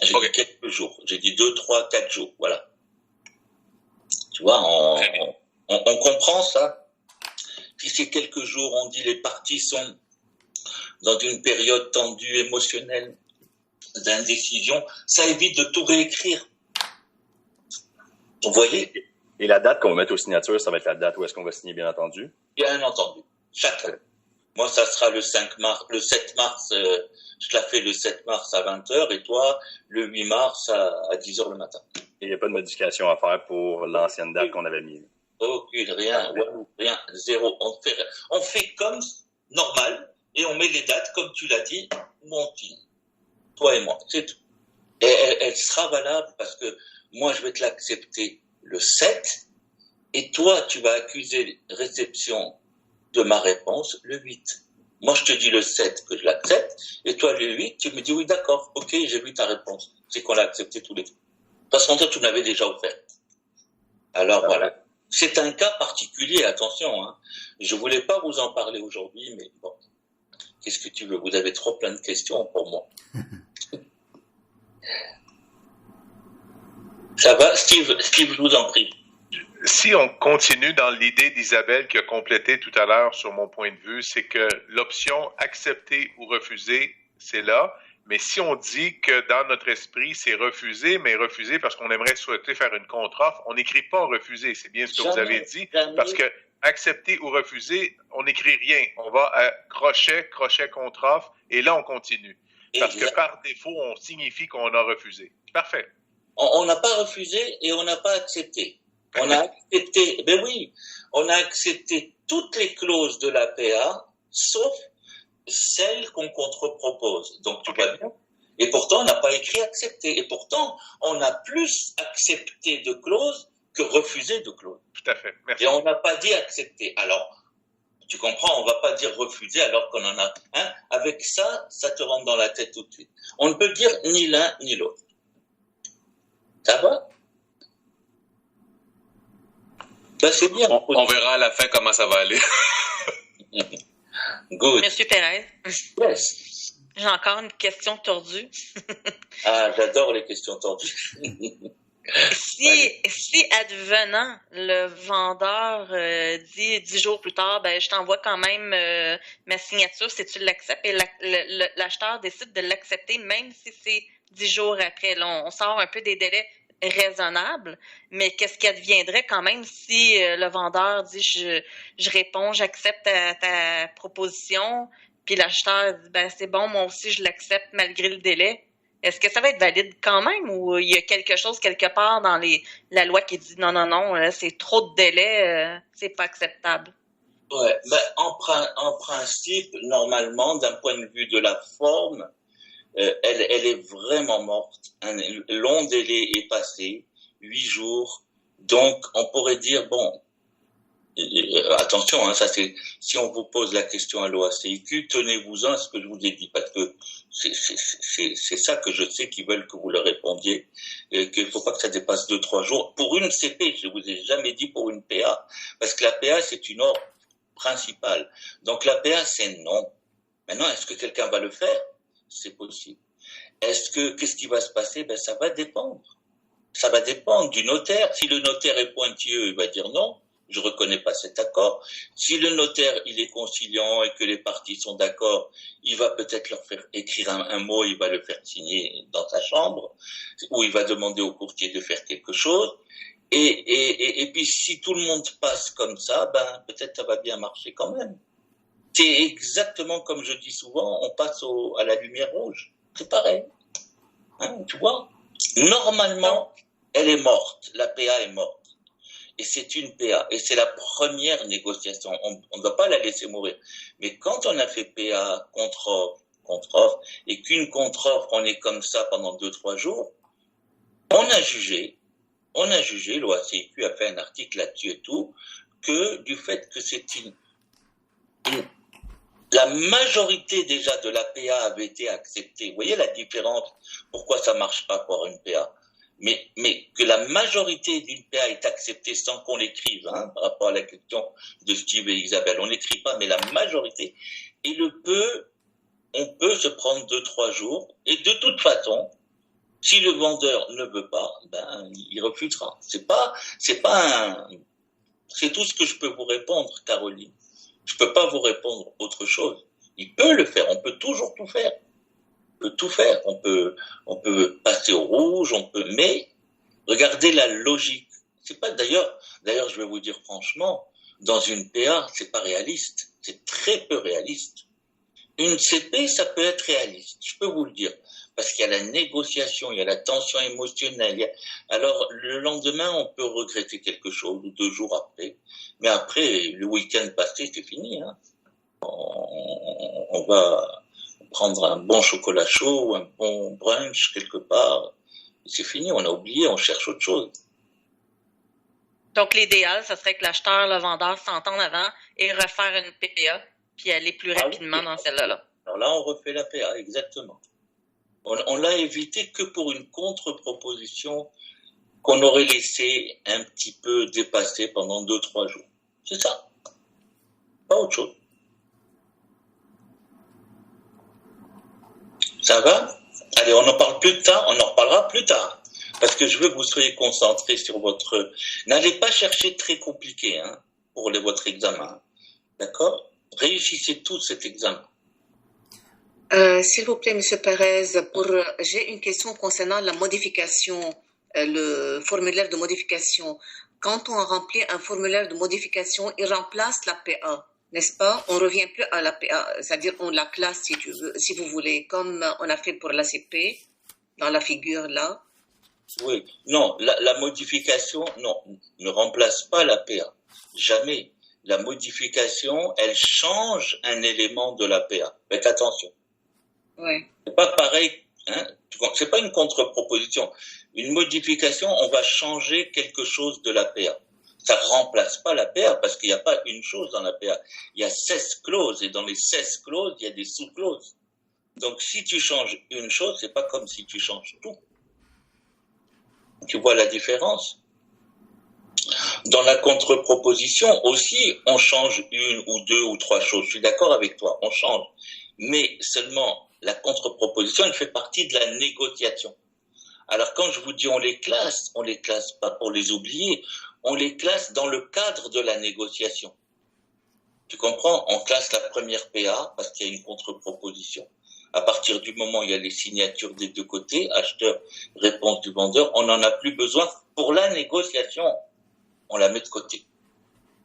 J'ai dit quelques jours. J'ai dit 2, 3, 4 jours. Voilà. Tu vois, on comprend ça. Si c'est quelques jours, on dit les parties sont dans une période tendue émotionnelle d'indécision, ça évite de tout réécrire. Vous voyez? Et la date qu'on va mettre aux signatures, ça va être la date où est-ce qu'on va signer, bien entendu? Bien entendu. Chacun. Moi, ça sera le 7 mars, je la fais le 7 mars à 20h et toi, le 8 mars à 10h le matin. Et il n'y a pas de modification à faire pour l'ancienne date qu'on avait mise? Aucune, rien, zéro. On fait comme normal et on met les dates, comme tu l'as dit, où on signe. Toi et moi, c'est tout. Et elle sera valable parce que moi, je vais te l'accepter le 7 et toi, tu vas accuser réception de ma réponse le 8. Moi, je te dis le 7 que je l'accepte et toi, le 8, tu me dis oui, d'accord, ok, j'ai vu ta réponse. C'est qu'on l'a accepté tous les deux. Parce qu'en fait, tu me l'avais déjà offert. Alors voilà. C'est un cas particulier, attention. Hein. Je voulais pas vous en parler aujourd'hui, mais bon. Qu'est-ce que tu veux? Vous avez trop plein de questions pour moi. Ça va, Steve, je vous en prie. Si on continue dans l'idée d'Isabelle qui a complété tout à l'heure sur mon point de vue, c'est que l'option accepter ou refuser, c'est là. Mais si on dit que dans notre esprit, c'est refuser, mais refuser parce qu'on aimerait souhaiter faire une contre-offre, on n'écrit pas refuser. C'est bien ce que vous avez dit. Parce que accepter ou refuser, on n'écrit rien. On va à crochet, contre-offre, et là, on continue. Parce que par défaut, on signifie qu'on a refusé. Parfait. On n'a pas refusé et on n'a pas accepté. On a accepté, ben oui, on a accepté toutes les clauses de la PA, sauf celles qu'on contre-propose. Donc, tu vois bien. Et pourtant, on n'a pas écrit accepter. Et pourtant, on a plus accepté de clauses que refusé de clauses. Tout à fait. Merci. Et on n'a pas dit accepter. Alors, tu comprends, on va pas dire refuser alors qu'on en a. Hein? Avec ça, ça te rentre dans la tête tout de suite. On ne peut dire ni l'un ni l'autre. Ça va? Ben, c'est bien. On verra à la fin comment ça va aller. Good. Monsieur Pérez. Yes. J'ai encore une question tordue. Ah, j'adore les questions tordues. Si advenant, le vendeur dit 10 jours plus tard, ben je t'envoie quand même ma signature si tu l'acceptes, et l'acheteur décide de l'accepter même si c'est 10 jours après. Là, on sort un peu des délais raisonnables, mais qu'est-ce qui adviendrait quand même si le vendeur dit je réponds, j'accepte ta proposition, puis l'acheteur dit ben c'est bon, moi aussi je l'accepte malgré le délai. Est-ce que ça va être valide quand même ou il y a quelque chose quelque part dans la loi qui dit non, là, c'est trop de délai, c'est pas acceptable? Ouais, ben, en principe, normalement, d'un point de vue de la forme, elle est vraiment morte. Un long délai est passé, 8 jours. Donc, on pourrait dire, bon, attention, hein, ça c'est, si on vous pose la question à l'OACIQ, tenez-vous-en à ce que je vous ai dit, parce que c'est ça que je sais qu'ils veulent que vous leur répondiez, et qu'il faut pas que ça dépasse 2-3 jours. Pour une CP, je vous ai jamais dit pour une PA, parce que la PA c'est une ordre principale. Donc la PA c'est non. Maintenant, est-ce que quelqu'un va le faire? C'est possible. Qu'est-ce qui va se passer? Ben, ça va dépendre. Ça va dépendre du notaire. Si le notaire est pointilleux, il va dire non, je reconnais pas cet accord. Si le notaire, il est conciliant et que les parties sont d'accord, il va peut-être leur faire écrire un mot, il va le faire signer dans sa chambre, ou il va demander au courtier de faire quelque chose. Et puis, si tout le monde passe comme ça, ben, peut-être ça va bien marcher quand même. C'est exactement comme je dis souvent, on passe à la lumière rouge. C'est pareil. Hein, tu vois? Normalement, elle est morte. La PA est morte. Et c'est une PA. Et c'est la première négociation. On ne doit pas la laisser mourir. Mais quand on a fait PA, contre-offre, et qu'une contre-offre, on est comme ça pendant 2-3 jours, on a jugé, l'OACIQ a fait un article là-dessus et tout, que du fait que c'est la majorité déjà de la PA avait été acceptée. Vous voyez la différence? Pourquoi ça marche pas pour une PA? Mais que la majorité d'une PA est acceptée sans qu'on l'écrive, hein, par rapport à la question de Steve et Isabelle. On n'écrit pas, mais la majorité. Et on peut se prendre 2-3 jours. Et de toute façon, Si le vendeur ne veut pas, ben, il refusera. C'est tout ce que je peux vous répondre, Caroline. Je peux pas vous répondre autre chose. Il peut le faire. On peut toujours tout faire. On peut tout faire. On peut passer au rouge, mais regardez la logique. C'est pas, d'ailleurs, je vais vous dire franchement, dans une PA, c'est pas réaliste. C'est très peu réaliste. Une CP, ça peut être réaliste. Je peux vous le dire. Parce qu'il y a la négociation, il y a la tension émotionnelle. Alors, le lendemain, on peut regretter quelque chose, ou 2 jours après. Mais après, le week-end passé, c'est fini. Hein. On va prendre un bon chocolat chaud, ou un bon brunch quelque part. C'est fini, on a oublié, on cherche autre chose. Donc, l'idéal, ce serait que l'acheteur, le vendeur s'entendent avant et refaire une PA, puis aller plus rapidement dans celle-là. Alors là, on refait la PA, exactement. On l'a évité que pour une contre-proposition qu'on aurait laissé un petit peu dépasser pendant 2-3 jours. C'est ça. Pas autre chose. Ça va? Allez, on en parle plus tard, on en reparlera plus tard. Parce que je veux que vous soyez concentrés sur votre... N'allez pas chercher très compliqué hein, pour votre examen. D'accord? Réussissez tous cet examen. S'il vous plaît, Monsieur Perez, j'ai une question concernant la modification, le formulaire de modification. Quand on remplit un formulaire de modification, il remplace la PA, n'est-ce pas? On revient plus à la PA, c'est-à-dire on la classe si vous voulez, comme on a fait pour l'ACP, dans la figure là. Oui, non, la modification, non, ne remplace pas la PA. Jamais. La modification, elle change un élément de la PA. Faites attention. Oui. C'est pas pareil, hein. C'est pas une contre-proposition. Une modification, on va changer quelque chose de la PA. Ça remplace pas la PA parce qu'il n'y a pas une chose dans la PA. Il y a 16 clauses et dans les 16 clauses, il y a des sous-clauses. Donc si tu changes une chose, c'est pas comme si tu changes tout. Tu vois la différence? Dans la contre-proposition aussi, on change 1 ou 2 ou 3 choses. Je suis d'accord avec toi, on change. Mais seulement la contre-proposition, elle fait partie de la négociation. Alors quand je vous dis on les classe pas pour les oublier, on les classe dans le cadre de la négociation. Tu comprends? On classe la première PA parce qu'il y a une contre-proposition. À partir du moment où il y a les signatures des 2 côtés, acheteur, réponse du vendeur, on n'en a plus besoin pour la négociation. On la met de côté.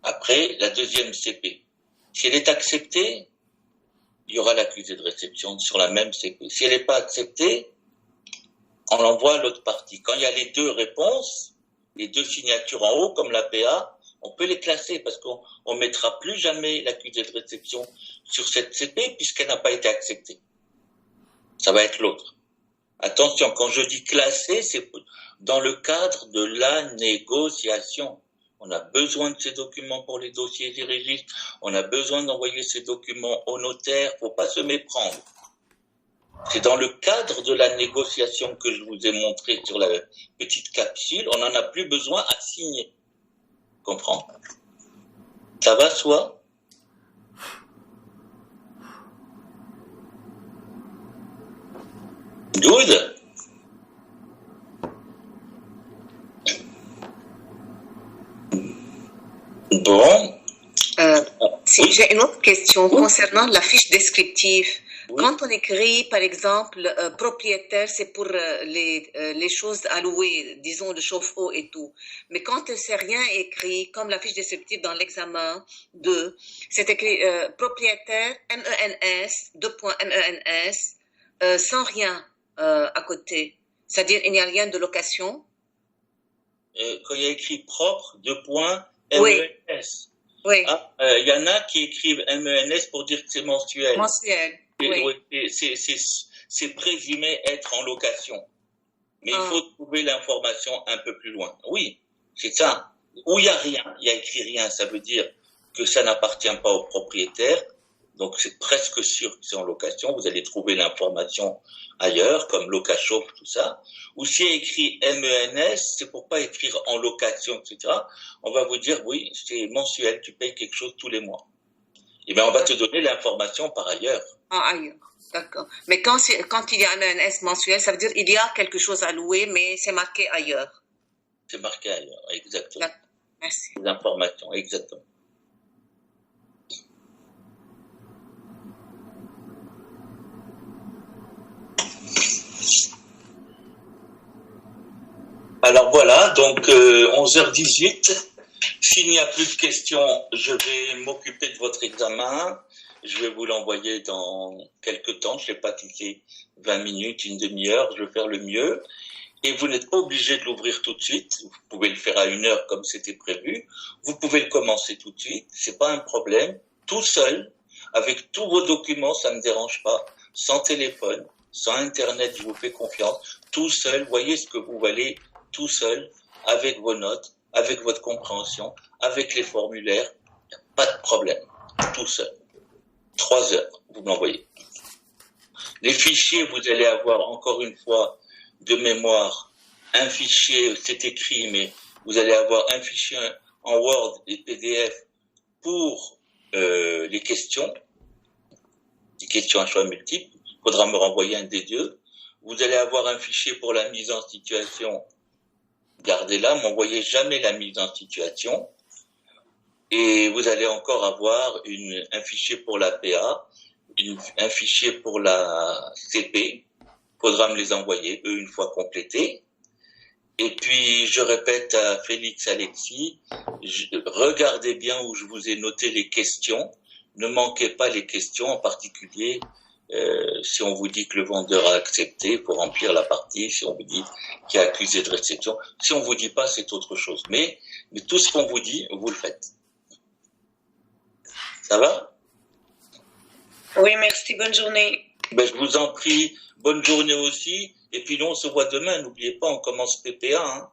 Après, la deuxième CP. Si elle est acceptée, il y aura l'accusé de réception sur la même CP. Si elle n'est pas acceptée, on l'envoie à l'autre partie. Quand il y a les 2 réponses, les 2 signatures en haut, comme la PA, on peut les classer parce qu'on ne mettra plus jamais l'accusé de réception sur cette CP puisqu'elle n'a pas été acceptée. Ça va être l'autre. Attention, quand je dis classer, c'est dans le cadre de la négociation. On a besoin de ces documents pour les dossiers des registres. On a besoin d'envoyer ces documents au notaire. Faut pas se méprendre. C'est dans le cadre de la négociation que je vous ai montré sur la petite capsule. On n'en a plus besoin à signer. Comprends? Ça va, soi? Good? Bon. Si j'ai une autre question concernant la fiche descriptive. Oui. Quand on écrit, par exemple, propriétaire, c'est pour les choses à louer, disons le chauffe-eau et tout. Mais quand c'est rien écrit, comme la fiche descriptive dans l'examen 2, c'est écrit propriétaire, MENS, 2 points MENS, sans rien à côté. C'est-à-dire, il n'y a rien de location. Quand il y a écrit propre, 2 points MENS. Oui. Il y en a qui écrivent MENS pour dire que c'est mensuel. Mensuel. Oui. C'est présumé être en location. Mais il faut trouver l'information un peu plus loin. Oui, c'est ça. Où il n'y a rien, il y a écrit rien, ça veut dire que ça n'appartient pas au propriétaire. Donc c'est presque sûr que c'est en location. Vous allez trouver l'information ailleurs, comme locachauffe, tout ça. Ou si il y a écrit MENS, c'est pour pas écrire en location, etc. On va vous dire, oui, c'est mensuel, tu payes quelque chose tous les mois. Et bien, on va te donner l'information par ailleurs. Ailleurs. D'accord. Mais quand il y a un ANS mensuel, ça veut dire il y a quelque chose à louer, mais c'est marqué ailleurs. C'est marqué ailleurs, exactement. D'accord. Merci. Les informations, exactement. Alors voilà, donc 11h18. S'il n'y a plus de questions, je vais m'occuper de votre examen. Je vais vous l'envoyer dans quelques temps. Je ne sais pas si c'est 20 minutes, une demi-heure. Je vais faire le mieux. Et vous n'êtes pas obligé de l'ouvrir tout de suite. Vous pouvez le faire à 1 heure comme c'était prévu. Vous pouvez le commencer tout de suite. C'est pas un problème. Tout seul, avec tous vos documents, ça ne me dérange pas. Sans téléphone, sans Internet, je vous fais confiance. Tout seul, voyez ce que vous valez tout seul, avec vos notes, avec votre compréhension, avec les formulaires. Pas de problème. Tout seul. 3 heures, vous m'envoyez. Les fichiers, vous allez avoir encore une fois de mémoire un fichier, c'est écrit, mais vous allez avoir un fichier en Word et PDF pour les questions à choix multiples. Il faudra me renvoyer un des deux. Vous allez avoir un fichier pour la mise en situation. Gardez-la, m'envoyez jamais la mise en situation. Et vous allez encore avoir un fichier pour la PA, un fichier pour la CP. Faudra me les envoyer, eux, une fois complétés. Et puis, je répète à Félix, Alexis, regardez bien où je vous ai noté les questions. Ne manquez pas les questions, en particulier si on vous dit que le vendeur a accepté, il faut remplir la partie. Si on vous dit qu'il y a accusé de réception, si on vous dit pas, c'est autre chose. Mais tout ce qu'on vous dit, vous le faites. Ça va? Oui, merci. Bonne journée. Ben, je vous en prie. Bonne journée aussi. Et puis nous, on se voit demain. N'oubliez pas, on commence PPA. Hein.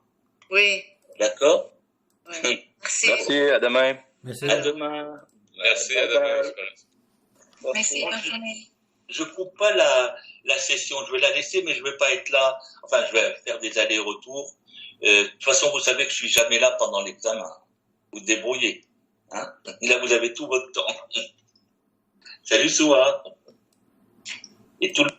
Oui. D'accord? Oui. Merci. Merci, à demain. Merci. À demain. Merci, à demain. Merci, bonne journée. Je coupe pas la session. Je vais la laisser, mais je vais pas être là. Enfin, je vais faire des allers-retours. De toute façon, vous savez que je suis jamais là pendant l'examen. Vous débrouillez. Hein? Là, vous avez tout votre temps. Salut, Soua. Et tout le